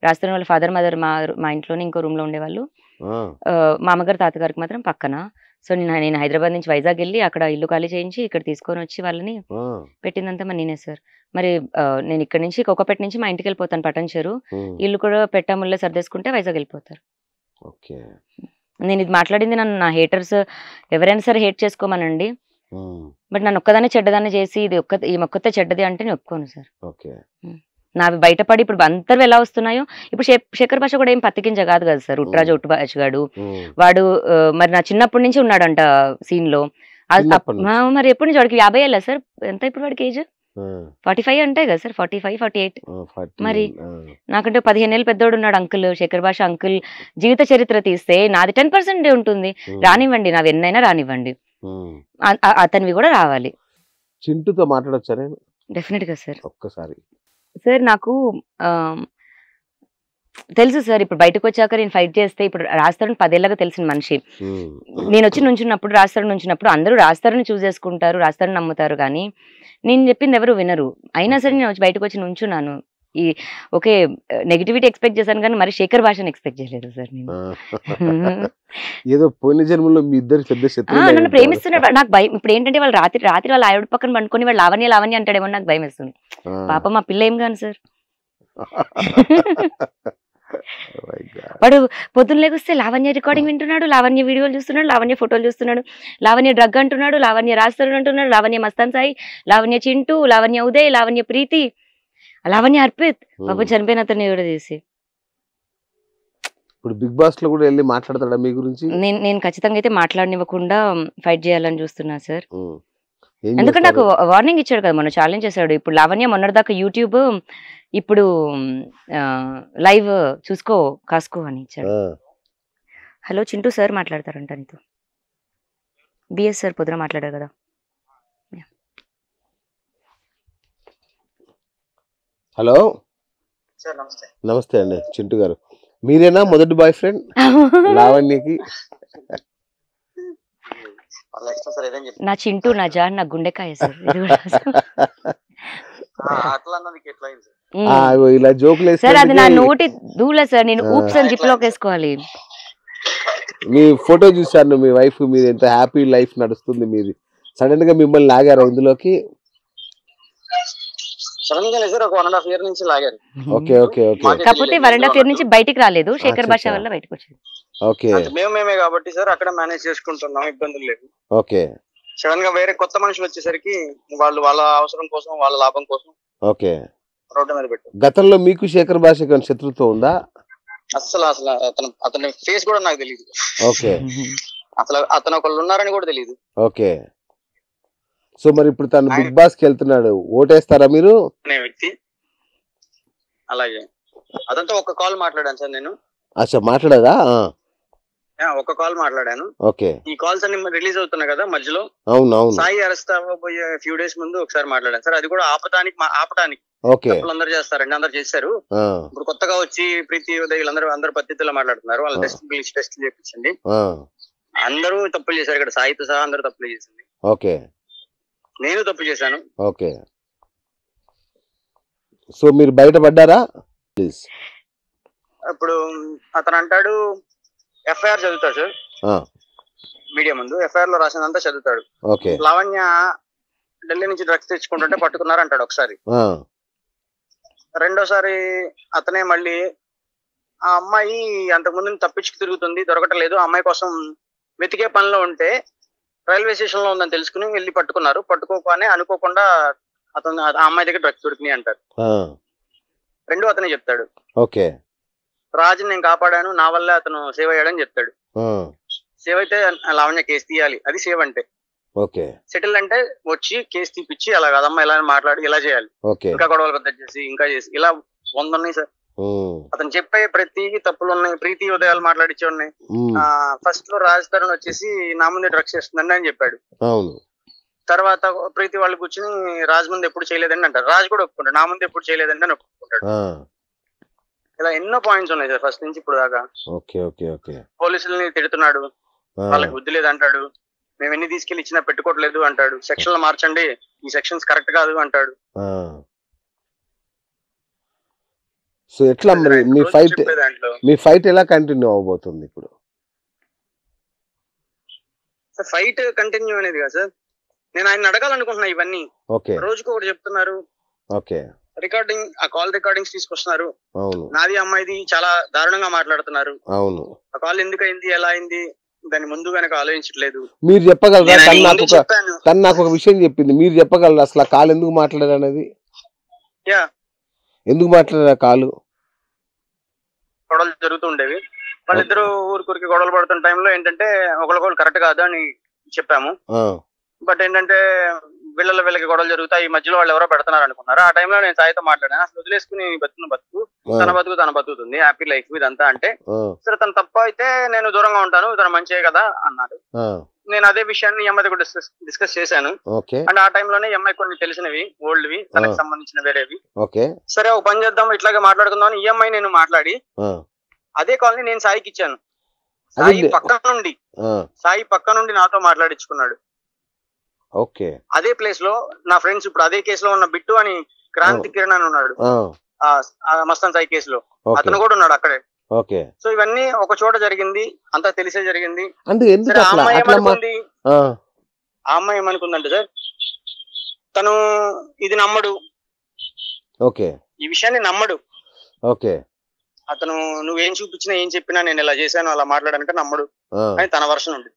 రాస్తున్న వాళ్ళ ఫాదర్ మదర్ మా ఇంట్లోనే ఇంకో రూమ్ లో ఉండేవాళ్ళు. మా అమ్మగారు తాతగారికి మాత్రం పక్కన. సో నేను హైదరాబాద్ నుంచి వైజాగ్ వెళ్ళి అక్కడ ఇల్లు ఖాళీ చేయించి ఇక్కడ తీసుకొని వచ్చి వాళ్ళని పెట్టిందంతా మరి నేనే సార్. మరి నేను ఇక్కడ నుంచి కోకపేట నుంచి మా ఇంటికి వెళ్ళిపోతాను పటంచెరు, ఇల్లు కూడా పెట్టముళ్ళే సర్దేసుకుంటే వైజాగ్ వెళ్ళిపోతారు. నేను ఇది మాట్లాడింది నన్ను నా హేటర్స్ ఎవరైనా సరే హేట్ చేసుకోమనండి, బట్ నన్ను ఒక్కదాన్ని చెడ్డదాన్ని చేసి ఈ మొక్కతే చెడ్డది అంటే నేను ఒప్పుకోను సార్. నావి బయటపడి ఇప్పుడు అందరూ ఎలా వస్తున్నాయో, ఇప్పుడు శేఖర్ భాష కూడా ఏం పత్తికించ కాదు కదా సార్, ఉట్రాజు ఉట్టుబాచుగాడు వాడు. మరి నా చిన్నప్పటి నుంచి ఉన్నాడంట సీన్ లో. మరి ఎప్పటి నుంచి వాడికి 50 ఏళ్ళ సార్? ఎంత ఇప్పుడు వాడికి ఏజ్? 45 అంటే కదా సార్, 45, 48. మరి నాకంటే 15 ఏళ్ళు పెద్దోడు ఉన్నాడు అంకుల్, శేఖర్ భాష అంకుల్. జీవిత చరిత్ర తీస్తే నాది 10% ఉంటుంది. రానివ్వండి, నావి ఎన్నైనా రానివ్వండి, అతనివి కూడా రావాలి. చింటూతో మాట్లాడొచ్చా? డెఫినెట్ గా సార్. ఒక్కసారి సార్ నాకు తెలుసు సార్, ఇప్పుడు బయటకు వచ్చాక నేను ఫైట్ చేస్తే, ఇప్పుడు రాస్తారని 10 ఏళ్ళగా తెలిసిన మనిషి. నేను వచ్చి నుంచున్నప్పుడు అందరూ రాస్తారని చూస్ చేసుకుంటారు, రాస్తారని నమ్ముతారు, కానీ నేను చెప్పింది ఎవరు వినరు. అయినా సరే నేను వచ్చి బయటకు వచ్చి నుంచున్నాను. ఈ ఓకే నెగిటివిటీ ఎక్స్పెక్ట్ చేశాను, కానీ మరి శేఖర్ భాషను ఎక్స్పెక్ట్ చేయలేదు సార్ నేను. ఏదో పోయిన జన్మలో మీ ఇద్దరు పెద్ద శత్రువులు. నన్ను ప్రేమిస్తున్నారు, నాకు భయం. ఇప్పుడు ఏంటంటే వాళ్ళు రాత్రి వాళ్ళ ఆవిడ పక్కన పండుకొని వాళ్ళు లావణ్య అంటాడేమో నాకు భయం వేస్తుంది. పాప మా పిల్ల ఏం కాను సార్. వాడు పొద్దున్న లేకొస్తే లావణ్య రికార్డింగ్ వింటున్నాడు, లావణ్య వీడియోలు చూస్తున్నాడు, లావణ్య ఫోటోలు చూస్తున్నాడు, లావణ్య డ్రగ్ అంటున్నాడు, లావణ్య రాస్తాడు అంటున్నాడు, లావణ్య మస్తాన్ సాయి, లావణ్య చింటూ, లావణ్య ఉదయ్, లావణ్య ప్రీతి, లావణ్య అర్పిత్. పాపం చనిపోయిన అతన్ని కూడా చేసి. ఇప్పుడు బిగ్ బాస్ లో కూడా వెళ్ళి మాట్లాడతాడా మీ గురించి? నేను ఖచ్చితంగా అయితే మాట్లాడనివ్వకుండా ఫైట్ చేయాలని చూస్తున్నా సార్. ఎందుకంటే నాకు వార్నింగ్ ఇచ్చాడు కదా, మొన్న ఛాలెంజ్ చేశాడు. ఇప్పుడు లావణ్య మొన్నటిదాకా యూట్యూబ్, ఇప్పుడు లైవ్ చూసుకో కాసుకో అని ఇచ్చాడు. హలో చింటూ సార్ మాట్లాడతారంట నీతో. బిఎస్ సార్ పొద్దున మాట్లాడారు కదా. హలో నమస్తే అండి చింటూ గారు. మీరేనా మొదటి బాయ్ ఫ్రెండ్ లావణ్యకి? నా చింటూ, నా జాన్, నా గుండెకాయ సార్. ఇలా జోకులు సార్ అది నా నోటి దూల సార్, నేను ఊప్స్ అని జిప్ లోకి వేసుకోవాలి. మీ ఫోటో చూసాను, మీ వైఫ్ మీరు ఎంత హ్యాపీ లైఫ్ నడుస్తుంది మీది. సడన్ గా మిమ్మల్ని లాగారా ఇందులోకి? Okay okay okay. కాకపోతే 1.5 year నుంచి బయటికి రాలేదు, శేఖర్ భాష వల్ల బయటకు వచ్చింది. ఓకే, మేమే కాబట్టి సార్ అక్కడ మేనేజ్ చేసుకుంటున్నాం, ఇబ్బందులు లేవు. ఓకే. సడన్ గా వేరే కొత్త మనుషులు వచ్చేసరికి వాళ్ళు వాళ్ళ అవసరం కోసం, వాళ్ళ లాభం కోసం ఓకే రోడ్డు మీద పెట్టారు. గతంలో మీకు శేఖర్ భాషకి శత్రుత్వం ఉందా? అసలు అతని ఫేస్ కూడా నాకు తెలియదు. ఓకే. అతను ఒకళ్ళు ఉన్నారని కూడా తెలియదు. ఓకే. సో మరి ఇప్పుడు తను బిగ్ బాస్ కి వెళ్తున్నాడు, ఓటేస్తారా మీరు? వ్యక్తి అలాగే అతనితో ఒక కాల్ మాట్లాడాను సార్ నేను. అచ్చా, మాట్లాడారా? ఒక కాల్ మాట్లాడాను. ఓకే. ఈ కాల్స్ అన్ని రిలీజ్ అవుతున్నాయి కదా మధ్యలో. అవును అవును. సాయి అరెస్ట్ అవ్వబోయే ఫ్యూ డేస్ ముందు ఒకసారి మాట్లాడాను సార్. అది కూడా ఆపటానికి. ఓకే. అందరు చేస్తారండి, అందరు చేశారు. ఇప్పుడు కొత్తగా వచ్చి ప్రీతి ఉదయ్ అందరూ పద్ధతిలో మాట్లాడుతున్నారు. వాళ్ళ టెస్ట్ చేయించండి. అందరూ తప్పులు చేశారు ఇక్కడ, సాయితో సహా అందరూ తప్పులు చేసింది. ఓకే. నేను తప్పు చేశాను. ఓకే. సో మీరు బయటపడ్డారా? ప్లీజ్. ఇప్పుడు అతను అంటాడు ఎఫ్ఐఆర్ చదువుతాడు సార్, మీడియా ముందు ఎఫ్ఐఆర్ లో రాసినంతా చదువుతాడు. ఓకే. లావణ్య ఢిల్లీ నుంచి డ్రగ్స్ తెచ్చుకుంటుంటే పట్టుకున్నారు అంటాడు ఒకసారి. రెండోసారి అతనే మళ్ళీ ఆ అమ్మాయి అంతకుముందు తప్పించుకు తిరుగుతుంది, దొరకటలేదు, ఆ అమ్మాయి కోసం వెతికే పనిలో ఉంటే రైల్వే స్టేషన్ లో ఉందని తెలుసుకుని వెళ్ళి పట్టుకున్నారు. పట్టుకోగానే అనుకోకుండా అతను ఆ అమ్మాయి దగ్గర డ్రగ్స్ దొరికినాయి అంటారు. రెండు అతనే చెప్తాడు. ఓకే. రాజుని నేను కాపాడాను, నా వల్లే అతను సేవ్ అయ్యాడని చెప్తాడు. సేవ్ అయితే లావణ్య కేసు తీయాలి, అది సేవ్ అంటే. ఓకే. సెటిల్ అంటే వచ్చి కేసు తీపిచ్చి అలా కదమ్మా ఇలా మాట్లాడి ఇలా చేయాలి, ఇంకా గొడవలు పెద్ద చేసి ఇంకా చేసి ఇలా 100 ఉన్నాయి సార్. అతను చెప్పే ప్రతి తప్పులు ఉన్నాయి. ప్రీతి ఉదయాలు మాట్లాడిచ్చే ఉన్నాయి. ఫస్ట్ లో రాజ్ తరుణ్ వచ్చేసి నా ముందే డ్రగ్స్ చేస్తుందండి అని చెప్పాడు. తర్వాత ప్రీతి వాళ్ళు కూర్చుని రాజ్ ముందు ఎప్పుడు చేయలేదండి అంటారు. రాజ్ కూడా ఒప్పుకుంటాడు, నా ముందు ఎప్పుడు చేయలేదండి అని ఒప్పుకుంటాడు. ఇలా ఎన్నో పాయింట్స్ ఉన్నాయి సార్ ఫస్ట్ నుంచి ఇప్పుడు దాకా. పోలీసుల్ని తిడుతున్నాడు, వాళ్ళకి బుద్ధి లేదు అంటాడు, మేము ఎన్ని తీసుకెళ్లి ఇచ్చినా పెట్టుకోవట్లేదు అంటాడు, సెక్షన్లు మార్చండి, ఈ సెక్షన్స్ కరెక్ట్ కాదు అంటాడు. సో ఎట్లా మరి మీ ఫైట్ ఎలా కంటిన్యూ అవబోతుంది ఇప్పుడు? ఫైట్ కంటిన్యూ అనేది కదా సార్, నేను ఆయన అడగాలనుకుంటున్నా ఇవన్నీ. రోజుకు ఒకటి చెప్తున్నారు. రికార్డింగ్, ఆ కాల్ రికార్డింగ్స్ తీసుకొస్తున్నారు. నాది అమ్మాయిది చాలా దారుణంగా మాట్లాడుతున్నారు. ఆ కాల్ ఎందుకు అయింది, ఎలా అయింది, దాని ముందు వెనక ఆలోచించట్లేదు. మీరు చెప్పగలరా? తను నాకు ఒక విషయం చెప్పింది, మీరు చెప్పగలరా అసలు ఆ కాల్ ఎందుకు మాట్లాడారు అనేది? ఎందుకు మాట్లాడారు ఆ కాలు? గొడవలు జరుగుతుండేవి, వాళ్ళిద్దరు ఊరికి గొడవలు పడుతున్న టైంలో ఏంటంటే ఒకరికొకరు కరెక్ట్ కాదు అని చెప్పాము. బట్ ఏంటంటే వీళ్ళకి గొడవలు జరుగుతాయి, ఈ మధ్యలో వాళ్ళు ఎవరో పెడుతున్నారు అనుకున్నారు. ఆ టైంలో నేను సాయితో మాట్లాడాను, అసలు వదిలేసుకుని బతుకు తన బతుకుతుంది, హ్యాపీ లైఫ్ ఇదంతా అంటే, సరే తను తప్ప అయితే నేను దూరంగా ఉంటాను, తన మంచిదే కదా అన్నాడు. నేను అదే విషయాన్ని అమ్మాయి కూడా డిస్కస్ చేశాను. అండ్ ఆ టైంలోనే అమ్మాయి కొన్ని తెలిసినవి ఓల్డ్వి తనకు సంబంధించిన వేరేవి. సరే ఒక పని చేద్దాం, ఇట్లాగే మాట్లాడుకుందాం అని ఈఎంఐ నేను మాట్లాడి అదే కాల్ని నేను సాయికి ఇచ్చాను. సాయి పక్క నుండి నాతో మాట్లాడించుకున్నాడు. అదే ప్లేస్ లో నా ఫ్రెండ్స్, ఇప్పుడు అదే కేసులో ఉన్న బిట్టు అని క్రాంతి కిరణ్ అని ఉన్నాడు మస్తాన్ సాయి కేసులో, అతను కూడా ఉన్నాడు అక్కడే. సో ఇవన్నీ ఒక చోట జరిగింది, అంతా తెలిసే జరిగింది. ఆ అమ్మాయి ఏమనుకుందంటే సార్, తను ఇది నమ్మడు, ఈ విషయాన్ని నమ్మడు. అతను నువ్వేం చూపించినా ఏం చెప్పినా నేను ఇలా చేశాను అలా మాట్లాడానంటే నమ్మడు అని తన వర్షన్ ఉంది.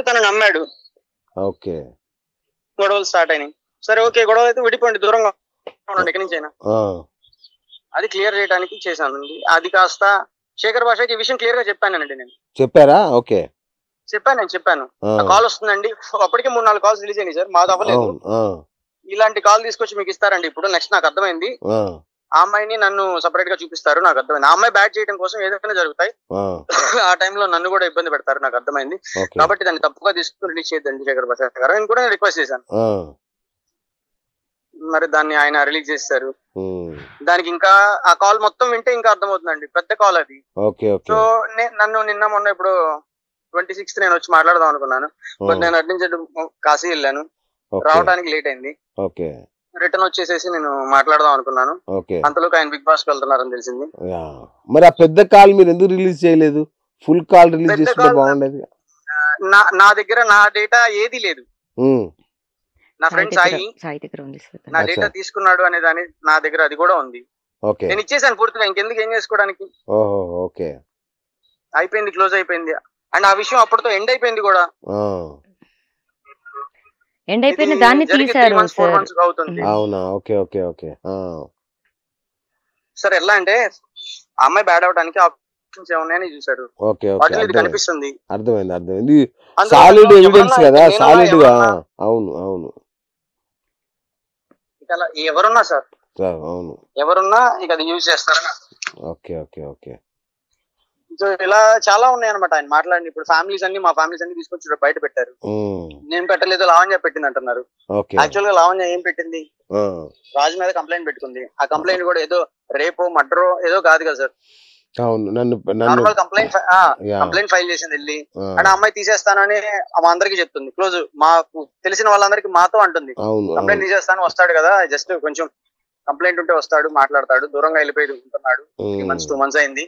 తను నమ్మాడు. గొడవలు స్టార్ట్ అయినాయి. సరే ఓకే, గొడవ అయితే విడిపోండి, దూరంగా ఉండండి ఎక్కడి నుంచి అయినా, అది క్లియర్ చేయడానికి చేశానండి. అది కాస్త శేఖర్ భాషకి ఈ విషయం క్లియర్ గా చెప్పానండి. నేను చెప్పారా? చెప్పాను. కాల్ వస్తుందండి, అప్పటికే 3-4 కాల్స్ రిలీజ్ అయినాయి సార్, మాది అవ్వలేదు. ఇలాంటి కాల్ తీసుకొచ్చి మీకు ఇస్తారండి. ఇప్పుడు నెక్స్ట్ నాకు అర్థమైంది, ఆ అమ్మాయిని నన్ను సపరేట్ గా చూపిస్తారు, నాకు అర్థమైంది. ఆ అమ్మాయి బ్యాట్ చేయడం కోసం ఏదైనా జరుగుతాయి, ఆ టైంలో నన్ను కూడా ఇబ్బంది పెడతారు, నాకు అర్థమైంది. కాబట్టి దాన్ని తప్పుగా తీసుకుని రిలీజ్ చేయద్దండి శేఖర్ భాష గారు అని కూడా నేను రిక్వెస్ట్ చేశాను. మరి దాన్ని ఆయన రిలీజ్ చేశారు. ఉమ్, దానికి ఇంకా ఆ కాల్ మొత్తం వింటే ఇంకా అర్థమవుతుందండి, పెద్ద కాల్ అది. Okay okay. సో నన్ను నిన్న మొన్న ఇప్పుడు 26th నేను వచ్చి మాట్లాడదాం అనుకున్నాను. బట్ నేను అటు నుంచి కాశీ వెళ్ళాను, రావడానికి లేట్ అయింది. ఓకే. రిటర్న్ వచ్చేసేసి నేను మాట్లాడదాం అనుకున్నాను. ఓకే. అంతలోకి ఆయన బిగ్ బాస్ వెళ్తున్నారని తెలిసింది. మరి ఆ పెద్ద కాల్ మీరు ఎందుకు రిలీజ్ చేయలేదు? ఫుల్ కాల్ రిలీజ్ చేసుకుంటే బాగుండేది. నా దగ్గర నా డేటా ఏది లేదు. నా ఫ్రెండ్ సాయి దగ్గర ఉంది, నా డేటా తీసుకున్నాడు అనే దాని నా దగ్గర అది కూడా ఉంది. నేను ఇచ్చేసాను పూర్తిగా, ఇంకెందుకు ఏం చేసుకోవడానికి. ఓకే, అయిపోయింది, క్లోజ్ అయిపోయింది. అండ్ ఆ విషయం అప్పటితో ఎండ్ అయిపోయింది కూడా. ఎండ్ అయిపోయిన దాన్ని తీశారు అవుతుంది. అవునా? Okay okay okay. సార్ ఎలా అంటే ఆ అమ్మాయి బ్యాడ్ అవడానికి ఆప్షన్స్ ఏమున్నాయని చూసారు. ఓకే ఓకే, ఇది కనిపిస్తుంది. అర్థమైంది అర్థమైంది. సాలిడ్ ఎవిడెన్స్ కదా, సాలిడ్ గా. అవును అవును. ఎవరున్నా సార్, అవును ఎవరున్నా ఇక అది యూజ్ చేస్తారని. Okay okay okay. సో ఇలా చాలా ఉన్నాయి అనమాట ఆయన మాట్లాడి. ఇప్పుడు ఫ్యామిలీస్ అన్ని, మా ఫ్యామిలీస్ అన్ని తీసుకొచ్చి బయట పెట్టారు. నేను పెట్టలేదు, లావణ్య పెట్టింది అంటున్నారు. యాక్చువల్ గా లావణ్య ఏం పెట్టింది, రాజు మీద కంప్లైంట్ పెట్టుకుంది. ఆ కంప్లైంట్ కూడా ఏదో రేపో మర్డరో ఏదో కాదు కదా సార్. నార్మల్ కంప్లైంట్ ఫైల్ చేసింది వెళ్ళి. అండ్ ఆ అమ్మాయి తీసేస్తానని మా అందరికి చెప్తుంది, క్లోజ్ మాకు తెలిసిన వాళ్ళందరికి మాతో అంటుంది, కంప్లైంట్ తీసేస్తాను, వస్తాడు కదా, జస్ట్ కొంచెం కంప్లైంట్ ఉంటే వస్తాడు, మాట్లాడతాడు, దూరంగా వెళ్ళిపోయి ఉంటున్నాడు, 3 months 2 months అయింది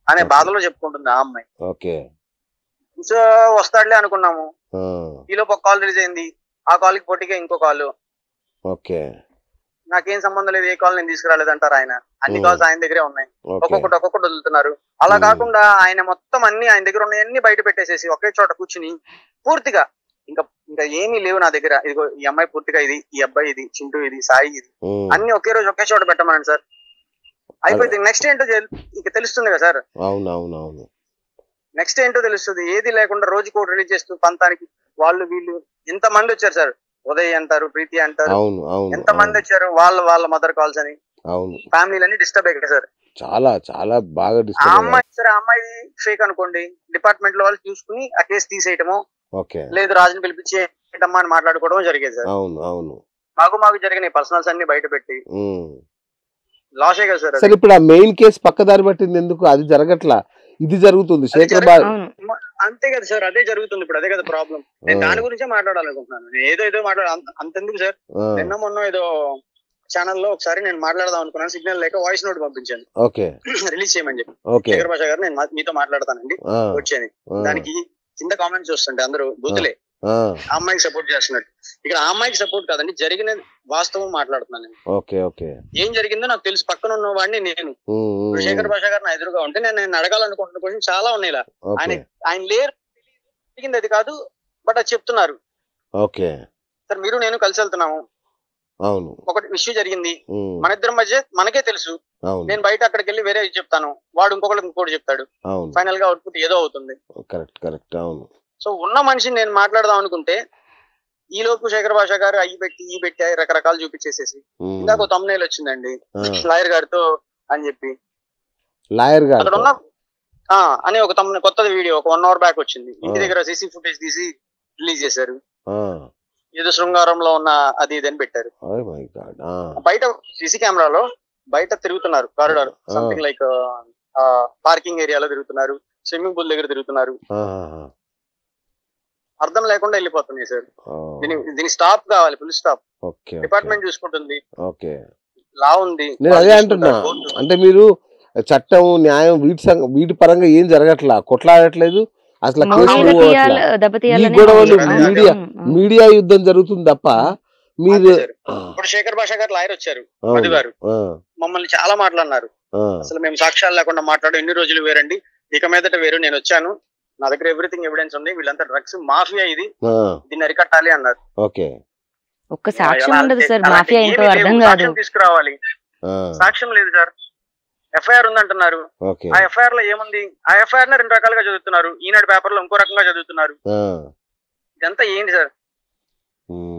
అనే బాధలో చెప్పుకుంటుంది ఆ అమ్మాయి. సో వస్తాడులే అనుకున్నాము. ఈలోపు ఒక కాల్ రిలీజ్ అయింది. ఆ కాల్ కి పోటీగా ఇంకో కాల్. నాకేం సంబంధం లేదు, ఏ కాల్ నేను తీసుకురాలేదంటారు ఆయన. అన్ని కాల్స్ ఆయన దగ్గరే ఉన్నాయి, ఒక్కొక్కటి వదులుతున్నారు. అలా కాకుండా ఆయన మొత్తం అన్ని ఆయన దగ్గర ఉన్నాయన్ని బయట పెట్టేసేసి ఒకే చోట కూర్చుని పూర్తిగా ఇంకా ఏమీ లేవు నా దగ్గర, ఇదిగో ఈ అమ్మాయి పూర్తిగా ఇది, ఈ అబ్బాయి ఇది, చింటూ ఇది, సాయి ఇది, అన్ని ఒకే రోజు ఒకే చోట పెట్టమనండి సార్. అయిపోయింది. నెక్స్ట్ ఏంటో ఇక తెలుస్తుంది కదా సార్. అవునవునవును, నెక్స్ట్ ఏంటో తెలుస్తుంది. ఏది లేకుండా రోజుకి ఒకటి రిలీజ్ చేస్తూ పంతానికి వాళ్ళు వీళ్ళు ఎంత మంది వచ్చారు సార్. ఉదయ్ అంటారు, ప్రీతి అంటారు, ఎంత మంది వచ్చారు. వాళ్ళ మదర్ కాల్స్ అని, ఫ్యామిలీలన్నీ డిస్టర్బ్ అయ్యాయి సార్. చాలా చాలా బాగా ఆ అమ్మాయి సరే, ఆ అమ్మాయి ఫేక్ అనుకోండి, డిపార్ట్మెంట్ లో వాళ్ళు చూసుకుని ఆ కేసు తీసేయటము, లేదు రాజుని పిలిపించేయటమ్మా అని మాట్లాడుకోవడం జరిగేది సార్. మాకు జరిగిన పర్సనల్స్ అన్ని బయట పెట్టి లాసే కదా సార్. సరే, ఇప్పుడు ఆ మెయిన్ కేసు పక్కదారి పట్టింది ఎందుకు? అది జరగట్లా, ఇది జరుగుతుంది. శేఖర్ బాబు అంతే కదా సార్, అదే జరుగుతుంది ఇప్పుడు, అదే కదా ప్రాబ్లం. నేను దాని గురించే మాట్లాడాలనుకుంటున్నాను. ఏదో అంతెందుకు సార్. నిన్న మొన్న ఏదో ఛానల్లో ఒకసారి నేను మాట్లాడదాం అనుకున్నాను, సిగ్నల్ లేక వాయిస్ నోట్ పంపించాను రిలీజ్ చేయమని చెప్పి. శేఖర్ భాష గారు నేను మీతో మాట్లాడతానండి వచ్చాను. దానికి కింద కామెంట్స్ వస్తుంటే అందరూ బూతులే, అమ్మాయికి సపోర్ట్ చేస్తున్నట్టు. ఇక్కడ ఆ అమ్మాయికి సపోర్ట్ కాదండి, జరిగిన వాస్తవం మాట్లాడుతున్నాను. ఏం జరిగిందో నాకు తెలుసు, పక్కన ఉన్న వాడిని నేను. శేఖర్ భాష గారు నా ఎదురుగా ఉంటే నేను అడగాలనుకుంటున్న క్వశ్చన్ చాలా ఉన్నాయి. ఇలా ఆయన లేరు, జరిగింది అది కాదు, బట్ అది చెప్తున్నారు. సార్ మీరు నేను కలిసి వెళ్తున్నాము, ఒకటి విషయం జరిగింది, మన ఇద్దరి మధ్య మనకే తెలుసు. నేను బయట అక్కడికి వెళ్ళి వేరే చెప్తాను, వాడు ఇంకోటి చెప్తాడు, ఫైనల్ గా అవుట్పుట్ ఏదో అవుతుంది. సో ఉన్న మనిషిని నేను మాట్లాడదాం అనుకుంటే ఈ లోపు శేఖర్ భాష గారు అయ్యి పెట్టి రకరకాలు చూపించేసేసి, ఇందాక తమ్మునేలు వచ్చిందండి లాయర్ గారితో అని చెప్పి, లాయర్ గారు అక్కడ ఉన్న అని ఒక తమ్ముని కొత్త వీడియో ఒక 1 hour బ్యాక్ వచ్చింది. ఇంటి దగ్గర సీసీ ఫుటేజ్ తీసి రిలీజ్ చేశారు. ఏదో శృంగారంలో ఉన్న అది ఇది అని పెట్టారు. బయట సీసీ కెమెరాలో బయట తిరుగుతున్నారు, కారిడార్ సంథింగ్ లైక్ పార్కింగ్ ఏరియాలో తిరుగుతున్నారు, స్విమ్మింగ్ పూల్ దగ్గర తిరుగుతున్నారు. అర్థం లేకుండా వెళ్ళిపోతున్నాయి సార్. దీని స్టాప్ కావాలి, ఫుల్ స్టాప్. డిపార్ట్మెంట్ చూసుకుంటుంది, లా ఉంది. నేను అదే అంటున్నా, అంటే మీరు చట్టం న్యాయం వీటి పరంగా ఏం జరగట్లా, కొట్లాడట్లేదు అసలు. గొడవలు మీడియా యుద్ధం జరుగుతుంది తప్ప మీరు. ఇప్పుడు శేఖర్ భాష గారు లాయర్ వచ్చారు, మధు గారు మమ్మల్ని చాలా మాట్లాడినారు. అసలు మేము సాక్ష్యాలు లేకుండా మాట్లాడు ఎన్ని రోజులు వేరండి, ఇక మీదట వేరు, నేను వచ్చాను, నా దగ్గర ఎవ్రీథింగ్ ఎవిడెన్స్ ఉంది, వీళ్ళంతా డ్రగ్స్ మాఫియా, ఇది దీన్ని అరికట్టాలి అన్నారు. ఒక్క సాక్ష్యం ఉండదు సార్, మాఫియా ఏంటో అర్థం కాదు. తీసుకురావాలి, సాక్ష్యం లేదు సార్. ఎఫ్ఐఆర్ ఉందంటున్నారు, ఆ ఎఫ్ఐఆర్ లో ఏముంది? ఆ ఎఫ్ఐఆర్ ని 2 రకాలుగా చదువుతున్నారు, ఈనాడు పేపర్ లో ఇంకో రకంగా చదువుతున్నారు. ఇదంతా ఏంటి సార్?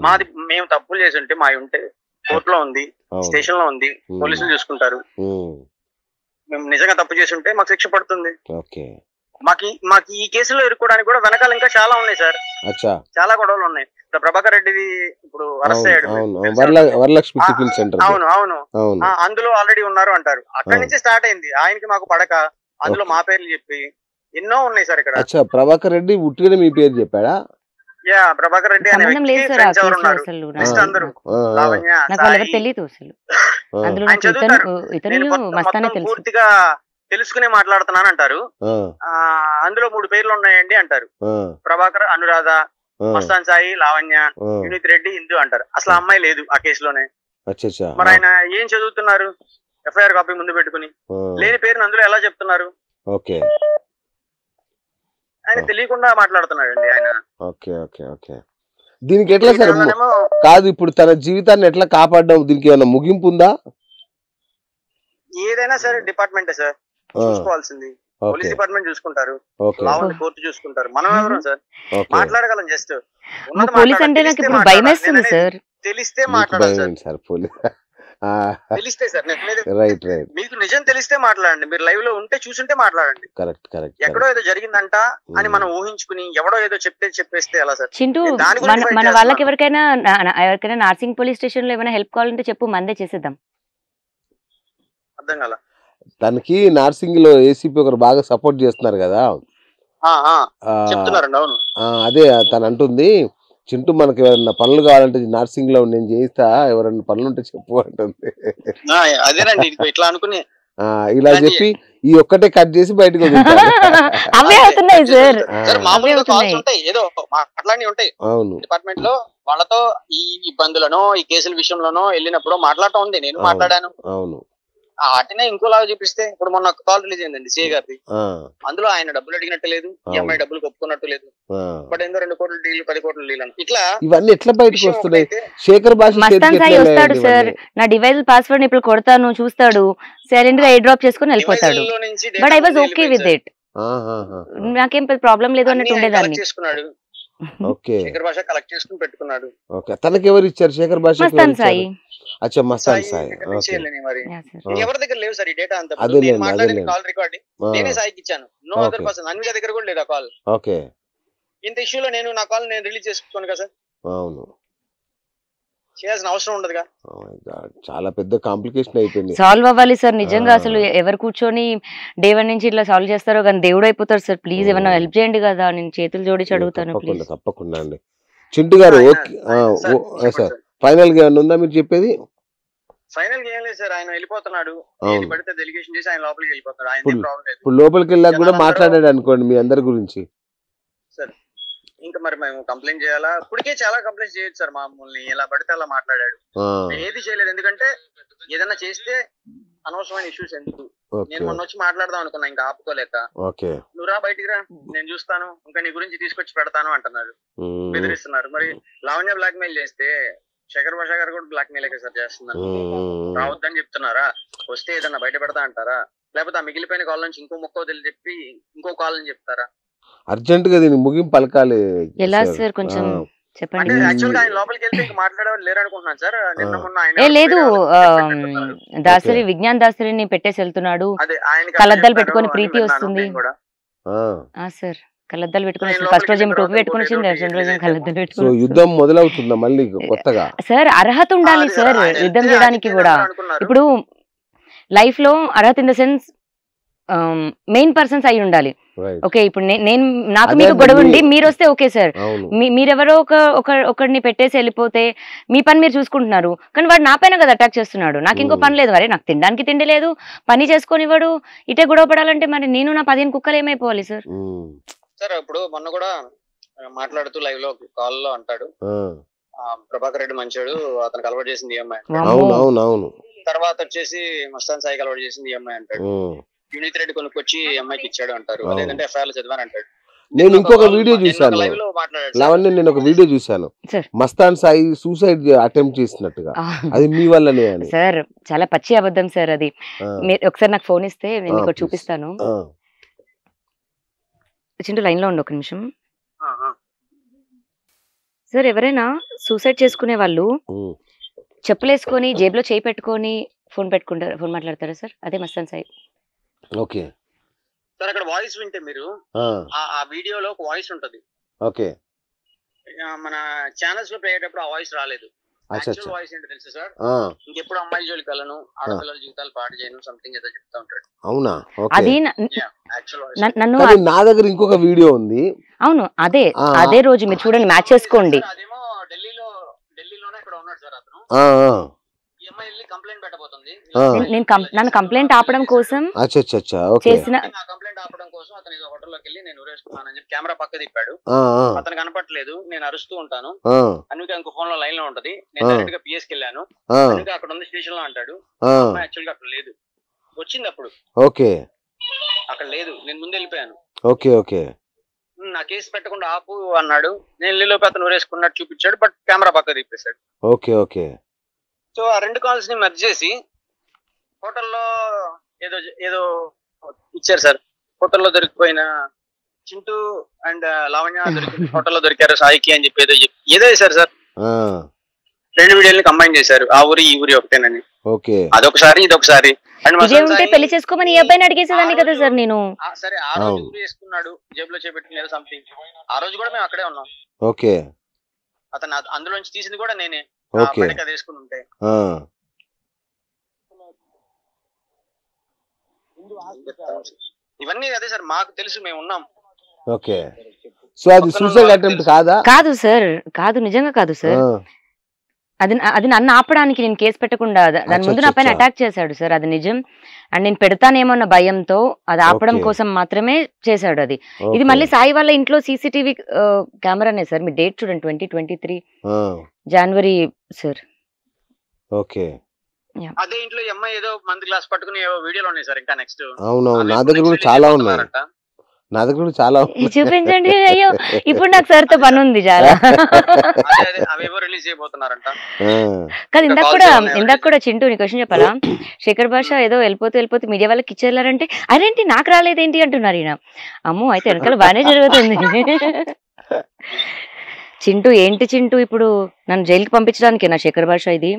మాది మేము తప్పులు చేసి ఉంటే మా ఉంటే కోర్టులో ఉంది, స్టేషన్ లో ఉంది, పోలీసులు చూసుకుంటారు. మేము నిజంగా తప్పు చేసి ఉంటే మాకు శిక్ష పడుతుంది. మాకు ఈ కేసులో ఇరుక్కోవడానికి కూడా వెనకాల ఇంకా చాలా ఉన్నాయి సార్. అచ్చా, చాలా గొడవలు ఉన్నాయి. ఇప్పుడు ప్రభాకర్ రెడ్డిది ఇప్పుడు అరెస్ట్ అయ్యాడు. Varalakshmi tiffin centre. అవును. అందులో ఆల్రెడీ ఉన్నారు అంటారు. అక్కడి నుంచి స్టార్ట్ అయింది. ఆయనకి మాకు పడక అందులో మా పేర్లు చెప్పి ఎన్నో ఉన్నాయి సార్ ఇక్కడ. అచ్చా, ప్రభాకర్ రెడ్డి ఉట్టిగానే మీ పేరు చెప్పాడా? యా, ప్రభాకర్ రెడ్డి అనే వ్యక్తి ఫ్రెండ్స్ ఎవరు ఉన్నారు నెక్స్ట్ అందరూ లావణ్య, ఆయన చదువుతారు. నేను మొత్తం పూర్తిగా తెలుసుకునే మాట్లాడుతున్నాను అంటారు. అందులో 3 పేర్లు ఉన్నాయండి అంటారు. ప్రభాకర్, అనురాధ, మస్తాన్ సాయి, లావణ్య, వినీత్ రెడ్డి, హిందూ అంటారు. అసలు అమ్మాయి లేదు ఆ కేసులోనే. మరి ఆయన ఏం చదువుతున్నారు? ఎఫ్ఐఆర్ కాపీ ముందు పెట్టుకుని లేని పేరుని అందులో ఎలా చెప్తున్నారు? ఆయన తెలియకుండా మాట్లాడుతున్నాడండి ఆయన. దీనికి ఎట్లా సార్ కాదు, ఇప్పుడు తన జీవితాన్ని ఎట్లా కాపాడడం, దీనికి ఏమైనా ముగింపు ఉందా? ఏదైనా సరే డిపార్ట్మెంటే సార్ చూసుకోవాల్సింది. పోలీస్ డిపార్ట్మెంట్ చూసుకుంటారు, లావణ్య కోర్టు చూసుకుంటారు. మనం ఎవరు సార్ మాట్లాడగలం? జస్ట్ తెలిస్తే మాట్లాడాలి సార్. తెలిస్తే సార్ మీకు నిజం తెలిస్తే మాట్లాడండి. మీరు లైవ్ లో ఉంటే చూసుంటే మాట్లాడండి. ఎక్కడో ఏదో జరిగిందంట అని మనం ఊహించుకుని ఎవడో ఏదో చెప్పేస్తే ఎలా సార్? చింటూ, మన వాళ్ళకి ఎవరికైనా నార్సింగ్ పోలీస్ స్టేషన్ లో ఏమైనా హెల్ప్ కావాలంటే చెప్పు, మందే చేసేద్దాం. అర్థం కాల. తనకి నార్సింగ్ లో ఏసీపీ ఒకరు బాగా సపోర్ట్ చేస్తున్నారు కదా, చెప్తున్నారండి. అవును, అదే తను అంటుంది, చింటూ మనకి ఎవరన్నా పనులు కావాలంటే నార్సింగ్ లో నేను చేయిస్తా, ఎవరన్నా పనులు ఉంటే చెప్పు అంటుంది. అదేనండి, ఇట్లా అనుకుని ఇలా చెప్పి ఈ ఒక్కటే కట్ చేసి బయటకు ఏదో మాట్లాడి ఉంటాయి. అవును, డిపార్ట్మెంట్ లో వాళ్ళతో ఈ ఇబ్బందులను ఈ కేసుల విషయంలోనో వెళ్ళినప్పుడు మాట్లాడటం ఉంది. నేను మాట్లాడాను. అవును, వాటినే ఇంకోలాగా చూపిస్తే ఇప్పుడు మొన్న కాల్ రిలీజ్ అయిందండి సిఐ గారిది. అందులో ఆయన డబ్బులు అడిగినట్టు లేదు, ఈఎంఐ డబ్బులు ఒప్పుకున్నట్టు లేదు. బట్ ఏందో 2 కోట్ల డీల్, 10 కోట్ల డీల్ అని ఇట్లా ఇవన్నీ ఎట్లా బయటకు వస్తున్నాయి? శేఖర్ భాష వస్తాడు సార్, నా డివైస్ పాస్వర్డ్ ఇప్పుడు కొడతాను, చూస్తాడు, సైలెంట్ గా ఎయిర్ డ్రాప్ చేసుకుని వెళ్ళిపోతాడు. But I was okay with it, నాకేం ప్రాబ్లం లేదు అన్నట్టు ఉండేదాన్ని. శేఖర్ భాష కలెక్ట్ చేసుకుని పెట్టుకున్నాడు. తనకి ఎవరు ఇచ్చారు? శేఖర్ భాష మస్తాన్ సాయి. అచ్చా, మస్తాన్ సాయి. ఎవరి దగ్గర లేవు సార్ ఈ డేటా అంతా. మాట్లాడిన కాల్ రికార్డింగ్ నేనే సాయికి ఇచ్చాను. No other person. అన్విక దగ్గర కూడా లేదు ఆ కాల్. ఇంత ఇష్యూలో నా కాల్ నేను రిలీజ్ చేసుకోను కదా సార్. అవును, చేయాల్సిన అవసరం ఉండదుగా. చాలా పెద్ద కాంప్లికేషన్ అయిపోయింది. సాల్వ్ అవ్వాలి సార్ నిజంగా. అసలు ఎవరు కూర్చొని డే 1 నుంచి ఇట్లా సాల్వ్ చేస్తారో కానీ దేవుడు అయిపోతారు సార్. ప్లీజ్ ఏమన్నా హెల్ప్ చేయండి కదా, నేను చేతులు జోడించి అడుగుతాను. తప్పకుండా అండి. చింటూ గారు ఓకే సార్, ఫైనల్ గా ఏమన్నా ఉందా మీరు చెప్పేది? ఫైనల్ గా ఏం లేదు సార్, ఆయన వెళ్ళిపోతున్నాడు. ఏది పడితే డెలిగేషన్ చేసి ఆయన లోపలికి వెళ్ళిపోతాడు. ఆయన ప్రాబ్లం లేదు. ఇప్పుడు లోపలికి వెళ్ళాక కూడా మాట్లాడాడు అనుకోండి మీ అందరి గురించి సార్. ఇంకా మరి మేము కంప్లైంట్ చేయాలా? ఇప్పటికే చాలా కంప్లైంట్ చేయొచ్చు సార్. మామూలు ఎలా పడితే అలా మాట్లాడాడు. ఏది చేయలేదు, ఎందుకంటే ఏదన్నా చేస్తే అనవసరమైన ఇష్యూస్ ఎందుకు. నేను మొన్న వచ్చి మాట్లాడదాం అనుకున్నా, ఇంకా ఆపుకోలేక. నువ్వు రా, బయటికి రా, నేను చూస్తాను, ఇంకా నీ గురించి తీసుకొచ్చి పెడతాను అంటున్నారు, బెదిరిస్తున్నారు. మరి లావణ్య బ్లాక్ మెయిల్ చేస్తే శేఖర్ భాష గారు కూడా బ్లాక్ మెయిల్ సార్ చేస్తున్నారు. రావద్దని చెప్తున్నారా? వస్తే ఏదన్నా బయట పెడతా అంటారా? లేకపోతే ఆ మిగిలిపోయిన కాల్ నుంచి ఇంకో ముక్కో తెలిసి చెప్పి ఇంకో కాల్ అని చెప్తారా? అర్జెంట్ గా దీన్ని ముగింపు పలకాలి. ఎలా సార్ కొంచెం చెప్పండి. లేదు, దాసరి విజ్ఞాన్ దాసరిని పెట్టేసి వెళ్తున్నాడు. కళ్ళద్దాలు పెట్టుకొని ప్రీతి వస్తుంది సార్. కళ్ళద్దాలు పెట్టుకుని ఫస్ట్ రోజు టోపీ పెట్టుకుని వచ్చింది, రెండో రోజు కళ్ళద్దాలు పెట్టుకుని. యుద్ధం మొదలవుతుందా మళ్ళీ కొత్తగా? సార్ అర్హత ఉండాలి సార్ యుద్ధం చేయడానికి కూడా. ఇప్పుడు లైఫ్ లో అర్హత in the sense main persons అయి ఉండాలి. ఓకే, ఇప్పుడు నేను నాకు మీకు గొడవ ఉండి మీరు వస్తే ఓకే సార్, మీరెవరో ఒకరిని పెట్టేసి వెళ్ళిపోతే మీ పని మీరు చూసుకుంటున్నారు, కానీ వాడు నా పైన కదా అటాక్ చేస్తున్నాడు. నాకు ఇంకో పని లేదు, మరి నాకు తినడానికి తిండి లేదు, పని చేసుకొనివాడు, ఇటే గొడవ పడాలంటే మరి నేను నా 15 కుక్కలు ఏమైపోవాలి సార్? సార్ ఇప్పుడు మొన్న కూడా మాట్లాడుతూ లైవ్ లో కాల్ లో అంటాడు, ప్రభాకర్ రెడ్డి మంచోడు, అతనికి అలవాటు చేసింది ఈఎంఐ. తర్వాత వచ్చేసి మస్తాన్ సాయికి అలవాటు చేసింది ఈఎంఐ అంటాడు. వినీత్ రెడ్డి కొనుక్కొచ్చి అమ్మాయికి ఇచ్చాడు అంటారు. అదేంటంటే ఎఫ్ఐఆర్ చదివాను అంటాడు. నేను ఇంకొక వీడియో చూసాను, లావణ్య, నేను ఒక వీడియో చూసాను, మస్తాన్ సాయి సూసైడ్ అటెంప్ట్ చేసినట్టుగా. అది మీ వల్లనే అని. సార్ చాలా పచ్చి అబద్ధం సార్ అది. ఒకసారి నాకు ఫోన్ ఇస్తే నేను మీకు చూపిస్తాను. చింటూ లైన్ లో ఉండు ఒక నిమిషం. సార్ ఎవరైనా సూసైడ్ చేసుకునే వాళ్ళు చెప్పులేసుకొని జేబులో చేయి పెట్టుకొని ఫోన్ మాట్లాడతారా సార్? అదే మస్తాన్ సాయి. ఓకే, సార్ అక్కడ వాయిస్ వింటే మీరు ఆ వీడియోలో ఒక వాయిస్ ఉంటది. ఓకే. మన ఛానల్స్ లో ప్లే అయ్యేటప్పుడు ఆ వాయిస్ రాలేదు. యాక్చువల్ వాయిస్ ఏంటో తెలుసు సార్, ఇంకెప్పుడు అమ్మాయి జోలికి వెళ్ళను, ఆడపిల్లల జీవితాలు పాడు చేయను, సంథింగ్ ఏదో చెప్తా ఉంటాడు. అవునా? అది నన్ను నా దగ్గర ఇంకొక వీడియో ఉంది. అవును, అదే రోజు మీరు చూడండి, మ్యాచ్ చేసుకోండి. అదేమో ఢిల్లీలోనే ఇక్కడ ఉన్నాడు సార్ అతను. ఈ అమ్మాయి వెళ్ళి కంప్లైంట్ పెట్టబోతుంది. నన్ను కంప్లైంట్ ఆపడం కోసం చేసిన కంప్లైంట్ ఆపడం కోసం అతను ఏదో హోటల్లోకి వెళ్ళి నేను ఊరేసుకున్నానని చెప్పి కెమెరా పక్క తిప్పాడు. అతను కనపట్లేదు, నేను అరుస్తూ ఉంటాను. అందుకే ఇంకో ఫోన్ లో లైన్ లో ఉంటది. నేను డైరెక్ట్ గా పిఎస్కి వెళ్ళాను. అందుకే అక్కడ ఉంది స్టేషన్ లో అంటాడు. యాక్చువల్ గా అక్కడ లేదు, వచ్చింది అప్పుడు. ఓకే. అక్కడ లేదు, నేను ముందు వెళ్ళిపోయాను. Okay okay. నా కేసు పెట్టకుండా ఆపు అన్నాడు. నేను వెళ్ళిలోపు అతను ఊరేసుకున్నట్టు చూపించాడు, బట్ కెమెరా పక్క తిప్పేశాడు. Okay okay. సో ఆ రెండు కాల్స్ ని మెర్జ్ చేసి హోటల్లో ఏదో ఇచ్చారు సార్. హోటల్లో దొరికిపోయిన చింటూ అండ్ లావణ్య హోటల్లో దొరికారు సాయికి అని చెప్పి ఏదో వేశారు సార్. రెండు వీడియోని కంబైన్ చేశారు, ఆ ఊరి ఈ ఊరి ఒకటేనని. అదొకసారి ఇదొకసారి. పెళ్లి చేసుకోమని ఈ అబ్బాయిని అడిగేసేదాన్ని కదా సార్ నేను. సరే ఆ రోజు ఊరి వేసుకున్నాడు, జేబులో చేపెట్టుకుని సంథింగ్. ఆ రోజు కూడా మేము అక్కడే ఉన్నాం. ఓకే. అతను అందులోంచి తీసింది కూడా నేనే. వేసుకుని ఉంటే ఇవన్నీ అదే సార్ మాకు తెలుసు, మేము ఉన్నాం. ఓకే. సో అది సూసైడ్ అటెంప్ట్ కాదా? కాదు సార్, కాదు, నిజంగా కాదు సార్. అది నన్ను ఆపడానికి నేను కేసు పెట్టకుండా దాని ముందు నా పైన అటాక్ చేశాడు సార్, అది నిజం. అండ్ నేను పెడతానేమన్న భయంతో అది ఆపడం కోసం మాత్రమే చేశాడు అది. ఇది మళ్ళీ సాయి వాళ్ళ ఇంట్లో సీసీటీవీ కెమెరానే సార్. మీ డేట్ చూడండి, 2023 జనవరి సార్. ఓకే. అదే ఇంట్లో అమ్మాయి ఏదో మందు గ్లాస్ పట్టుకుని వీడియోలు ఉన్నాయి సార్. ఇంకా నెక్స్ట్ అవునవును, నా దగ్గర కూడా చాలా ఉన్నాయి. నా దగ్గర కూడా చాలా చూపించండి. అయ్యో, ఇప్పుడు నాకు సార్ తో పని ఉంది చాలా. అవేవో రిలీజ్ చేయబోతున్నారంట. కాదు, ఇందాక కూడా చింటూ నీ క్వశ్చన్ చెప్పాలా? శేఖర్ భాష ఏదో వెళ్ళిపోతే మీడియా వాళ్ళకి ఇచ్చేయాలంటే అదేంటి నాకు రాలేదేంటి అంటున్నారు ఈయన. అమ్మో, అయితే వెనకాల బాగానే జరుగుతుంది. చింటూ ఏంటి చింటూ, ఇప్పుడు నన్ను జైలుకి పంపించడానికి నా శేఖర్ భాష ఇది?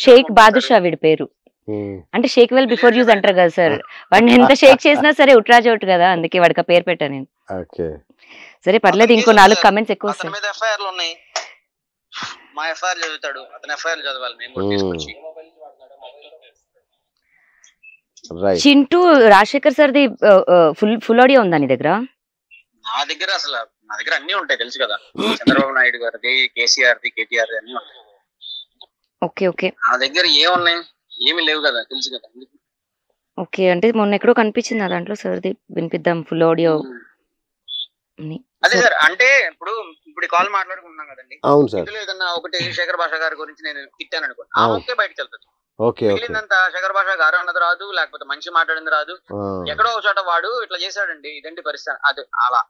షేక్ బాదుషా వీడి పేరు. అంటే షేక్ వెల్ బిఫోర్ యూజ్ అంటారు కదా సార్. వాడిని ఎంత షేక్ చేసినా సరే ఉట్రాజ్ అవుట్ కదా, అందుకే వాడికి పేరు పెట్టా నేను. సరే పర్లేదు, ఇంకో 4 కమెంట్స్ ఎక్కువ వస్తాయి. చింటూ రాజశేఖర్ సార్ది ఫుల్ ఆడియో ఉందా నీ దగ్గర? నా దగ్గర అన్ని ఉంటాయి తెలుసు కదా. చంద్రబాబు నాయుడు గారిది, కేసీఆర్ ది, కేటీఆర్ అన్ని ఉంటాయి. Okay okay. నా దగ్గర ఏమున్నాయి, ఏమి లేవు కదా, తెలుసు కదా. ఓకే, అంటే మొన్న ఎక్కడో కనిపించింది దాంట్లో సార్ది, వినిపిద్దాం ఫుల్ ఆడియో. అదే సార్, అంటే ఇప్పుడు కాల్ మాట్లాడుకుంటున్నాం కదండి. అవును సార్. ఇందులో ఏదన్నా ఒకటి శేఖర్ భాష గారి గురించి నేను తిట్టాను అనుకో, ఆ ఒకే బయటకు వెళ్తాను. మిగిలిందంతా శేఖర్ భాష గారు అన్నది రాదు, లేకపోతే మంచి మాట్లాడింది రాదు. ఎక్కడో ఒక చోట వాడు ఇట్లా చేశాడండి, ఇదండి పరిస్థితి, అది అలా.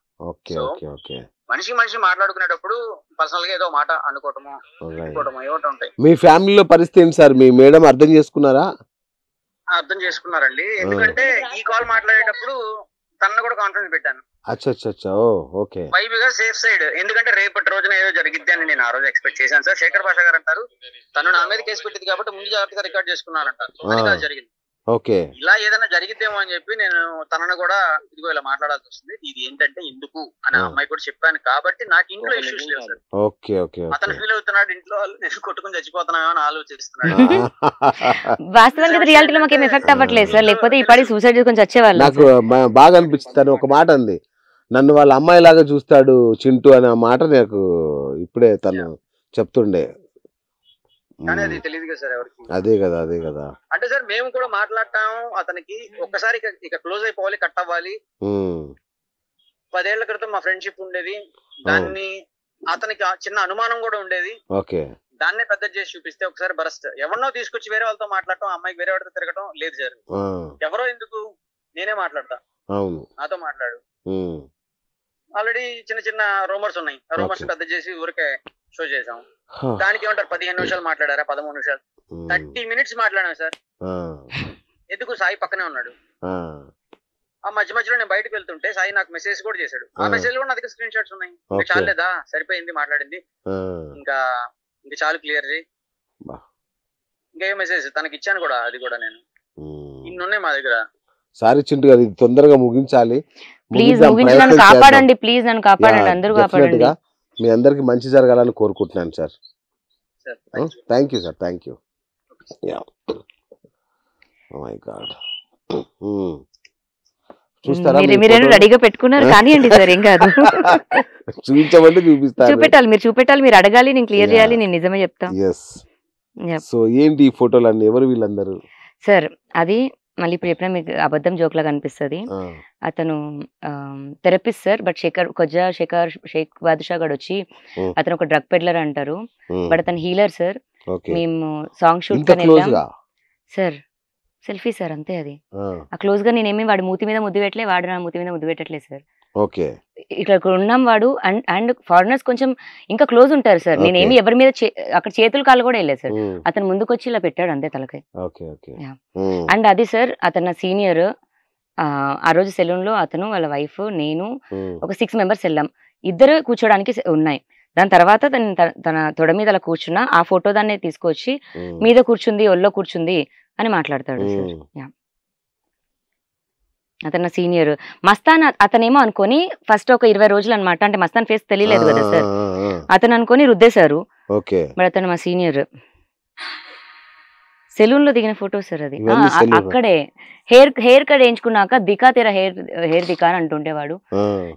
మనిషి మాట్లాడుకునేటప్పుడు పర్సనల్ గా ఏదో మాట అనుకోవటము ఏమిటి ఉంటాయి. మీ ఫ్యామిలీలో పరిస్థితి ఏంటి సార్? మీ మేడం అర్థం చేసుకున్నారా? అర్థం చేసుకున్నారండి, ఎందుకంటే ఈ కాల్ మాట్లాడేటప్పుడు తనను కూడా కాన్ఫిడెన్స్ పెట్టాను. వైబ్ గా సేఫ్ సైడ్, ఎందుకంటే రేపటి రోజున ఏదో జరిగిద్ది అని నేను ఆ రోజు ఎక్స్పెక్ట్ చేశాను సార్. శేఖర్ భాష గారు అంటారు తను నా మీద కేసు పెట్టింది కాబట్టి ముందు జాగ్రత్తగా రికార్డ్ చేసుకున్నానంటారు. అది కాదు జరిగింది. ఇలా ఏదైనా జరిగిద్దేమో అని చెప్పి నేను తనను కూడా ఇదిగో ఇలా మాట్లాడాల్సి వస్తుంది, ఇది ఏంటంటే ఎందుకు అని అమ్మాయి కూడా చెప్పాను కాబట్టి నాకు ఇంట్లో ఇష్యూస్ లేవు సార్. అతను ఫీల్ అవుతున్నాడు, ఇంట్లో వాళ్ళు నేను కొట్టుకుని చచ్చిపోతున్నామో అని ఆలోచిస్తున్నాడు. వాస్తవానికి రియాలిటీలో మాకు ఏం ఎఫెక్ట్ అవ్వట్లేదు సార్, లేకపోతే ఈ పడి సూసైడ్ చేసుకొని చచ్చేవాళ్ళు. నాకు బాగా అనిపించింది ఒక మాట అంది, నన్ను వాళ్ళ అమ్మాయి లాగా చూస్తాడు చింటూ అనే మాట నాకు ఇప్పుడే తను చెప్తుండే. కానీ అది తెలియదు కదా సార్ ఎవరికి. అదే కదా. అంటే సార్ మేము కూడా మాట్లాడతాం అతనికి, ఒక్కసారి ఇక క్లోజ్ అయిపోవాలి, కట్ అవ్వాలి. 10 ఏళ్ల క్రితం మా ఫ్రెండ్షిప్ ఉండేది, దాన్ని అతనికి చిన్న అనుమానం కూడా ఉండేది. దాన్నే పెద్ద చేసి చూపిస్తే ఒకసారి బరస్ట్ ఎవరినో తీసుకొచ్చి వేరే వాళ్ళతో మాట్లాడటం, అమ్మాయికి వేరే వాడితో తిరగటం లేదు సార్. ఎవరో ఎందుకు, నేనే మాట్లాడతా, నాతో మాట్లాడు. ఆల్రెడీ చిన్న రూమర్స్ ఉన్నాయి, రూమర్స్ పెద్ద చేసి ఊరికే షో చేసాం. దానికి ఏమంటారు, 15 నిమిషాలు మాట్లాడారా, 13 నిమిషాలు, 30 minutes మాట్లాడాను సార్. ఎందుకు, సాయి పక్కనే ఉన్నాడు. ఆ మధ్యలో నేను బయటకు వెళ్తుంటే సాయి నాకు మెసేజ్ కూడా చేశాడు. ఆ మెసేజ్ కూడా నా దగ్గర స్క్రీన్ షాట్స్ ఉన్నాయి. చాలేదా, సరిపోయింది మాట్లాడింది, ఇంకా చాలు, క్లియర్ చేయి. ఇంకే మెసేజ్ తనకి ఇచ్చాను కూడా, అది కూడా నేను ఇన్నున్నాయి మా దగ్గర. సారీ చింటూ గారు, ఇది తొందరగా ముగించాలి. ప్లీజ్ ముగిద్దాం, ముగించి నన్ను ప్రయత్నం చేద్దాం. కాపాడండి, ప్లీజ్ నన్ను కాపాడండి, అందరూ డెఫినెట్ కాపాడండి. గా మీ అందరికి మంచి జరగాలని కోరుకుంటున్నాను sir. Sir thank you sir, thank you. My God, చూస్తారా? మీరేమో రెడీగా పెట్టుకున్నారు, కానివ్వండి సార్, ఏం కాదు. చూపించమంటే చూపిస్తాను. చూపెట్టాలి, మీరు అడగాలి, నేను క్లియర్ చేయాలి, నేను నిజమే చెప్తాను. ఎస్. సో ఏంటి ఈ ఫోటోలు అన్ని, ఎవరు వీళ్ళందరూ? సార్ అది మళ్ళీ ఇప్పుడు చెప్పినా మీకు అబద్ధం జోక్లా కనిపిస్తుంది. అతను therapist sir, but Sheikh Badusha గడ్ వచ్చి అతను ఒక డ్రగ్ పెడ్లర్ అంటారు, బట్ అతను హీలర్ సార్. మేము song shoot sir, selfie sir, అంతే. అది ఆ క్లోజ్ గా నేనేమి వాడి మూతి మీద ముద్దు పెట్టలే, వాడు నా మూతి మీద ముద్దు పెట్టట్లేదు సార్. ఓకే, ఇక్కడ ఉన్నాం వాడు అండ్ ఫారినర్స్ కొంచెం ఇంకా క్లోజ్ ఉంటారు సార్. నేనేమి ఎవరి మీద అక్కడ చేతులు కాళ్ళు కూడా వెళ్ళలేదు సార్. అతను ముందుకు వచ్చి ఇలా పెట్టాడు అంతే తలకాయ. అండ్ అది సార్ అతను సీనియర్. ఆ రోజు సెలూన్ లో అతను, వాళ్ళ వైఫ్, నేను, ఒక 6 మెంబర్స్ వెళ్ళాం. ఇద్దరు కూర్చోడానికి ఉన్నాయి. దాని తర్వాత తన తొడ మీద అలా కూర్చున్నా ఆ ఫోటో దాన్ని తీసుకొచ్చి మీద కూర్చుంది, ఒళ్ళో కూర్చుంది అని మాట్లాడతాడు సార్. అతను సీనియర్. మస్తాన్ అతనేమో అనుకొని ఫస్ట్ ఒక 20 రోజులు అనమాట, అంటే మస్తాన్ ఫేస్ తెలియలేదు కదా సార్, అతను అనుకొని రుద్దేశారు. మరి అతను మా సీనియర్. సెలూన్ లో దిగిన ఫోటో సార్ అది. అక్కడే హెయిర్ కట్ వేయించుకున్నాక దికా తెరా హెయిర్ దికా అని అంటుండేవాడు.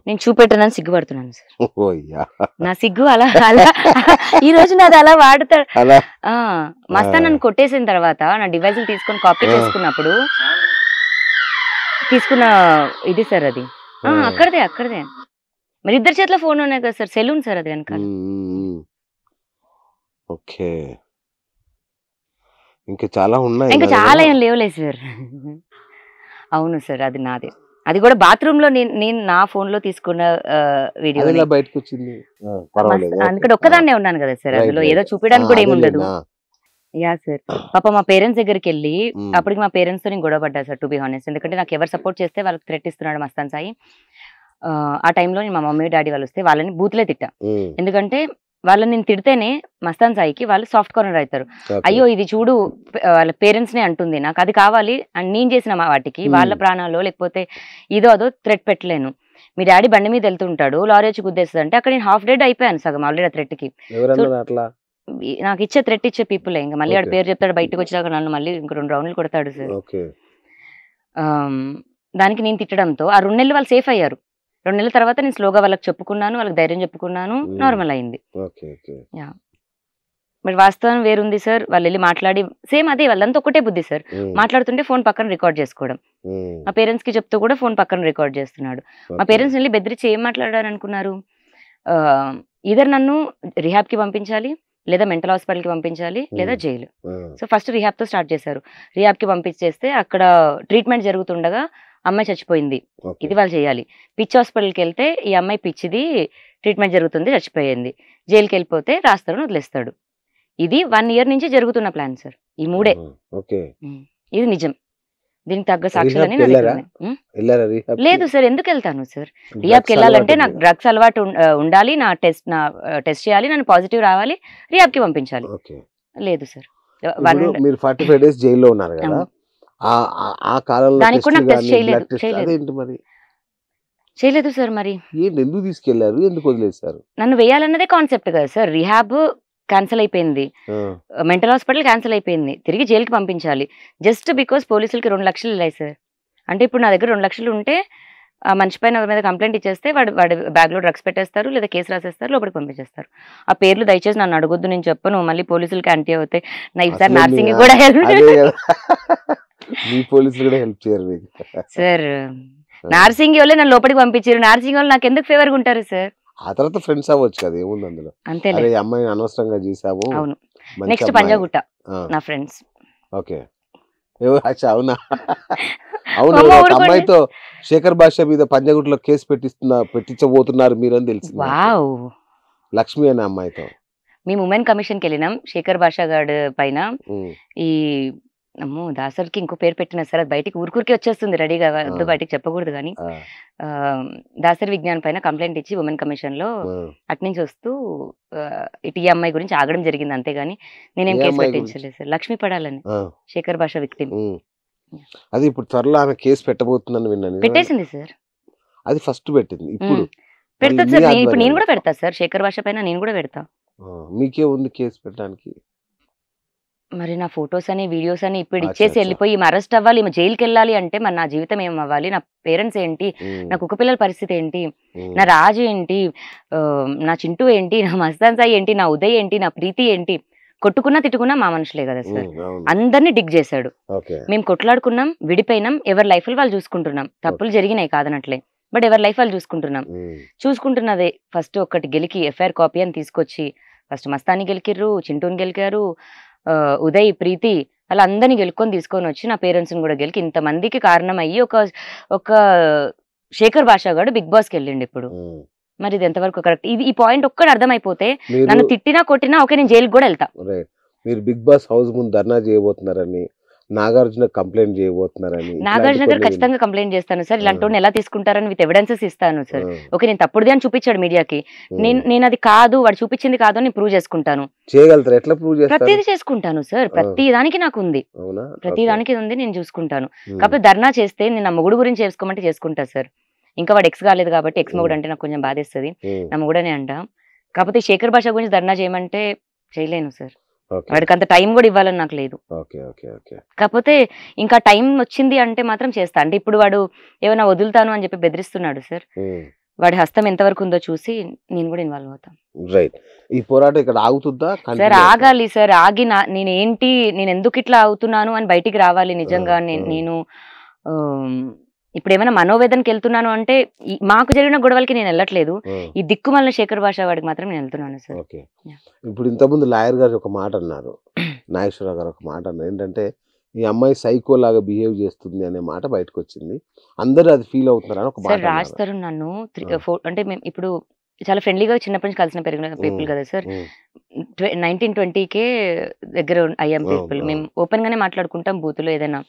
నేను చూపెట్టనని సిగ్గుపడుతున్నాను సార్. నా సిగ్గు అలా ఈ రోజు నాది అలా వాడతాడు. మస్తాన్ నన్ను కొట్టేసిన తర్వాత నా డివైజులు తీసుకొని కాపీ చేసుకున్నప్పుడు తీసుకున్న ఇది సార్ అది. అక్కడదే మరి ఇద్దరు చేతిలో ఫోన్ ఉన్నాయి కదా సార్, సెలూన్ సార్ అది వెనకాల. ఓకే, ఇంకా చాలా ఉన్నాయి. ఇంకా చాలా ఏం లేవులేదు సార్. అవును సార్, అది నాదే. అది కూడా బాత్రూమ్ లో నేను నా ఫోన్ లో తీసుకున్న వీడియో బయటకు వచ్చింది. అందుకని ఒక్కదాన్నే ఉన్నాను కదా సార్, అందులో ఏదో చూపించడానికి కూడా ఏముండదు. Yeah sir. పాప మా పేరెంట్స్ దగ్గరికి వెళ్ళి అప్పటికి మా పేరెంట్స్ తో నేను గొడవ పడ్డా సార్, టు బి హానెస్ట్. ఎందుకంటే నాకు ఎవరు సపోర్ట్ చేస్తే వాళ్ళకి థ్రెట్ ఇస్తున్నాడు మస్తాన్ సాయి. ఆ టైంలో నేను మా మమ్మీ డాడీ వాళ్ళు వస్తే వాళ్ళని బూత్లే తిట్టా. ఎందుకంటే వాళ్ళని నేను తిడితేనే మస్తాన్ సాయికి వాళ్ళు సాఫ్ట్ కార్నర్ అవుతారు. అయ్యో ఇది చూడు వాళ్ళ పేరెంట్స్ నే అంటుంది, నాకు అది కావాలి అని నేను చేసిన వాటికి వాళ్ళ ప్రాణాలు లేకపోతే ఇదో అదో థ్రెట్ పెట్టలేను. మీ డాడీ బండి మీద వెళ్తుంటాడు, లారీ వచ్చి గుద్దేస్తుంది అంటే అక్కడ నేను హాఫ్ డెడ్ అయిపోయాను సగం ఆల్రెడీ ఆ థ్రెట్ కి. నాకు ఇచ్చే థ్రెట్ ఇచ్చే పీపుల్ ఇంకా మళ్ళీ ఆడ పేరు చెప్తాడు, బయటకు వచ్చాక నన్ను మళ్ళీ ఇంకో 2 రౌండ్లు కొడతాడు సార్. దానికి నేను తిట్టడంతో ఆ 2 నెలలు వాళ్ళు సేఫ్ అయ్యారు. 2 నెలల తర్వాత నేను స్లోగా వాళ్ళకి చెప్పుకున్నాను, వాళ్ళకి ధైర్యం చెప్పుకున్నాను, నార్మల్ అయింది. బట్ వాస్తవం వేరుంది సార్. వాళ్ళు వెళ్ళి మాట్లాడి సేమ్ అదే, వాళ్ళంతా ఒకటే బుద్ధి సార్. మాట్లాడుతుంటే ఫోన్ పక్కన రికార్డ్ చేసుకోవడం. మా పేరెంట్స్ కి చెప్తూ కూడా ఫోన్ పక్కన రికార్డ్ చేస్తున్నాడు. మా పేరెంట్స్ వెళ్ళి బెదిరించి ఏం మాట్లాడారు అనుకున్నారు? ఇద్దరు నన్ను రిహాబ్ కి పంపించాలి, లేదా మెంటల్ హాస్పిటల్ కి పంపించాలి, లేదా జైలు. సో ఫస్ట్ రిహాబ్ తో స్టార్ట్ చేశారు. రిహాబ్ కి పంపించేస్తే అక్కడ ట్రీట్మెంట్ జరుగుతుండగా అమ్మాయి చచ్చిపోయింది, ఇది వాళ్ళు చేయాలి. పిచ్చి హాస్పిటల్కి వెళ్తే ఈ అమ్మాయి పిచ్చిది, ట్రీట్మెంట్ జరుగుతుంది, చచ్చిపోయింది. జైలుకి వెళ్ళిపోతే రాస్తాడు, వదిలేస్తాడు. ఇది 1 year నుంచి జరుగుతున్న ప్లాన్ సార్. ఈ 3 ఇది నిజం. దీనికి తగ్గ సాక్ష్యాలని లేదు సార్. ఎందుకు వెళ్తాను సార్? రిహాబ్కి వెళ్ళాలంటే నాకు డ్రగ్స్ అలవాటు ఉండాలి, నా టెస్ట్ చేయాలి, నన్ను పాజిటివ్ రావాలి, రిహాబ్కి పంపించాలి. లేదు సార్. మీరు 45 days జైల్లో ఉన్నారు కదా, ఆ కాలంలో దానికి కూడా టెస్ట్ చేయలేదు సార్. మరి ఎందుకు తీసుకెళ్లారు, ఎందుకు వదిలేశారు? నన్ను వేయాలన్నదే కాన్సెప్ట్ కదా సార్. రిహాబ్ క్యాన్సిల్ అయిపోయింది, మెంటల్ హాస్పిటల్ క్యాన్సిల్ అయిపోయింది, తిరిగి జైలుకి పంపించాలి. జస్ట్ బికాస్ పోలీసులకి 2 లక్షలు వెళ్ళాయి సార్. అంటే ఇప్పుడు నా దగ్గర 2 లక్షలు ఉంటే ఆ మనిషి పైన ఎవరి మీద కంప్లైంట్ ఇచ్చేస్తే వాడి బ్యాగ్ లో డ్రగ్స్ పెట్టేస్తారు, లేదా కేసు రాసేస్తారు, లోపలికి పంపించేస్తారు. ఆ పేర్లు దయచేసి నన్ను అడగొద్దు, నేను చెప్పను, మళ్ళీ పోలీసులకి యాంటీ అవుతాయి. నా ఈసారి నర్సింగ్ కూడా హెల్ప్ సార్. నర్సింగ్ వాళ్ళే నన్ను లోపలికి పంపించారు. నర్సింగ్ వాళ్ళు నాకు ఎందుకు ఫేవర్గా ఉంటారు సార్? ఆ తర్వాత ఫ్రెండ్స్ అవ్వచ్చు కదా, ఏముంది అందులో. అంతే, అమ్మాయిని అనవసరంగా చేసాము. అవును. నెక్స్ట్ పంజాగుట్ట నా ఫ్రెండ్స్. ఓకే, అవునా? అవును, అమ్మాయితో శేఖర్ భాష మీద పంజాగుట్టలో కేసు పెట్టించబోతున్నారు మీరు అని తెలిసింది. లక్ష్మి అనే అమ్మాయితో మేము ఉమెన్ కమిషన్ కి వెళ్ళినాం. శేఖర్ భాష గారి పైన ఈ అమ్మో దాసరికి ఇంకో పేరు పెట్టినా సార్, అది బయటికి ఊరికే వచ్చేస్తుంది రెడీగా, వద్దు బయటికి చెప్పకూడదు కానీ దాసరి విజ్ఞాన్ పైన కంప్లైంట్ ఇచ్చి ఉమెన్ కమిషన్ లో అట్నుంచి వస్తూ ఇటు ఈ అమ్మాయి గురించి ఆగడం జరిగింది. అంతేగాని నేనేం కేసు పెట్టించలేదు సార్. లక్ష్మీ పడాలని శేఖర్ భాష విక్టిమ్. అది ఇప్పుడు త్వరలో ఆమె కేసు పెట్టబోతుందని విన్నాను. పెట్టేసింది సార్. అది ఫస్ట్ పెట్టింది. ఇప్పుడు పెడతా సార్. ఇప్పుడు నేను కూడా పెడతా సార్. శేఖర్ భాష పైన నేను కూడా పెడతా. మీకే ఉంది కేసు పెట్టడానికి? మరి నా ఫొటోస్ అని వీడియోస్ అని ఇప్పుడు ఇచ్చేసి వెళ్ళిపోయి ఈమె అరెస్ట్ అవ్వాలి, ఈమె జైలుకి వెళ్ళాలి అంటే మరి నా జీవితం ఏం అవ్వాలి? నా పేరెంట్స్ ఏంటి? నా కుక్క పిల్లల పరిస్థితి ఏంటి? నా రాజు ఏంటి? నా చింటూ ఏంటి? నా మస్తాన్ సాయి ఏంటి? నా ఉదయ్ ఏంటి? నా ప్రీతి ఏంటి? కొట్టుకున్నా తిట్టుకున్నా మా మనుషులే కదా సార్. అందరినీ డిగ్ చేశాడు. మేము కొట్లాడుకున్నాం, విడిపోయినాం, ఎవరి లైఫ్ వాళ్ళు చూసుకుంటున్నాం. తప్పులు జరిగినాయి కాదనట్లే, బట్ ఎవరి లైఫ్ వాళ్ళు చూసుకుంటున్నదే. ఫస్ట్ ఒక్కటి గెలికి ఎఫ్ఐఆర్ కాపీ అని తీసుకొచ్చి ఫస్ట్ మస్తాన్ని గెలికిర్రు, చింటూని గెలికారు, ఉదయ్, ప్రీతి అలా అందరినీ గెలుకొని తీసుకొని వచ్చి నా పేరెంట్స్ ని కూడా గెలికి ఇంతమందికి కారణం అయ్యి ఒక శేఖర్ భాష గారు బిగ్ బాస్ కి వెళ్ళిండు ఇప్పుడు. మరి ఇది ఎంతవరకు కరెక్ట్? ఇది ఈ పాయింట్ ఒక్కటి అర్థమైపోతే నన్ను తిట్టినా కొట్టినా ఓకే నేను జైలుకి కూడా వెళ్తా. మీరు బిగ్ బాస్ హౌస్ ముందు ధర్నా చేయబోతున్నారని, నాగార్జున కంప్లైంట్ చేయబోతున్నారని. నాగార్జున గారు ఖచ్చితంగా కంప్లైంట్ చేస్తాను సార్. ఇలాంటి ఎలా తీసుకుంటారని విత్ ఎవిడెన్సెస్ ఇస్తాను సార్. ఓకే నేను తప్పుడుది అని చూపించాడు మీడియాకి, నేను అది కాదు, వాడు చూపించింది కాదు అని ప్రూవ్ చేసుకుంటాను. చేయగలుగుతారు? ఎట్లా ప్రూవ్ చేస్తారు? ప్రతిదీ చేసుకుంటాను సార్. ప్రతి దానికి నాకు ఉంది, ప్రతి దానికి ఉంది, నేను చూసుకుంటాను. కాకపోతే ధర్నా చేస్తే నేను నా మొగుడు గురించి చేసుకోమంటే చేసుకుంటా సార్. ఇంకా వాడు ఎక్స్ కాలేదు కాబట్టి ఎక్స్ మొగుడు అంటే నాకు కొంచెం బాధేస్తుంది, నా మొగుడనే అంట. కాకపోతే శేఖర్ భాష గురించి ధర్నా చేయమంటే చేయలేను సార్. వాడికి అంత టైం కూడా ఇవ్వాలని నాకు లేదు. కాకపోతే ఇంకా టైం వచ్చింది అంటే మాత్రం చేస్తా. అంటే ఇప్పుడు వాడు ఏమైనా వదులుతాను అని చెప్పి బెదిరిస్తున్నాడు సార్. వాడి హస్తం ఎంతవరకు ఉందో చూసి నేను కూడా ఇన్వాల్వ్ అవుతాను. రైట్. ఈ పోరాటం ఇక్కడ ఆగుతుందా సార్? ఆగాలి సార్. ఆగి నేను ఎందుకు ఇట్లా అవుతున్నాను అని బయటికి రావాలి. నిజంగా నేను ఇప్పుడు ఏమైనా మనోవేదనకి వెళ్తున్నాను అంటే మాకు జరిగిన గొడవలకి నేను వెళ్ళట్లేదు. ఈ దిక్కుమల్ల శేఖర్ భాష వాడికి మాత్రం నేను వెళ్తున్నాను సార్. ఇప్పుడు ఇంతకుముందు లాయర్ గారు ఒక మాట అన్నారు, నాగేశ్వరరావు గారు ఒక మాట అన్నారు, ఏంటంటే ఈ అమ్మాయి సైకో లాగా బిహేవ్ చేస్తుంది అనే మాట బయటకు వచ్చింది. అందరూ అది ఫీల్ అవుతున్నారు అని ఒక మాట. రాజ్ తరుణ్ నన్ను అంటే మేము ఇప్పుడు చాలా ఫ్రెండ్లీగా చిన్నప్పటి నుంచి కలిసిన పెరిగిన పీపుల్ కదా సార్. 1920కే దగ్గర అయ్యాం పీపుల్. మేము ఓపెన్ గానే మాట్లాడుకుంటాం బూతులు ఏదైనా.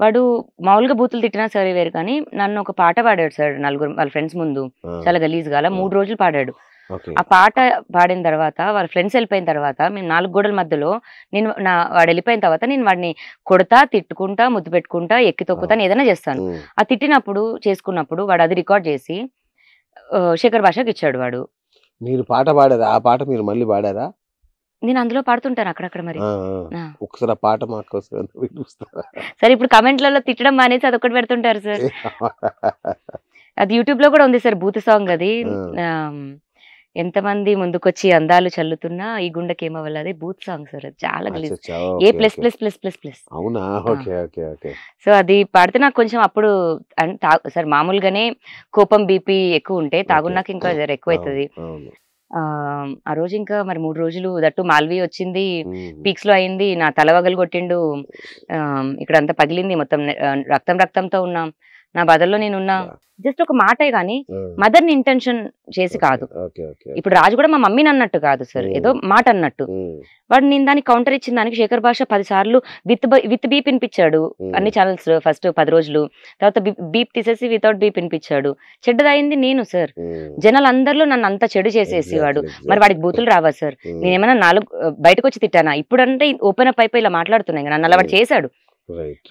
వాడు మామూలుగా బూతులు తిట్టినా సరే వేరు, కానీ నన్ను ఒక పాట పాడాడు సార్ నలుగురు వాళ్ళ ఫ్రెండ్స్ ముందు, చాలా గలీజ్గా. అలా 3 రోజులు పాడాడు. ఆ పాట పాడిన తర్వాత వాళ్ళ ఫ్రెండ్స్ వెళ్ళిపోయిన తర్వాత మేము 4 గోడల మధ్యలో వాడు వెళ్ళిపోయిన తర్వాత నేను వాడిని కొడతా, తిట్టుకుంటా, ముద్దు పెట్టుకుంటా, ఎక్కి తొక్కుతా, ఏదైనా చేస్తాను. ఆ తిట్టినప్పుడు చేసుకున్నప్పుడు వాడు అది రికార్డ్ చేసి శేఖర్ భాషకి ఇచ్చాడు. వాడు మీరు పాట పాడారా? ఆ పాట మీరు మళ్ళీ పాడారా? నేను అందులో పాడుతుంటాను అక్కడక్కడ. మరి ఒకసారి ఆ పాట మాకు సరే ఇప్పుడు కమెంట్లలో తిట్టడం మానేసి అదొకటి పెడుతుంటారు సార్. అది యూట్యూబ్ లో కూడా ఉంది సార్, బూత్ సాంగ్. అది ఎంతమంది ముందుకొచ్చి అందాలు చల్లుతున్నా ఈ గుండెకి ఏమవ్వాలి, అదే బూత్ సాంగ్ సార్. అది చాలా గలీజ్. A+++++. అవునా? సో అది పాడితే నాకు కొంచెం అప్పుడు సార్ మామూలుగానే కోపం బీపీ ఎక్కువ ఉంటే తాగున్నాక ఇంకా ఎక్కువ అవుతుంది. ఆ రోజు ఇంకా మరి 3 రోజులు దట్టు మాల్వి వచ్చింది, పీక్స్ లో అయింది, నా తలవగలు కొట్టిండు, ఇక్కడ అంతా పగిలింది, మొత్తం రక్తంతో ఉన్నాం. నా బాధల్లో నేనున్నా. జస్ట్ ఒక మాటే గానీ మదర్ని ఇంటెన్షన్ చేసి కాదు. ఇప్పుడు రాజు కూడా మా మమ్మీని అన్నట్టు కాదు సార్, ఏదో మాట అన్నట్టు. వాడు నేను దానికి కౌంటర్ ఇచ్చిన దానికి శేఖర్ భాష 10 సార్లు విత్ బీప్ వినిపించాడు అన్ని ఛానల్స్. ఫస్ట్ 10 రోజులు, తర్వాత బీప్ తీసేసి వితౌట్ బీప్ వినిపించాడు. చెడ్డదైంది నేను సార్. జనాలు అందరిలో నన్ను అంత చెడు చేసేసి వాడు. మరి వాడికి బూతులు రావా సార్? నేనేమైనా 4 బయటకు వచ్చి తిట్టానా? ఇప్పుడంటే ఓపెన్ అప్ అయిపోయి ఇలా మాట్లాడుతున్నాయి, నన్ను అలా వాడు చేశాడు.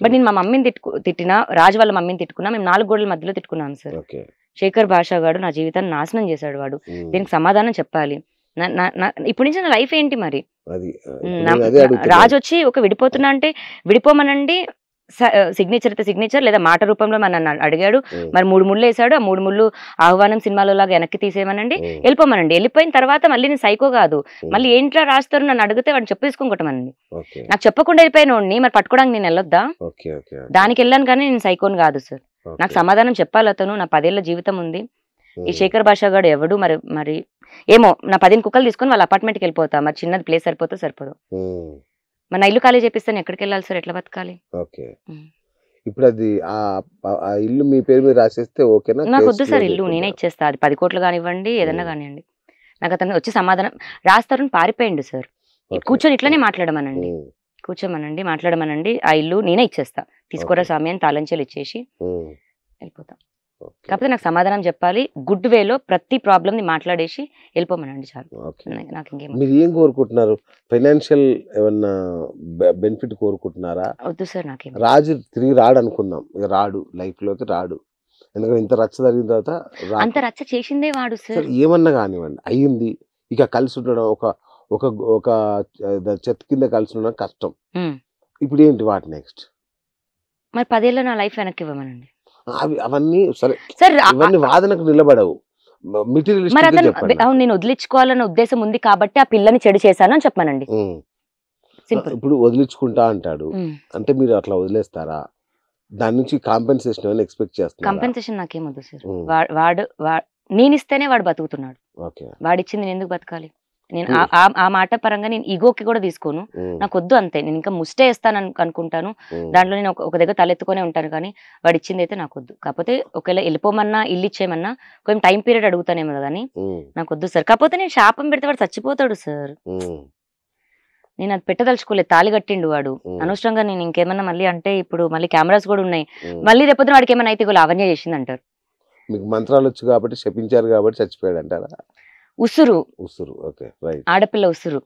బట్ నేను మా మమ్మీని తిట్టినా, రాజు వాళ్ళ మమ్మీని తిట్టుకున్నా, మేము 4 గోడల మధ్యలో తిట్టుకున్నాను సార్. శేఖర్ భాష గారు నా జీవితాన్ని నాశనం చేశాడు. వాడు దీనికి సమాధానం చెప్పాలి. ఇప్పటి నుంచి నా లైఫ్ ఏంటి మరి? రాజు వచ్చి ఒక విడిపోతున్నా అంటే విడిపోమనండి, సిగ్నేచర్ లేదా మాట రూపంలో నన్ను అడిగాడు. మరి 3 ముళ్ళు వేసాడు. ఆ 3 ముళ్ళు ఆహ్వానం సినిమాలో లాగా వెనక్కి తీసేయమనండి, వెళ్ళిపోమనండి. వెళ్ళిపోయిన తర్వాత మళ్ళీ నేను సైకో కాదు, మళ్ళీ ఏంట్లా రాస్తారు నన్ను అడిగితే వాడిని చెప్పు తీసుకుంటామనండి. నాకు చెప్పకుండా వెళ్ళిపోయినోడిని మరి పట్టుకోవడానికి నేను వెళ్ళొద్దా? దానికి వెళ్ళాను కానీ నేను సైకోని కాదు సార్. నాకు సమాధానం చెప్పాలి అతను. నా 10 ఏళ్ల జీవితం ఉంది. ఈ శేఖర్ భాష గారు ఎవడు మరి ఏమో, నా 10 కుక్కలు తీసుకొని వాళ్ళ అపార్ట్మెంట్కి వెళ్ళిపోతా. మరి చిన్నది ప్లేస్ సరిపోదు. మన ఇల్లు ఖాళీ చేపిస్తాను, ఎక్కడికి వెళ్ళాలి సార్? ఎట్లా బతకాలి? ఇప్పుడు అది ఆ ఇల్లు మీ పేరు మీద రాసేస్తే ఓకేనా? నాకు వద్దు సార్ ఇల్లు, నేనే ఇచ్చేస్తా. అది 10 కోట్లు కానివ్వండి, ఏదన్నా కానివ్వండి. నాకు అతను వచ్చి సమాధానం రాస్తారని పారిపోయిండు సార్. కూర్చొని ఇట్లనే మాట్లాడమనండి, మాట్లాడమనండి. ఆ ఇల్లు నేనే ఇచ్చేస్తా, తీసుకోరా స్వామి అని తాళంచెలు ఇచ్చేసి వెళ్ళిపోతా. కాకపోతే నాకు సమాధానం చెప్పాలి, గుడ్ వేలో ప్రతి ప్రాబ్లమ్ ని మాట్లాడేసి వెళ్ళిపోమనండి చాలు. నాకు ఇంకేం మీరు ఏం కోరుకుంటున్నారు? ఫైనాన్షియల్ ఏమన్నా బెనిఫిట్ కోరుకుంటున్నారా? వద్దు సార్, నాకేం రాజు తిరిగి రాడు అనుకుందాం, ఇక రాడు, లైఫ్ లోకి రాడు. ఎందుకంటే ఇంత రచ్చ జరిగిన తర్వాత అంత రచ్చ చేసిందే వాడు సార్. ఏమన్నా కానివ్వండి అయ్యింది, ఇక కలిసి ఉండడం ఒక ఒక చెత్త కింద కలిసి ఉండడం కష్టం. ఇప్పుడు ఏంటి వాటి నెక్స్ట్? మరి 10 ఏళ్ళ నా లైఫ్ వెనక్కి ఇవ్వమనండి. అవన్నీ సరే సార్, ఇవన్నీ వాదనకు నిలబడవు. మరి అతను నేను వదిలించుకోవాలన్న ఉద్దేశం ఉంది కాబట్టి ఆ పిల్లని చెడు చేశాను అని చెప్పానండి. ఇప్పుడు వదిలించుకుంటా అంటాడు అంటే మీరు అట్లా వదిలేస్తారా? దాని నుంచి కాంపెన్సేషన్ ఏమైనా ఎక్స్పెక్ట్ చేస్తారు? కాంపెన్సేషన్ నాకేం వద్దు సార్. వాడు నేను ఇస్తేనే వాడు బతుకుతున్నాడు. వాడిచ్చింది నేను ఎందుకు బతకాలి? నేను ఆ మాట పరంగా నేను ఈగోకి కూడా తీసుకోను, నాకు వద్దు అంతే. నేను ఇంకా ముస్టే వేస్తాను అనుకుంటాను, దాంట్లో నేను ఒక దగ్గర తలెత్తుకునే ఉంటాను, కానీ వాడు ఇచ్చింది అయితే నాకు వద్దు. కాకపోతే ఒకవేళ వెళ్ళిపోమన్నా ఇల్లు ఇచ్చేయమన్నా కొంచెం టైం పీరియడ్ అడుగుతానేమో కానీ నాకు వద్దు సార్. కాకపోతే నేను శాపం పెడితే వాడు చచ్చిపోతాడు సార్. నేను అది పెట్టదలుచుకోలేదు, తాళి కట్టిండు వాడు అనవసరంగా. నేను ఇంకేమన్నా మళ్ళీ అంటే ఇప్పుడు మళ్ళీ కెమెరాస్ కూడా ఉన్నాయి, మళ్ళీ రేపొద్దున వాడికి ఏమైనా అయితే లావణ్య చేసింది అంటారు. మీకు మంత్రాలు వచ్చు కాబట్టి శపించారు కాబట్టి చచ్చిపోయాడు అంటారా? ఉసురు ఓకే రైట్, ఆడపిల్ల ఉసురు.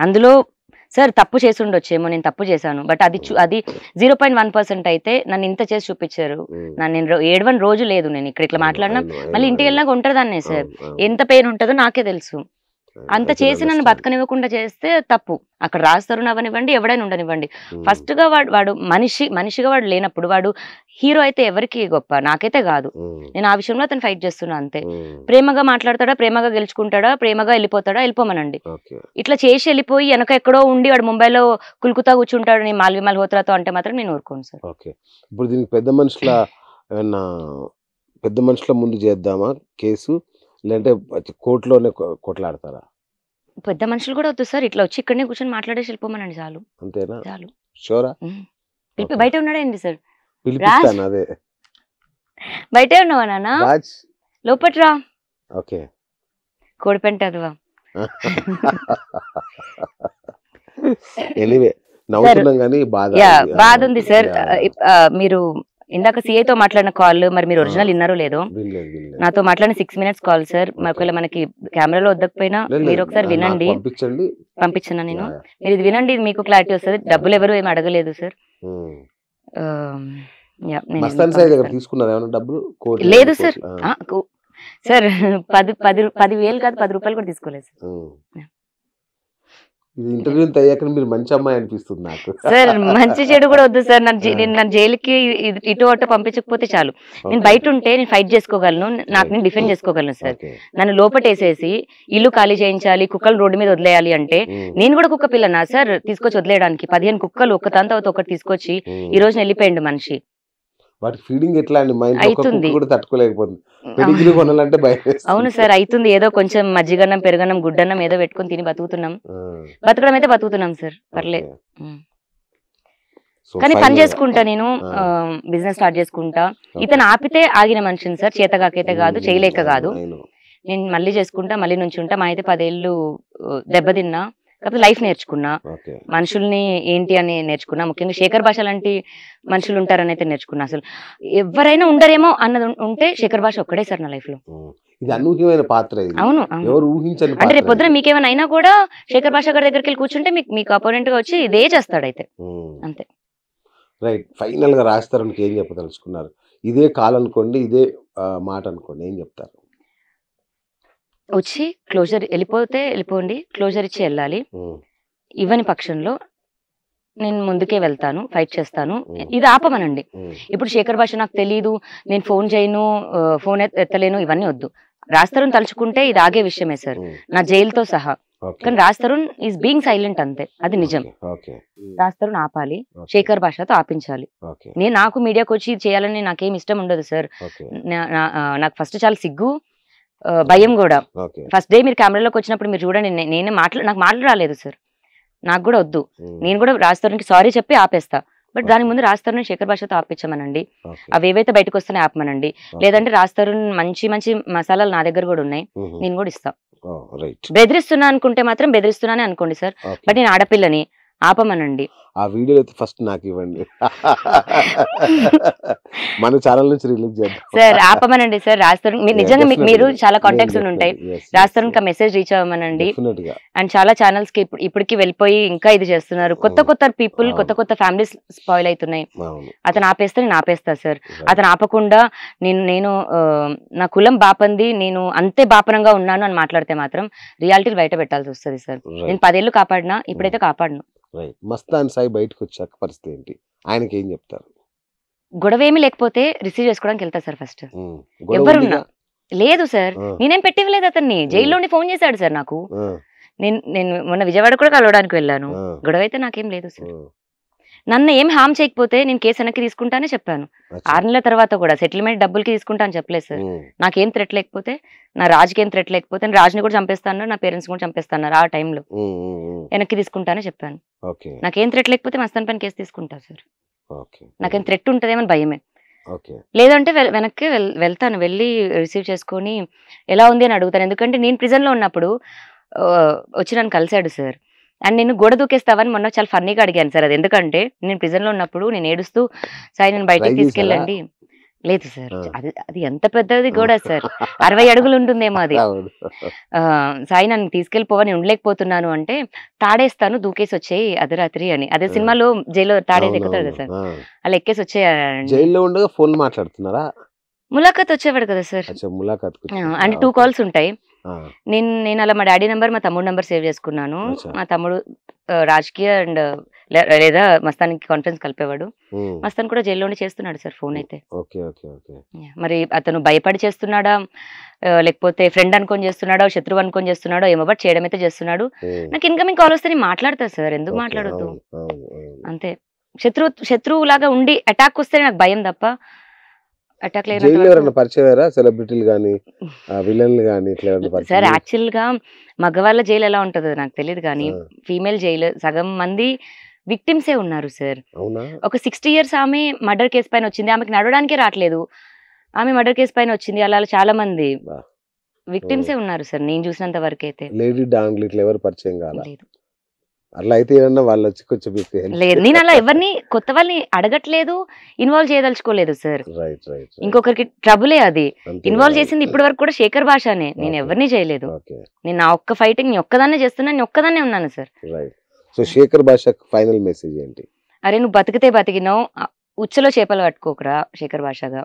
అందులో సార్ తప్పు చేసి ఉండొచ్చేమో, నేను తప్పు చేశాను, బట్ అది 0.1% అయితే నన్ను ఇంత చేసి చూపించారు. నేను ఏడవని రోజు లేదు. నేను ఇక్కడ ఇట్లా మాట్లాడినా మళ్ళీ ఇంటికి వెళ్ళినాక ఉంటుందాన్నే సార్, ఎంత పెయిన్ ఉంటుందో నాకే తెలుసు. అంత చేసి నన్ను బతకనివ్వకుండా చేస్తే తప్పు. అక్కడ రాస్తారు అవనివ్వండి, ఎవడైనా ఉండనివ్వండి. ఫస్ట్ గా వాడు మనిషిగా వాడు లేనప్పుడు వాడు హీరో అయితే ఎవరికి గొప్ప, నాకైతే కాదు. నేను ఆ విషయంలో అతను ఫైట్ చేస్తున్నా అంతే. ప్రేమగా మాట్లాడతాడా, ప్రేమగా గెలుచుకుంటాడా, ప్రేమగా వెళ్ళిపోతాడా, వెళ్ళిపోమనండి. ఇట్లా చేసి వెళ్ళిపోయి వెనక ఎక్కడో ఉండి వాడు ముంబైలో కులుకుతా కూర్చుంటాడు నేను మాల్వి మల్హోత్రాతో అంటే మాత్రం నేను ఊరుకోను సార్. ఇప్పుడు దీనికి పెద్ద మనుషుల ముందు చేద్దామా కేసు, లేదంటే కోర్టులోనే కొట్లాడతారా? పెద్ద మనుషులు కూడా వద్దు సార్, ఇట్లా వచ్చి ఇక్కడనే కూర్చొని మాట్లాడేసి వెళ్ళిపోమనండి చాలు. అంతేనా? చాలు. షూరా? బయట ఉన్నాడేంటి సార్? అదే బయటే ఉన్నావా నాన్న? లోపట్రా. ఓకే, కోడిపెంట అదివా. ఎనీవే నవ్వుతున్నాం కానీ బాధ ఉంది సార్. మీరు ఇందాక సిఐతో మాట్లాడిన కాల్ మరి మీరు ఒరిజినల్ విన్నారో లేదో, నాతో మాట్లాడిన 6 minutes కాల్ సార్. ఒకవేళ మనకి కెమెరాలో వద్దకపోయినా మీరు ఒకసారి వినండి, పంపించనా నేను, మీరు ఇది వినండి, మీకు క్లారిటీ వస్తుంది. డబ్బులు ఎవరు ఏమి అడగలేదు సార్. లేదు సార్. సార్ 10,000 కాదు 10 రూపాయలు కూడా తీసుకోలేదు సార్. ఇది ఇంటర్వ్యూ అయ్యాక మీరు మంచి అమ్మాయి అనిపిస్తుంది నాకు సార్. మంచి చెడు కూడా వద్దు సార్. నన్ను జైలుకి ఇటు అటు పంపించకపోతే చాలు. నేను బయట ఉంటే నేను ఫైట్ చేసుకోగలను, నాకు నేను డిఫెండ్ చేసుకోగలను సార్. నన్ను లోపటేసేసి ఇల్లు ఖాళీ చేయించాలి, కుక్కలు రోడ్డు మీద వదిలేయాలి అంటే నేను కూడా కుక్క పిల్లనా సార్ తీసుకొచ్చి వదిలేయడానికి? 15 కుక్కలు ఒకదాని తర్వాత ఒకటి తీసుకొచ్చి ఈ రోజు వెళ్ళిపోయిండు మనిషి. వాటి ఫీడింగ్ ఎట్లా అండి? అవుతుంది కూడా తట్టుకోలేకపోతుంది. పెడిగ్రీ కొనాలంటే భయం. అవును సార్, అవుతుంది. ఏదో కొంచెం మజ్జిగన్నం పెరుగన్నం గుడ్డన్నం ఏదో పెట్టుకుని తిని బతుకుతున్నాం. బతకడం అయితే బతుకుతున్నాం సార్, పర్లేదు. కానీ పని చేసుకుంటా, నేను బిజినెస్ స్టార్ట్ చేసుకుంటా. ఇతను ఆపితే ఆగిన మనిషిని సార్, చేతగాకైతే కాదు, చేయలేక కాదు. నేను మళ్ళీ చేసుకుంటా, మళ్ళీ నుంచి ఉంటా. మా అయితే 10 ఏళ్ళు దెబ్బతిన్నా, కాకపోతే లైఫ్ నేర్చుకున్నా, మనుషుల్ని ఏంటి అని నేర్చుకున్నా. ముఖ్యంగా శేఖర్ భాష లాంటి మనుషులు ఉంటారని అయితే నేర్చుకున్నా. అసలు ఎవరైనా ఉండరేమో అన్నది ఉంటే శేఖర్ భాష ఒక్కడే సార్ నా లైఫ్ లో. అవును, అంటే రేపు పొద్దున మీకేమైనా అయినా కూడా శేఖర్ భాష గారి దగ్గరికి వెళ్ళి కూర్చుంటే మీకు అపోనెంట్ గా వచ్చి ఇదే చేస్తాడు అయితే, అంతే. రైట్, ఫైనల్ గా రాస్తారని ఏం చెప్పదలుచుకున్నారు? ఇదే కాలనుకోండి, ఇదే మాట అనుకోండి, ఏం చెప్తారు? వచ్చి క్లోజర్ వెళ్ళిపోతే వెళ్ళిపోండి, క్లోజర్ ఇచ్చి వెళ్ళాలి. ఇవ్వని పక్షంలో నేను ముందుకే వెళ్తాను, ఫైట్ చేస్తాను. ఇది ఆపమనండి. ఇప్పుడు శేఖర్ భాష నాకు తెలియదు, నేను ఫోన్ చేయను, ఫోన్ ఎత్తలేను, ఇవన్నీ వద్దు. రాజ్-తరుణ్ తలుచుకుంటే ఇది ఆగే విషయమే సార్, నా జైలుతో సహా. కానీ రాజ్-తరుణ్ ఈజ్ బీయింగ్ సైలెంట్ అంతే, అది నిజం. రాజ్-తరుణ్ ఆపాలి, శేఖర్ భాషతో ఆపించాలి. నాకు మీడియాకి వచ్చి చేయాలని నాకేం ఇష్టం ఉండదు సార్. నాకు ఫస్ట్ చాలా సిగ్గు, భయం కూడా. ఫస్ట్ డే మీరు కెమెరాలోకి వచ్చినప్పుడు మీరు చూడండి, నాకు మాటలు రాలేదు సార్, నాకు కూడా వద్దు. నేను కూడా రాజ్-తరుణ్కి సారీ చెప్పి ఆపేస్తా. బట్ దాని ముందు రాజ్-తరుణ్ శేఖర్ భాషతో ఆపించమనండి. అవి ఏవైతే బయటకు వస్తాయో ఆపమనండి. లేదంటే రాజ్-తరుణ్ మంచి మంచి మసాలాలు నా దగ్గర కూడా ఉన్నాయి, నేను కూడా ఇస్తా. బెదిరిస్తున్నా అనుకుంటే మాత్రం బెదిరిస్తున్నానే అనుకోండి సార్. బట్ నేను ఆడపిల్లని, ఆపమనండి. ఆ వీడియో అయితే ఫస్ట్ నాకు ఇవ్వండి. మన ఛానల్ నుంచి రిలీజ్ చేద్దాం సార్. ఆపమనండి సార్. రాస్తారు నిజంగా మీరు చాలా కాంటాక్ట్స్ ఉంటాయి. రాస్తారు మెసేజ్ రీచ్ అవ్వమనండి. అండ్ చాలా ఛానల్స్ కి ఇప్పటికి వెళ్ళిపోయి ఇంకా ఇది చేస్తున్నారు. కొత్త పీపుల్, కొత్త ఫ్యామిలీస్ స్పాయిల్ అవుతున్నాయి. అతను ఆపేస్తే నేను ఆపేస్తా సార్. అతను ఆపకుండా నేను నా కులం బాపంది, నేను అంతే బాపనంగా ఉన్నాను అని మాట్లాడితే మాత్రం రియాలిటీలు బయట పెట్టాల్సి వస్తుంది సార్. నేను 10 ఏళ్ళు కాపాడినా, ఇప్పుడైతే కాపాడను. మస్తాన్ సాయి బయటకు వచ్చాక పరిస్థితి ఏంటి, ఆయనకి ఏం చెప్తారు? గొడవ ఏమీ లేకపోతే రిసీవ్ చేసుకోవడానికి వెళ్తా సార్ ఫస్ట్. ఎవరున్నా లేదు సార్, నేనేం పెట్టివ్వలేదు అతన్ని. జైల్లోని ఫోన్ చేశాడు సార్ నాకు. నేను మొన్న విజయవాడ కూడా కలవడానికి వెళ్ళాను. గొడవ అయితే నాకేం లేదు సార్. నన్ను ఏం హామ్ చేయకపోతే నేను కేసు వెనక్కి తీసుకుంటానే చెప్పాను. 6 నెలల తర్వాత కూడా సెటిల్మెంట్ డబ్బులకి తీసుకుంటా అని చెప్పలేదు సార్. నాకేం థ్రెట్ లేకపోతే, నా రాజుకి ఏం థ్రెట్ లేకపోతే, నేను రాజుని కూడా చంపేస్తాను, నా పేరెంట్స్ కూడా చంపేస్తాను ఆ టైంలో, వెనక్కి తీసుకుంటానే చెప్పాను. నాకేం థ్రెట్ లేకపోతే మస్తాన్ పైన కేసు తీసుకుంటా సార్. నాకేం థ్రెట్ ఉంటుందేమని భయమే. లేదంటే వెనక్కి వెళ్తాను, వెళ్ళి రిసీవ్ చేసుకొని ఎలా ఉంది అని అడుగుతాను. ఎందుకంటే నేను ప్రిజన్ లో ఉన్నప్పుడు వచ్చి నన్ను కలిశాడు సార్. అండ్ నేను గోడ దూకేస్తావని మొన్న చాలా ఫన్నీగా అడిగాను సార్. అది ఎందుకంటే నేను ప్రిజన్ లో ఉన్నప్పుడు నేను ఏడుస్తూ సాయి నేను బయటికి తీసుకెళ్ళండి. లేదు సార్, అది ఎంత పెద్దది గోడ సార్, 60 అడుగులు ఉంటుందేమో అది. సాయి నన్ను తీసుకెళ్ళిపోవా, నేను ఉండలేకపోతున్నాను అంటే, తాడేస్తాను దూకేసి వచ్చేయి అర్ధరాత్రి అని. అదే సినిమాలో జైల్లో తాడేసి ఎక్కుతాడు కదా సార్, అలా ఎక్కేసి వచ్చేయాలి. ములాఖాత్ వచ్చేవాడు కదా సార్. అంటే 2 కాల్స్ ఉంటాయి. నేను అలా మా డాడీ నెంబర్, మా తమ్ముడు నెంబర్ సేవ్ చేసుకున్నాను. మా తమ్ముడు రాజకీయ అండ్ లేదా మస్తానికి కాన్ఫరెన్స్ కలిపేవాడు. మస్తాన్ కూడా జైల్లోనే చేస్తున్నాడు సార్ ఫోన్ అయితే. మరి అతను భయపడి చేస్తున్నాడా, లేకపోతే ఫ్రెండ్ అనుకొని చేస్తున్నాడో, శత్రువు అనుకొని చేస్తున్నాడో ఏమో, బట్ చేయడం అయితే చేస్తున్నాడు. నాకు ఇన్కమింగ్ కాల్ వస్తే నేను మాట్లాడతా సార్, ఎందుకు మాట్లాడొద్దు అంతే. శత్రువు లాగా ఉండి అటాక్ వస్తే నాకు భయం తప్ప అటాక్ సార్. యాక్చువల్ గా మగవాళ్ళ జైలు ఎలా ఉంటుందో నాకు తెలియదు కానీ ఫీమేల్ జైలు సగం మంది విక్టిమ్సే ఉన్నారు సార్. ఒక 60 years ఆమె మర్డర్ కేసు పైన వచ్చింది, ఆమెకి నడవడానికే రావట్లేదు, ఆమె మర్డర్ కేసు పైన వచ్చింది. అలా చాలా మంది విక్టిమ్సే ఉన్నారు సార్ నేను చూసినంత వరకు అయితే. అట్లా అయితే వాళ్ళు వచ్చి కొంచెం లేదు, నేను అలా ఎవరిని కొత్త వాళ్ళని అడగట్లేదు, ఇన్వాల్వ్ చేయదలుచుకోలేదు సార్. ఇంకొకరికి ట్రబులే అది. ఇన్వాల్వ్ చేసింది ఇప్పటి వరకు కూడా శేఖర్ భాషనే, నేను ఎవరిని చేయలేదు. నేను నా ఒక్క ఫైటింగ్ ని ఒక్కదాన్నే చేస్తున్నాను, నేను ఒక్కదాన్నే ఉన్నాను సార్. సో శేఖర్ భాష ఫైనల్ మెసేజ్ ఏంటి? అరే నువ్వు బతికితే బతికినావు, ఉచ్చలో చేపలు పట్టుకోకరా శేఖర్ భాషగా.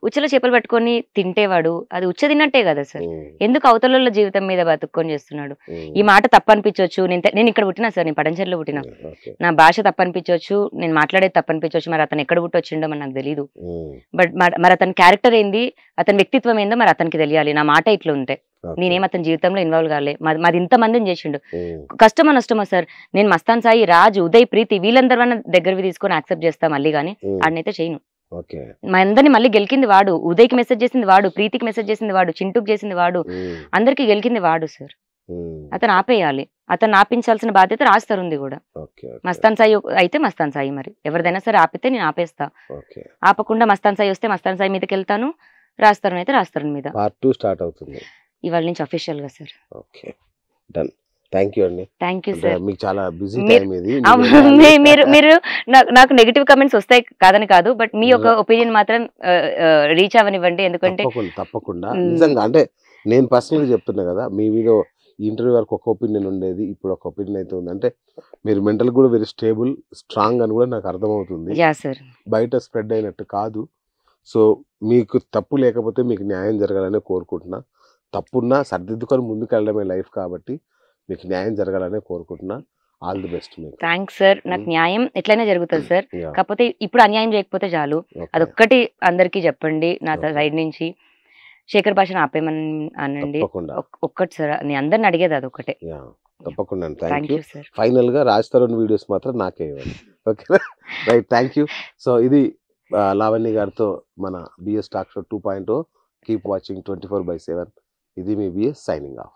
ఉచ్చలో చేపలు పట్టుకొని తింటేవాడు అది ఉచ్చ తిన్నట్టే కదా సార్. ఎందుకు అవతల జీవితం మీద బతుక్కొని చేస్తున్నాడు? ఈ మాట తప్పనిపించవచ్చు, నేను ఇక్కడ పుట్టినా సార్, నేను పడంచెర్లో పుట్టినా, నా భాష తప్పనిపించవచ్చు, నేను మాట్లాడేది తప్పనిపించవచ్చు. మరి అతను ఎక్కడ పుట్టొచ్చిండో మరి నాకు తెలియదు. బట్ మరి అతని క్యారెక్టర్ ఏంది, అతని వ్యక్తిత్వం ఏందో మరి అతనికి తెలియాలి. నా మాట ఇట్లా ఉంటే నేనేం అతని జీవితంలో ఇన్వాల్వ్ కాలే. మాది ఇంతమందిని చేసిండు, కష్టమో నష్టమో సార్. నేను మస్తాన్ సాయి, రాజ్, ఉదయ్, ప్రీతి వీళ్ళందరూ దగ్గరవి తీసుకొని యాక్సెప్ట్ చేస్తా మళ్ళీ, కానీ ఆడనైతే చేయను. మా అందరినీ మళ్ళీ గెలికింది వాడు, ఉదయ్కి మెసేజ్ చేసింది వాడు, ప్రీతికి మెసేజ్ చేసింది వాడు, చింటూకి చేసింది వాడు, అందరికి గెలికింది వాడు సార్. అతను ఆపేయాలి, అతను ఆపించాల్సిన బాధ్యత రాస్తారు ఉంది కూడా. మస్తాన్ సాయి అయితే మస్తాన్ సాయి, మరి ఎవరిదైనా సరే ఆపితే నేను ఆపేస్తా. ఆపకుండా మస్తాన్ సాయి వస్తే మస్తాన్ సాయి మీదకి వెళ్తాను, రాస్తారు అయితే రాస్తారు మీద. పార్ట్ 2 స్టార్ట్ అవుతుంది ఇవాళ నుంచి అఫీషియల్ గా సార్. థ్యాంక్ యూ అండి. Thank you sir. మీకు చాలా బిజీ టైం ఇది. మీరు నాకు నెగిటివ్ కమెంట్స్ వస్తాయి కాదని కాదు, బట్ మీ యొక్క ఒపీనియన్ మాత్రం రీచ్ అవనివ్వండి. ఎందుకంటే తప్పకుండా నిజంగా అంటే నేను పర్సనల్ గా చెప్తున్నా కదా, మీ మీద ఇంటర్వ్యూ వరకు ఒక ఒపీనియన్ ఉండేది, ఇప్పుడు ఒక ఒపీనియన్ అయితే ఉంది. అంటే మీరు మెంటల్ కూడా వెరీ స్టేబుల్, స్ట్రాంగ్ అని కూడా నాకు అర్థమవుతుంది. బయట స్ప్రెడ్ అయినట్టు కాదు. సో మీకు తప్పు లేకపోతే మీకు న్యాయం జరగాలని కోరుకుంటున్నా. తప్పున్నా సర్దిద్దుకొని ముందుకు వెళ్ళడమే లైఫ్ కాబట్టి మీకు న్యాయం జరగాలనే కోరుకుంటున్నా. ఆల్ ది బెస్ట్ మీకు. Thanks sir. నాకు న్యాయం ఎట్లయినా జరుగుతుంది సార్, కాకపోతే ఇప్పుడు అన్యాయం చేయకపోతే చాలు. అదొక్కటి అందరికీ చెప్పండి నా సైడ్ నుంచి. శేఖర్ భాషను ఆపేమని అనండి ఒక్కటి సార్, నేను అందరిని అడిగేది అదొక్కటే. తప్పకుండా. Thank you. ఫైనల్ గా రాజ్ తరుణ్ వీడియోస్ మాత్రం నాకే ఇవ్వండి. ఓకేనా? Right, thank you. సో ఇది లావణ్య గారితో మన BS talk show 2.0. Keep watching 24/7. ఇది మీ బిఎస్ సైనింగ్ ఆఫ్.